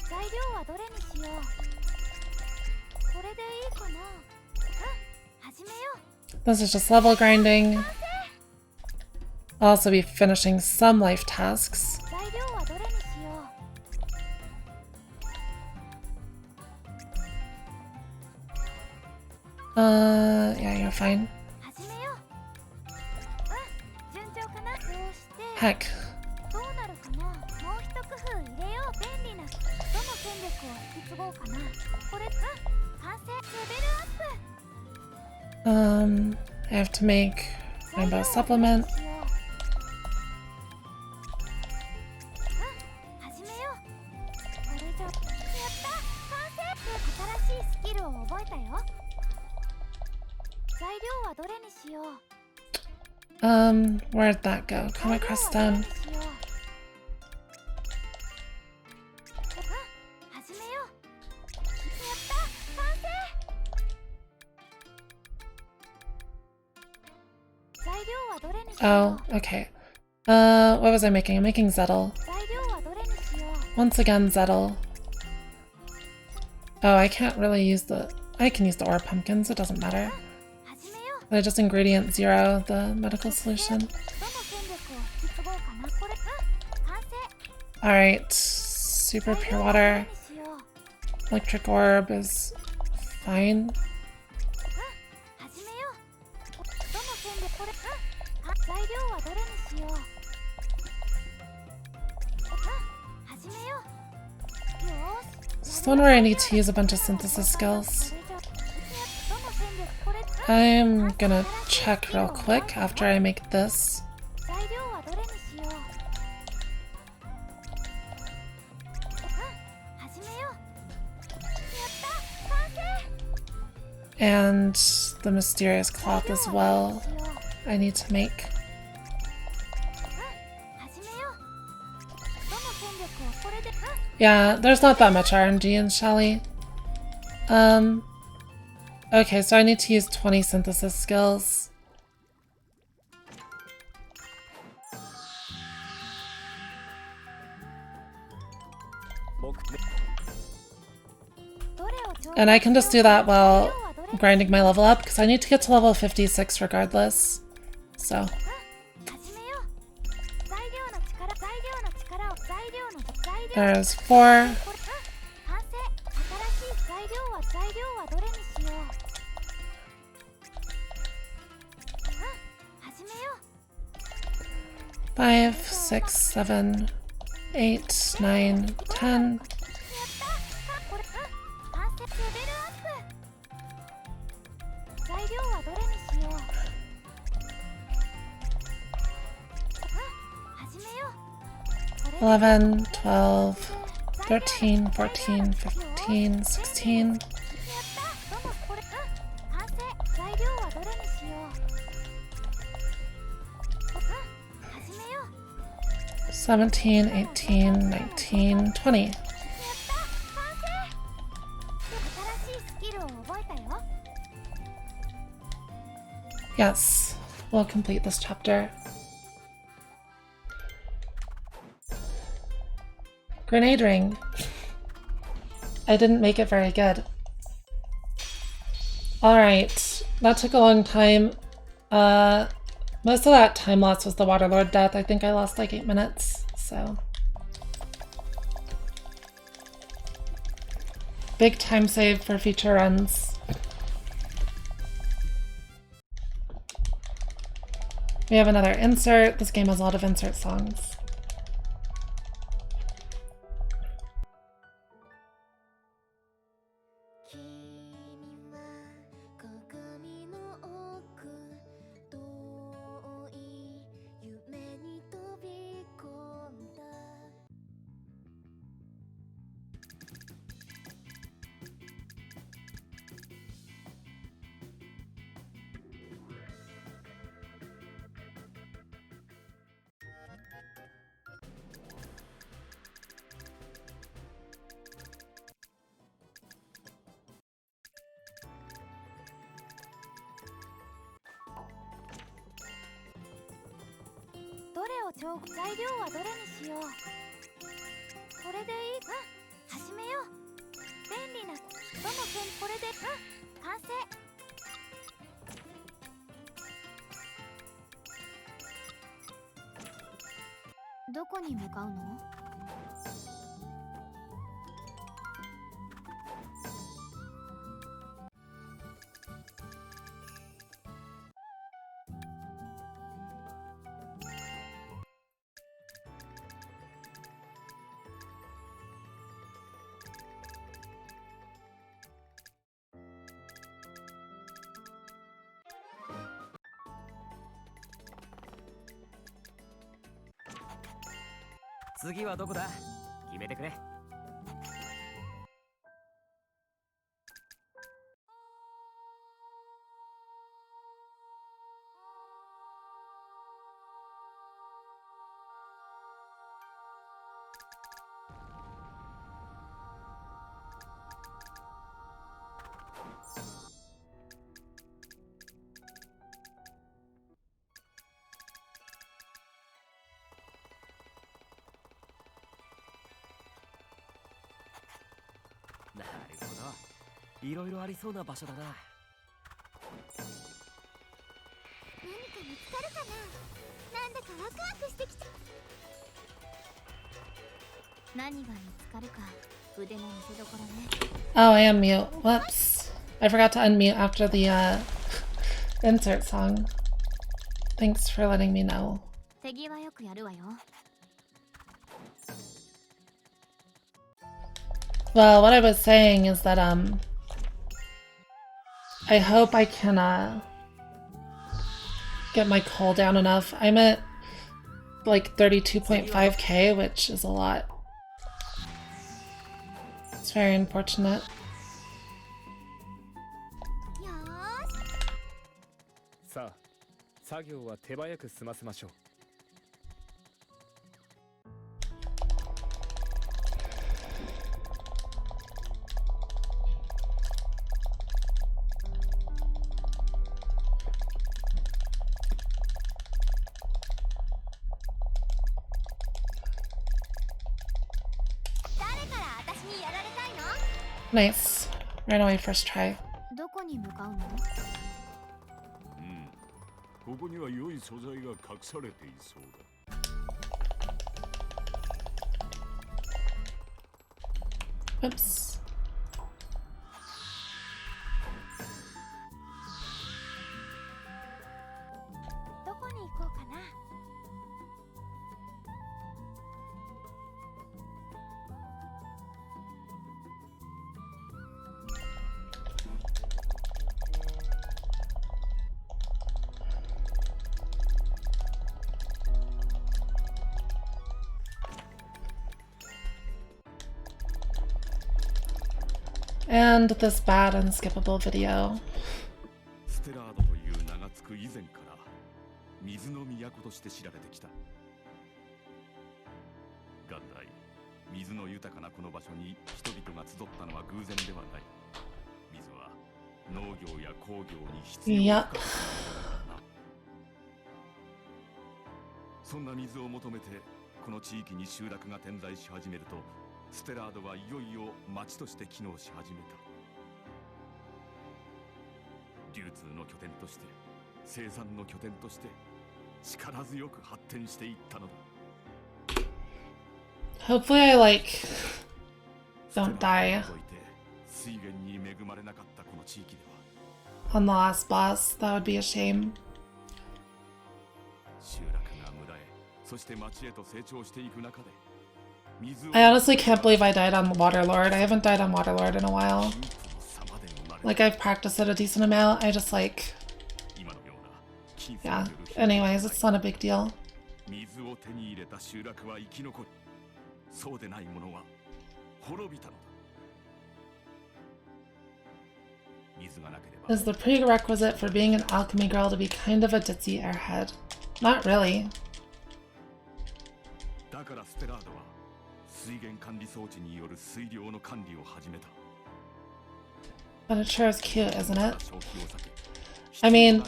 Speaker 2: 材料はどれにしよう。これでいいかな。始めよう。
Speaker 1: This is just level grinding. I'll also be finishing some life tasks.
Speaker 2: 材料はどれにしよう。
Speaker 1: Yeah, you're fine.
Speaker 2: 始めよう。順調かな。こうして
Speaker 1: Heck.
Speaker 2: どうなるかな。もう一工夫入れよう。便利などの戦力を引き継ごうかな。これ完成。レベルアップ。
Speaker 1: I have to make rainbow supplement.
Speaker 2: 始めよう。これじゃやった完成。新しいスキルを覚えたよ。材料はどれにしよう。
Speaker 1: Where'd that go? Comic Creststone.
Speaker 2: 始めよう。やった完成。材料はどれにしよ
Speaker 1: Oh,
Speaker 2: う。
Speaker 1: okay. What was I making? I'm making Zettel.
Speaker 2: 材料はどれにしよう。
Speaker 1: Once again, Zettel. Oh, I can't really use the... I can use the ore pumpkins, it doesn't matter.
Speaker 2: 始めよう。
Speaker 1: But I just ingredient 0, the medical solution.
Speaker 2: どの戦力を引き継ごうかな。これ完成。
Speaker 1: Alright, super pure water. Electric orb is fine.
Speaker 2: 始めよう。どの線でこれ材料はどれにしよう。始めよう。よーし。
Speaker 1: This is one where I need to use a bunch of synthesis skills. I'm gonna check real quick after I make this.
Speaker 2: 材料はどれにしよう。始めよう。やった完成。
Speaker 1: And the mysterious cloth as well. I need to make.
Speaker 2: 始めよう。どの戦力をこれで
Speaker 1: Yeah, there's not that much RNG in Shallie. Okay, so I need to use 20 synthesis skills. And I can just do that while grinding my level up, because I need to get to level 56 regardless. So.
Speaker 2: 始めよう。材料の力を材料の
Speaker 1: There's 4.
Speaker 2: これ完成。新しい材料はどれにしよう。始めよう。
Speaker 1: 5, 6, 7, 8, 9, 10.
Speaker 2: これ完成。レベルアップ。材料はどれにしよう。始めよう。
Speaker 1: 11, 12, 13, 14, 15, 16.
Speaker 2: やったどのこれ完成。材料はどれにしよう。始めよう。
Speaker 1: 17, 18, 19, 20.
Speaker 2: やった完成。新しいスキルを覚えたよ。
Speaker 1: Yes, we'll complete this chapter. Grenade ring. I didn't make it very good. Alright, that took a long time. Most of that time loss was the Waterlord death. I think I lost like 8 minutes, so. Big time save for future runs. We have another insert. This game has a lot of insert songs.
Speaker 2: 材料はどれにしよう。これでいい。始めよう。便利などの線これで完成。どこに向かうの？
Speaker 5: 次はどこだ？決めてくれ。なるほど、いろいろありそうな場所だな。
Speaker 2: 何か見つかるかな。なんだかワクワクしてきた。何が見つかるか腕の見せ所ね。
Speaker 1: Oh, I am mute. Whoops. I forgot to unmute after the insert song. Thanks for letting me know.
Speaker 2: 手際よくやるわよ。
Speaker 1: Well, what I was saying is that I hope I can get my coal down enough. I'm at like 32.5k, which is a lot. It's very unfortunate.
Speaker 2: よーし。
Speaker 3: さあ、作業は手早く済ませましょう。
Speaker 1: Nice. Ran away first try.
Speaker 2: どこに向かうの？
Speaker 4: ここには良い素材が隠されていそうだ。
Speaker 1: Oops.
Speaker 2: どこに行こうかな。
Speaker 1: And this bad unskippable video.
Speaker 4: ステラードという名が付く以前から水の都として知られてきた。元来、水の豊かなこの場所に人々が集ったのは偶然ではない。水は農業や工業に必要な不可欠なものだからな。そんな水を求めてこの地域に集落が点在し始めると、ステラードはいよいよ町として機能し始めた。流通の拠点として、生産の拠点として力強く発展していったのだ。
Speaker 1: Hopefully I like don't die
Speaker 4: 水源に恵まれなかったこの地域では、
Speaker 1: on the last boss. That would be a shame.
Speaker 4: 集落が村へ、そして町へと成長していく中で、水を
Speaker 1: I honestly can't believe I died on Waterlord. I haven't died on Waterlord in a while. Like, I've practiced it a decent amount. I just like... Yeah. Anyways, it's not a big deal.
Speaker 4: 水を手に入れた集落は生き残り、そうでない者は滅びたのだ。水がなければ
Speaker 1: Is the prerequisite for being an alchemy girl to be kind of a ditzy airhead? Not really.
Speaker 4: だからステラードは水源管理装置による水量の管理を始めた。
Speaker 1: But it sure is cute, isn't it? I mean,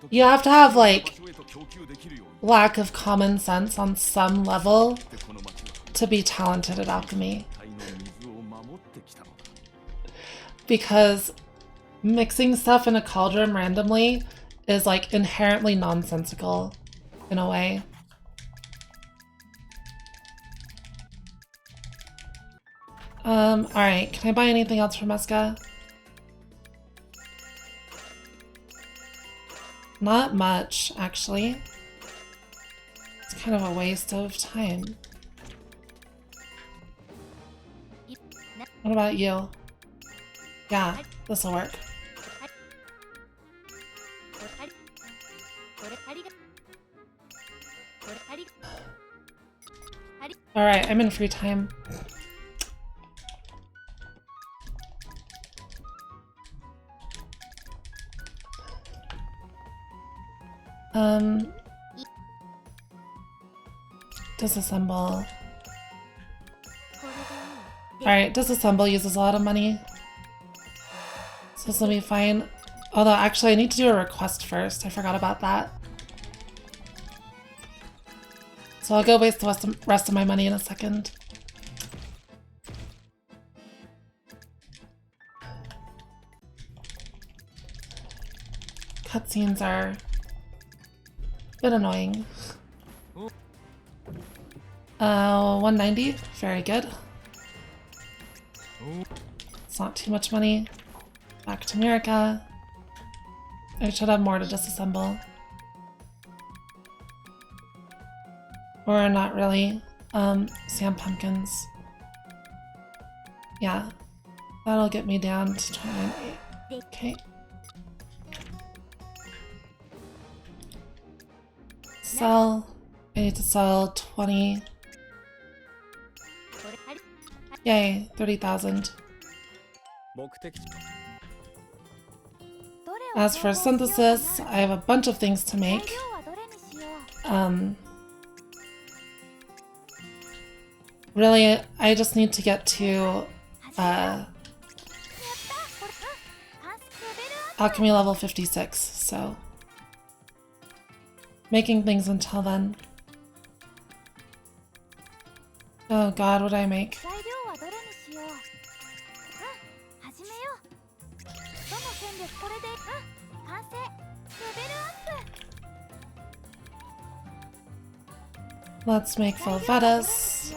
Speaker 1: You have to have, like, lack of common sense on some level to be talented at alchemy. Because mixing stuff in a cauldron randomly is, like, inherently nonsensical in a way. Alright, can I buy anything else from Eska? Not much, actually. It's kind of a waste of time. What about you? Yeah, this'll work. Alright, I'm in free time. Disassemble. Alright, disassemble uses a lot of money. So this will be fine. Although, actually, I need to do a request first. I forgot about that. So I'll go waste the rest of my money in a second. Cutscenes are a bit annoying. 190, very good. It's not too much money. Back to America. I should have more to disassemble. Or not really. Sand pumpkins. Yeah. That'll get me down to 29.8. Okay. Sell. I need to sell 20. Yay, 30,000. As for synthesis, I have a bunch of things to make. Really, I just need to get to alchemy level 56, so making things until then. Oh god, what did I make? Let's make Velvetas.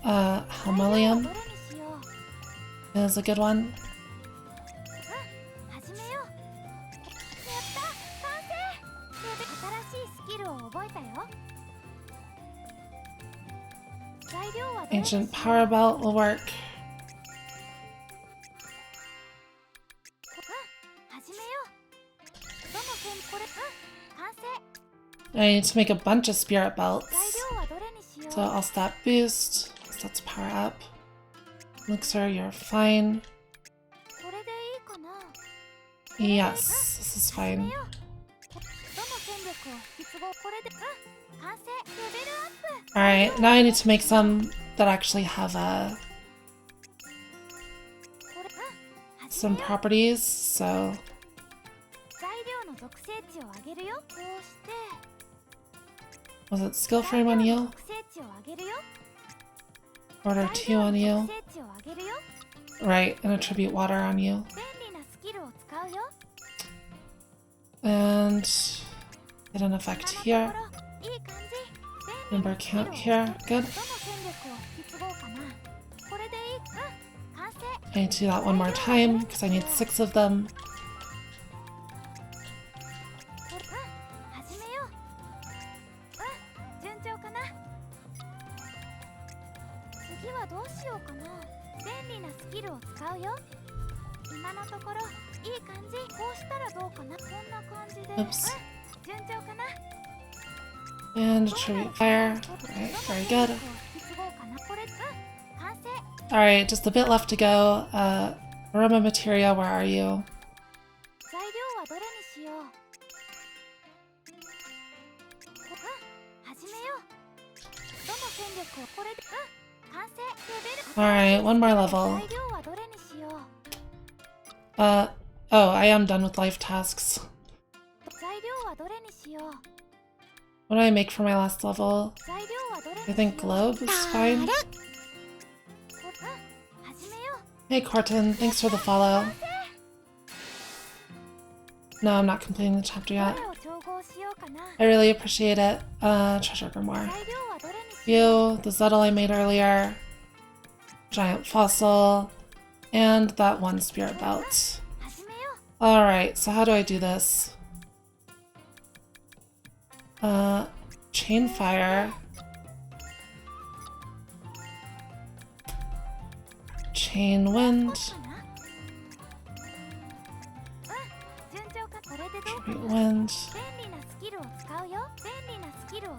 Speaker 1: Helmelium is a good one. Ancient power belt will work. I need to make a bunch of spirit belts. So I'll stop boost. Let's power up. Elixir, you're fine. Yes, this is fine. Alright, now I need to make some that actually have some properties, so... Was it skill frame on you? Order 2 on you. Right, and attribute water on you. And get an effect here. Number count here. Good. I need to do that one more time because I need 6 of them. Oops. And attribute fire. Alright, very good. Alright, just a bit left to go. Aroma Materia, where are you? Alright, one more level.
Speaker 2: 材料はどれにしよう。
Speaker 1: Oh, I am done with life tasks.
Speaker 2: 材料はどれにしよう。
Speaker 1: What do I make for my last level?
Speaker 2: 材料はどれにし
Speaker 1: I
Speaker 2: よう。
Speaker 1: think globe is fine.
Speaker 2: 始めよう。
Speaker 1: Hey Corton, thanks for the follow. No, I'm not completing the chapter
Speaker 2: ど
Speaker 1: yet.
Speaker 2: れを調合しようかな。
Speaker 1: I really appreciate it. Treasure grimoire.
Speaker 2: 材料はどれにしよう。
Speaker 1: You, the Zettel I made earlier, giant fossil, and that one spirit belt.
Speaker 2: 始めよ
Speaker 1: Alright, so how do I do this? Chain fire. Chain
Speaker 2: う。
Speaker 1: wind.
Speaker 2: かな。順調か。これでどうか
Speaker 1: Tribute
Speaker 2: な。
Speaker 1: wind.
Speaker 2: 便利なスキルを使うよ。便利なスキルを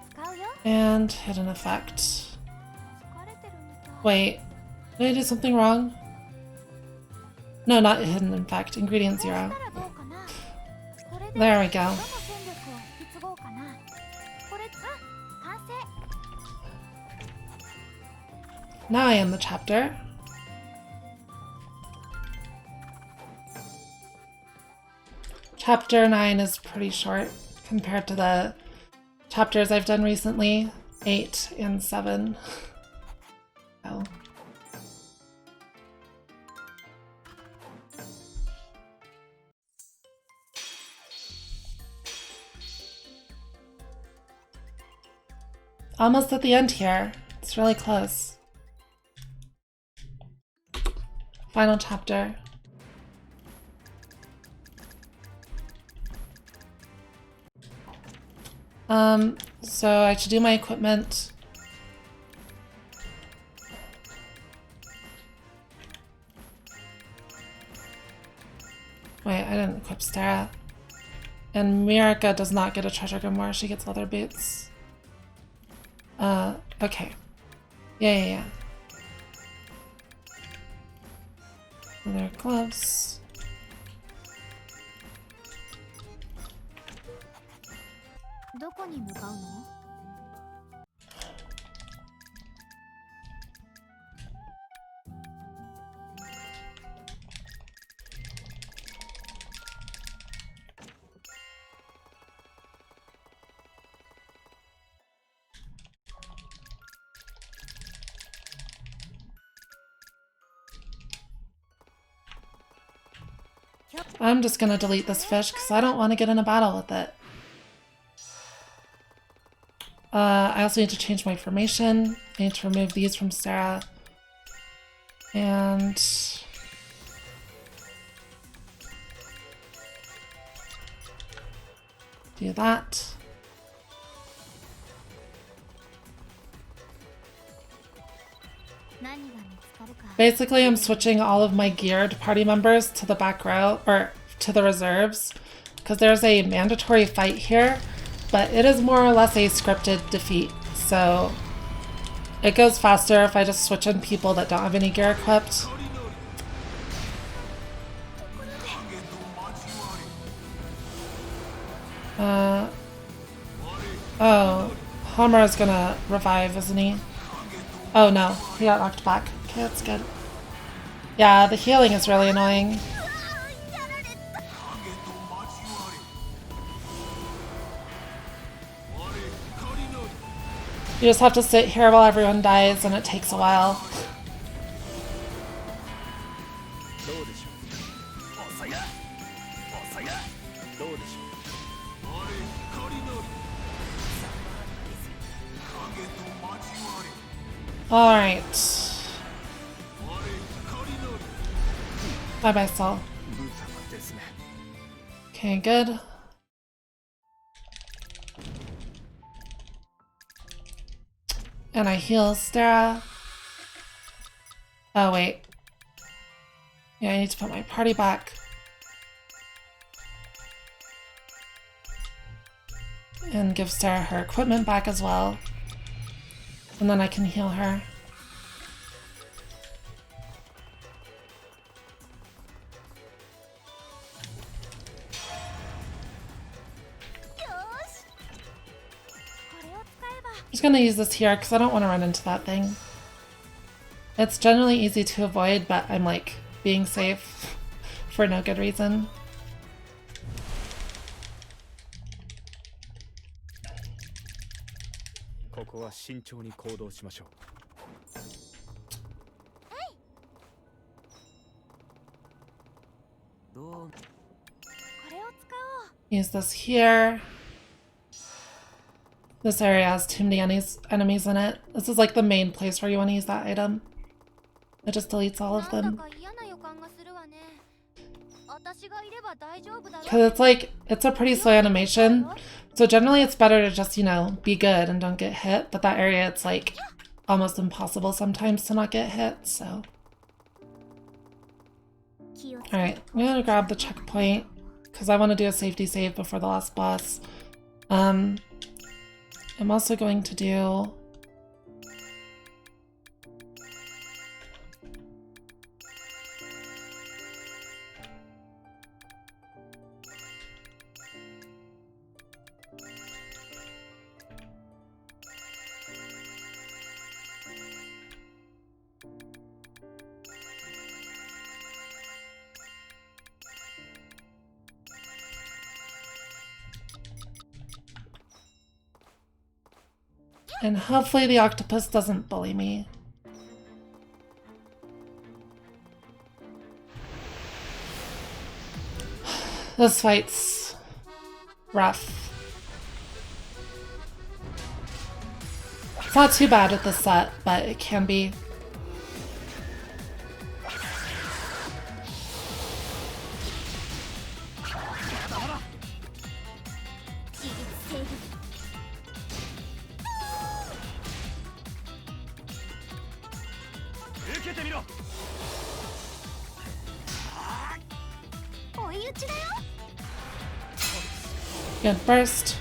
Speaker 2: 使うよ。
Speaker 1: And hidden effect.
Speaker 2: 疲れてるみたい。
Speaker 1: Wait, did I do something wrong? No, not hidden effect. Ingredient
Speaker 2: こうした
Speaker 1: zero.
Speaker 2: らどうかな。これで
Speaker 1: There we
Speaker 2: どの
Speaker 1: go.
Speaker 2: 戦力を引き継ごうかな。これ、完成。
Speaker 1: Now I am the chapter. Chapter 9 is pretty short compared to the chapters I've done recently. 8 and 7. Oh. Almost at the end here. It's really close. Final chapter. So I should do my equipment. Wait, I didn't equip Stara. And Mirka does not get a treasure grimoire, she gets leather boots. Okay. Yeah. Leather gloves. I'm just gonna delete this fish because I don't want to get in a battle with it. I also need to change my formation. I need to remove these from Sarah. And... do that. Basically, I'm switching all of my geared party members to the back row, or to the reserves, because there's a mandatory fight here, but it is more or less a scripted defeat, so it goes faster if I just switch in people that don't have any gear equipped. Oh, Homer is gonna revive, isn't he? Oh no, he got knocked back. Okay, that's good. Yeah, the healing is really annoying. You just have to sit here while everyone dies, and it takes a while. Alright. Bye-bye, Saul. Okay, good. And I heal Stara. Oh, wait. Yeah, I need to put my party back. And give Stara her equipment back as well. And then I can heal her. I'm just gonna use this here because I don't want to run into that thing. It's generally easy to avoid, but I'm like being safe for no good reason. Use this here. This area has too many enemies in it. This is like the main place where you want to use that item. It just deletes all of them. Because it's like, it's a pretty slow animation. So generally it's better to just, you know, be good and don't get hit. But that area, it's like almost impossible sometimes to not get hit, so. Alright, I'm gonna grab the checkpoint because I want to do a safety save before the last boss. I'm also going to do and hopefully the octopus doesn't bully me. This fight's rough. It's not too bad with this set, but it can be. Good burst.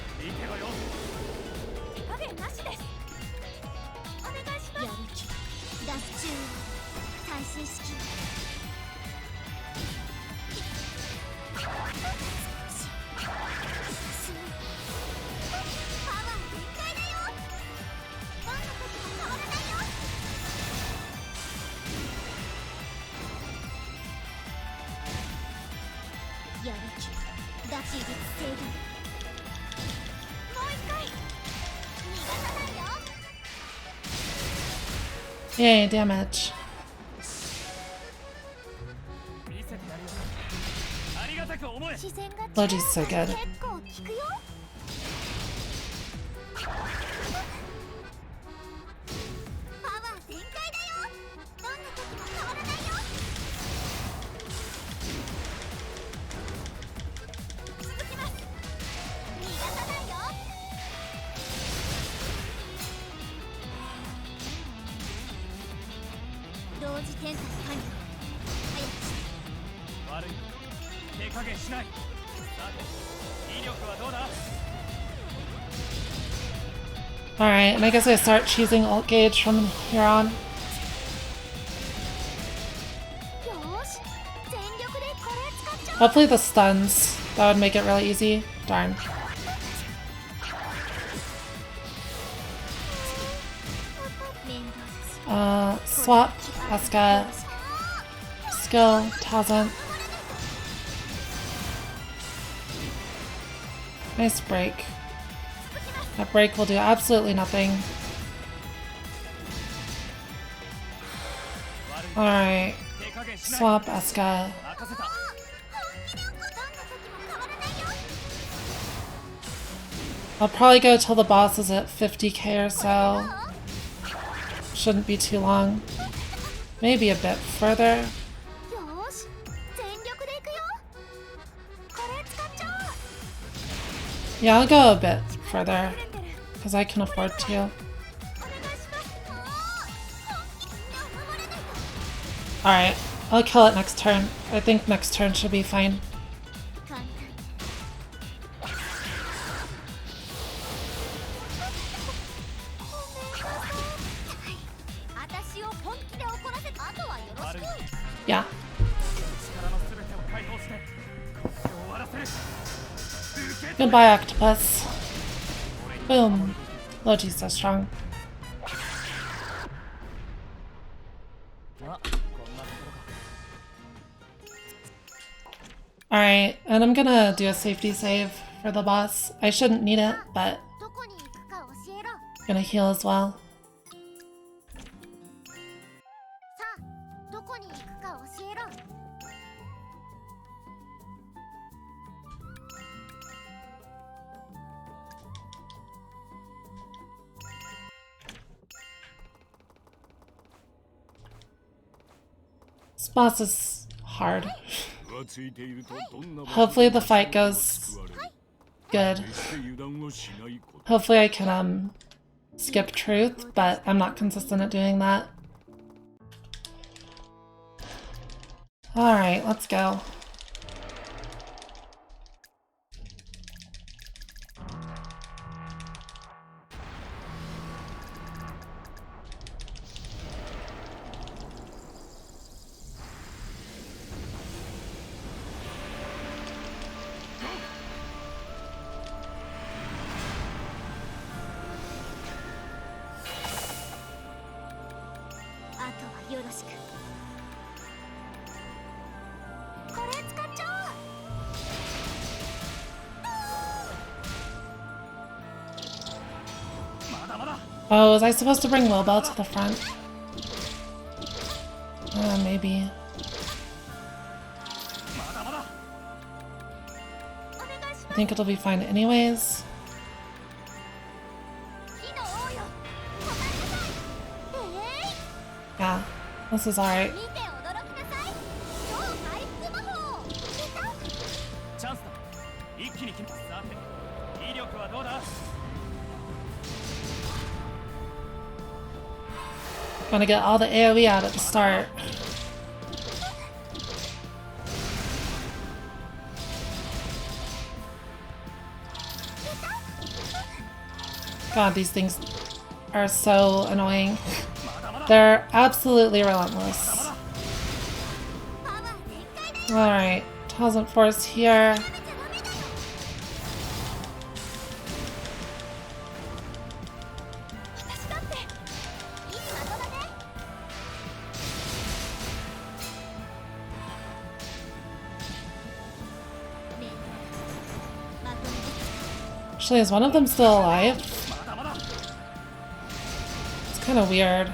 Speaker 1: Yay, damage. Logi's so good. Alright, and I guess I start choosing ult gauge from here on. Hopefully the stuns, that would make it really easy. Darn. Swap, Asuka, skill, Tazent. Nice break. That break will do absolutely nothing. Alright. Swap, Asuka. I'll probably go till the boss is at 50k or so. Shouldn't be too long. Maybe a bit further. Yeah, I'll go a bit further, because I can afford to. Alright, I'll kill it next turn. I think next turn should be fine. Yeah. Goodbye, octopus. Boom. Logi's so strong. Alright, and I'm gonna do a safety save for the boss. I shouldn't need it, but
Speaker 2: どこに行くか教えろ。
Speaker 1: I'm gonna heal as well.
Speaker 2: さあ、どこに行くか教えろ。
Speaker 1: This boss is hard. Hopefully the fight goes good. Hopefully I can skip truth, but I'm not consistent at doing that. Alright, let's go. Oh, was I supposed to bring Wilbel to the front? Maybe. I think it'll be fine anyways. Yeah, this is alright.
Speaker 2: 見て驚きなさい。超回復魔法。出た。
Speaker 5: チャンスだ。一気に決め。さて、威力はどうだ？
Speaker 1: Gonna get all the AoE out at the start. God, these things are so annoying. They're absolutely relentless. Alright, Thousand Force here. Actually, is one of them still alive? It's kind of weird.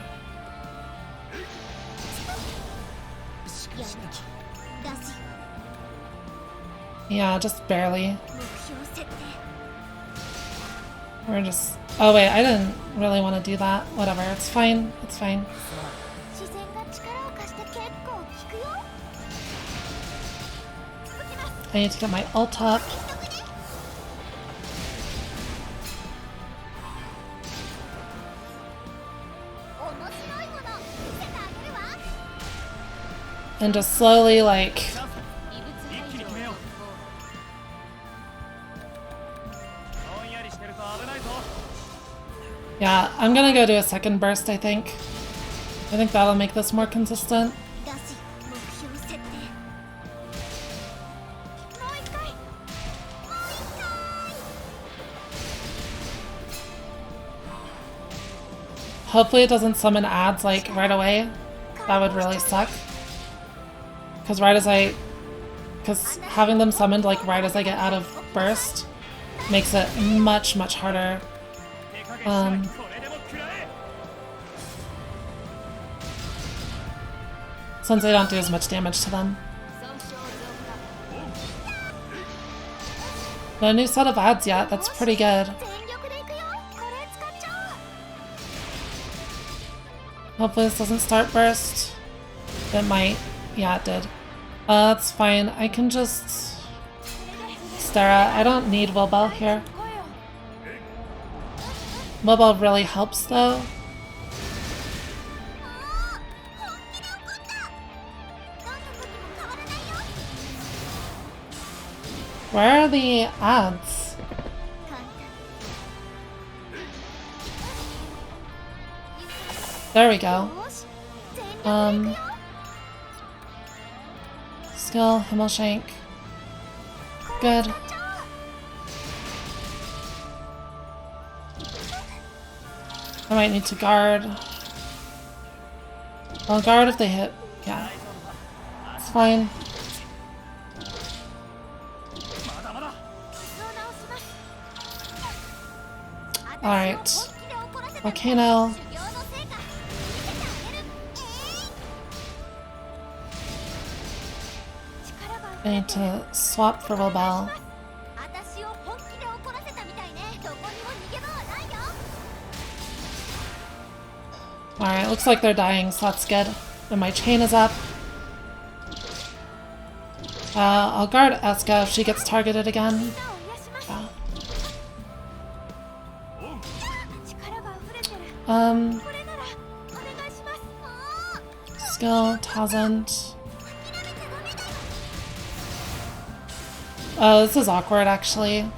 Speaker 1: Yeah, just barely. We're just... Oh wait, I didn't really want to do that. Whatever, it's fine. It's fine. I need to get my ult up. And just slowly, like... Yeah, I'm gonna go do a second burst, I think. I think that'll make this more consistent. Hopefully it doesn't summon ads, like, right away. That would really suck. Because having them summoned like right as I get out of burst makes it much, much harder. Since I don't do as much damage to them. No new set of ads yet, that's pretty good. Hopefully this doesn't start burst. It might. Yeah, it did. That's fine. I can just... Stara. I don't need Wilbel here. Wilbel really helps, though. Where are the ads? There we go. Skill, Himmelshank. Good. I might need to guard. I'll guard if they hit. Yeah. It's fine.
Speaker 3: まだまだ
Speaker 1: Alright. Volcano. I need to swap for Rebel. Alright, looks like they're dying, so that's good. And my chain is up. I'll guard Eska if she gets targeted again. Yeah. Skill, Tazent. Oh, this is awkward actually.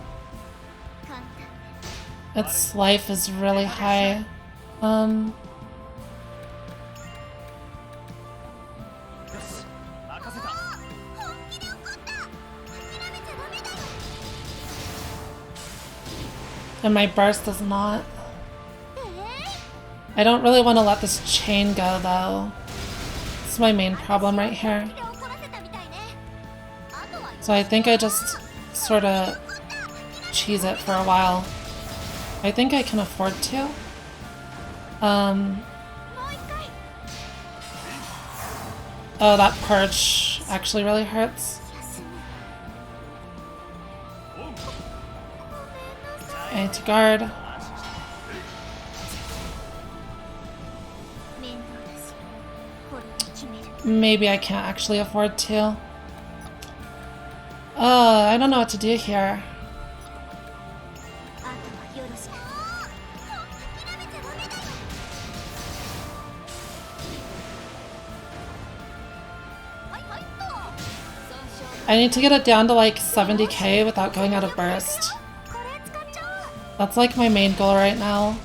Speaker 1: Its life is really high. And my burst does not. I don't really want to let this chain go though. This is my main problem right here. So I think I just sort of cheese it for a while. I think I can afford to. Oh, that purge actually really hurts. I need to guard. Maybe I can't actually afford to. I don't know what to do here. I need to get it down to like 70k without going out of burst. That's like my main goal right now.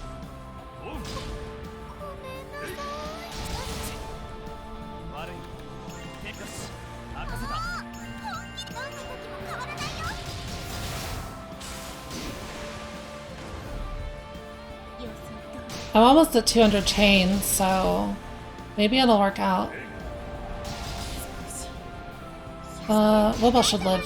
Speaker 1: I'm almost at 200 chains, so maybe it'll work out. Lobel should live.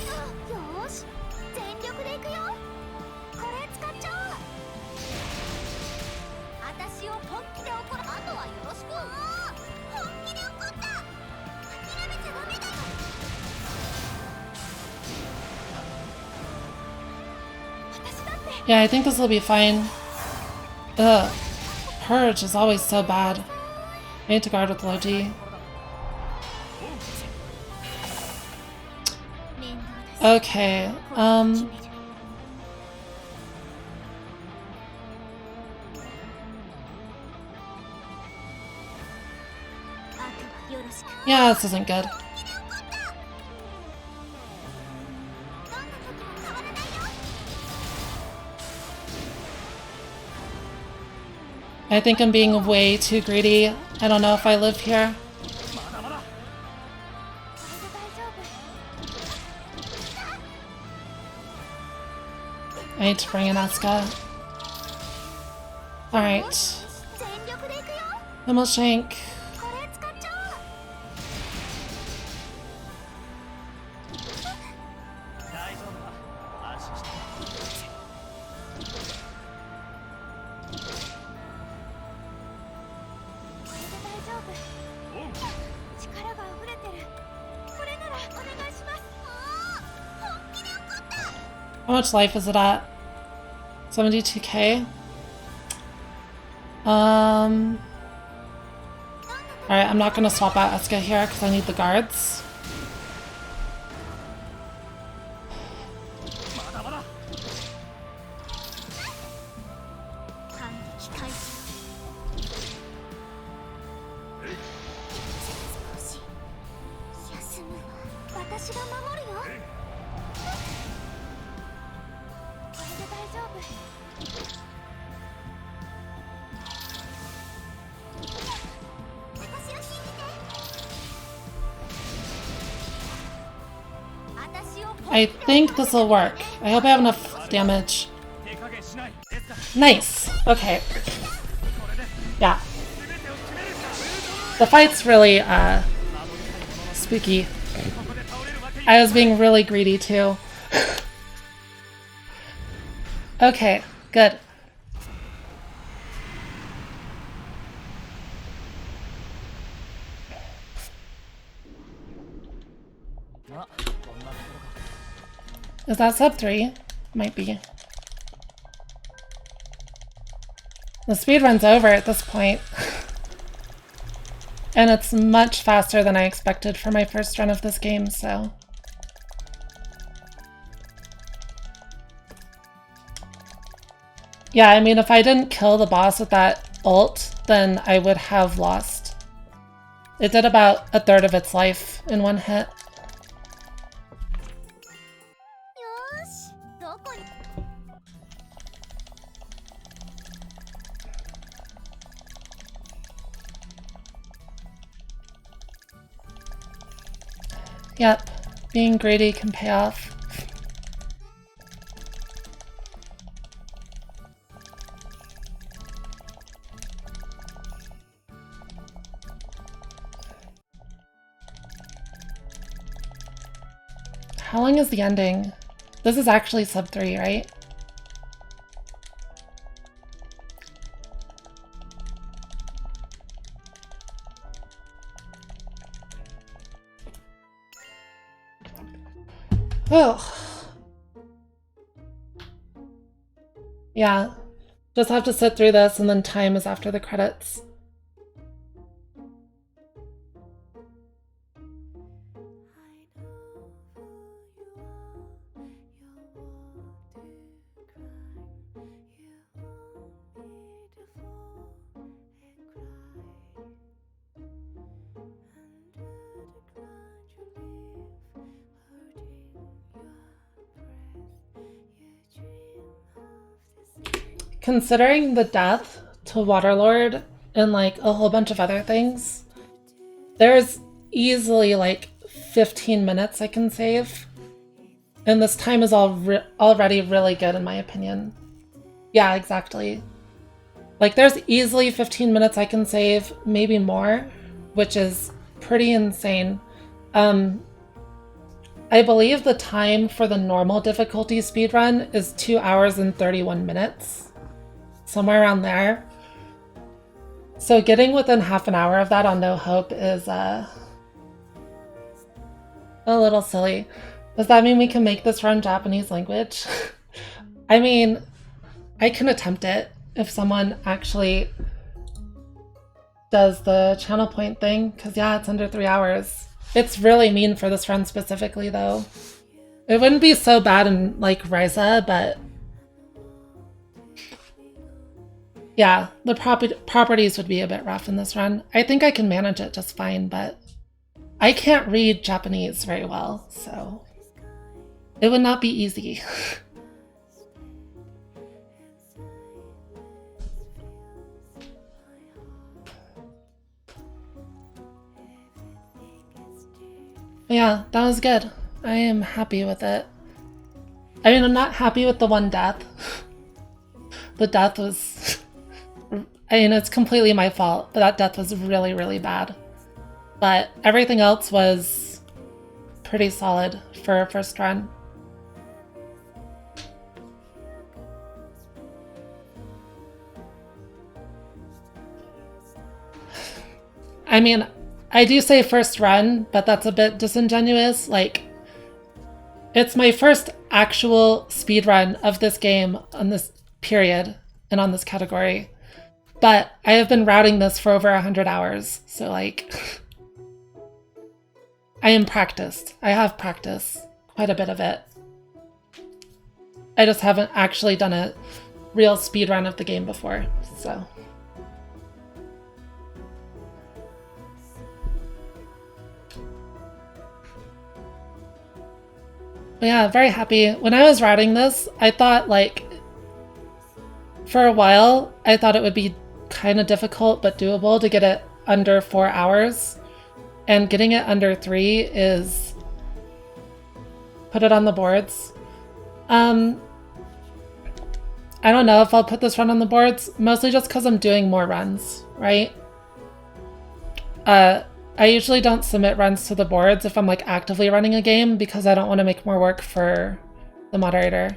Speaker 1: Yeah, I think this will be fine. Ugh. Purge is always so bad. I need to guard with low G. Okay, yeah, this isn't good. I think I'm being way too greedy. I don't know if I live here. I need to bring in Asuka. Alright. Almost shank. How much life is it at? 72k? Alright, I'm not gonna swap out Asuka here because I need the guards. I think this will work. I hope I have enough damage. Nice. Okay. Yeah. The fight's really spooky. I was being really greedy too. Okay, good. Is that sub 3? Might be. The speed run's over at this point. And it's much faster than I expected for my first run of this game, so. Yeah, I mean, if I didn't kill the boss with that ult, then I would have lost. It did about a third of its life in one hit. Yep, being greedy can pay off. How long is the ending? This is actually sub 3, right? Oh. Yeah. Just have to sit through this and then time is after the credits. Considering the death to Waterlord and like a whole bunch of other things, there's easily like 15 minutes I can save. And this time is already really good in my opinion. Yeah, exactly. Like there's easily 15 minutes I can save, maybe more, which is pretty insane. I believe the time for the normal difficulty speedrun is 2 hours and 31 minutes. Somewhere around there. So getting within half an hour of that on no hope is a little silly. Does that mean we can make this run Japanese language? I mean, I can attempt it if someone actually does the channel point thing, because yeah, it's under 3 hours. It's really mean for this run specifically though. It wouldn't be so bad in like Ryza, but yeah, the properties would be a bit rough in this run. I think I can manage it just fine, but I can't read Japanese very well, so it would not be easy. Yeah, that was good. I am happy with it. I mean, I'm not happy with the one death. The death was... I mean, it's completely my fault, but that death was really, really bad. But everything else was pretty solid for a first run. I mean, I do say first run, but that's a bit disingenuous. Like, it's my first actual speedrun of this game on this period and on this category. But I have been routing this for over 100 hours, so like, I am practiced. I have practice, quite a bit of it. I just haven't actually done a real speedrun of the game before, so. But yeah, very happy. When I was routing this, I thought like, for a while, I thought it would be kind of difficult but doable to get it under 4 hours, and getting it under 3 is put it on the boards. I don't know if I'll put this run on the boards, mostly just because I'm doing more runs, right? I usually don't submit runs to the boards if I'm like actively running a game because I don't want to make more work for the moderator.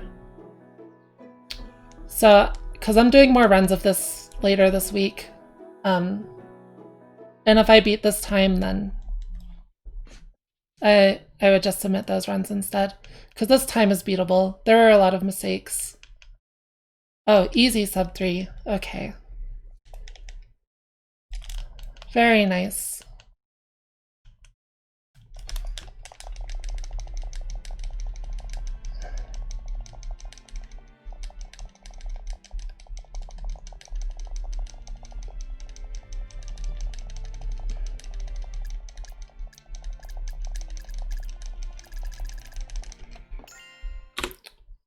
Speaker 1: So, because I'm doing more runs of this later this week. And if I beat this time, then I would just submit those runs instead. Because this time is beatable. There are a lot of mistakes. Oh, easy sub 3. Okay. Very nice.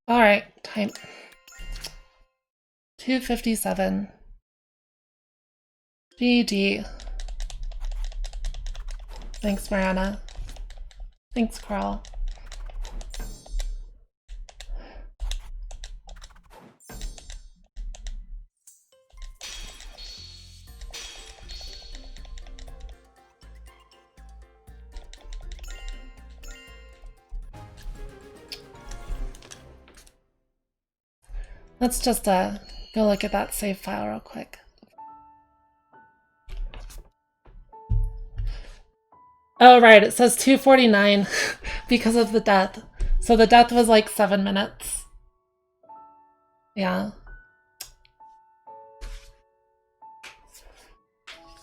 Speaker 1: All right, time. 2:57. GG. Thanks, Mariana. Thanks, Carl. Let's just go look at that save file real quick. Oh, right, it says 2:49 because of the death. So the death was like 7 minutes. Yeah.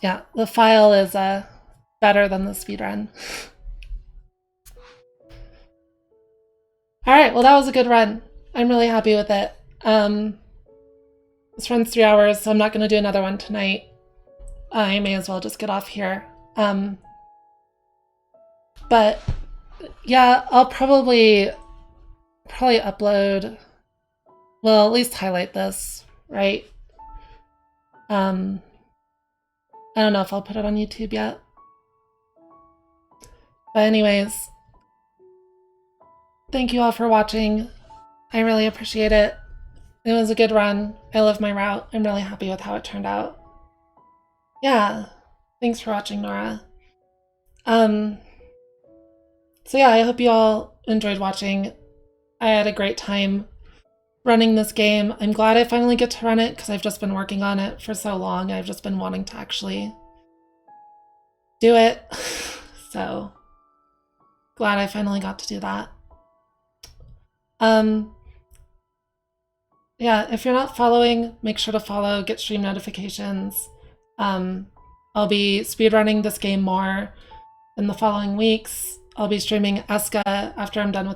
Speaker 1: Yeah, the file is better than the speedrun. Alright, well that was a good run. I'm really happy with it. This run's 3 hours, so I'm not going to do another one tonight. I may as well just get off here. But yeah, I'll probably upload, well, at least highlight this, right? I don't know if I'll put it on YouTube yet. But anyways, thank you all for watching. I really appreciate it. It was a good run. I love my route. I'm really happy with how it turned out. Yeah, thanks for watching, Nora. So yeah, I hope you all enjoyed watching. I had a great time running this game. I'm glad I finally get to run it because I've just been working on it for so long. I've just been wanting to actually do it. So glad I finally got to do that. Yeah, if you're not following, make sure to follow, get stream notifications. I'll be speedrunning this game more in the following weeks. I'll be streaming Eska after I'm done with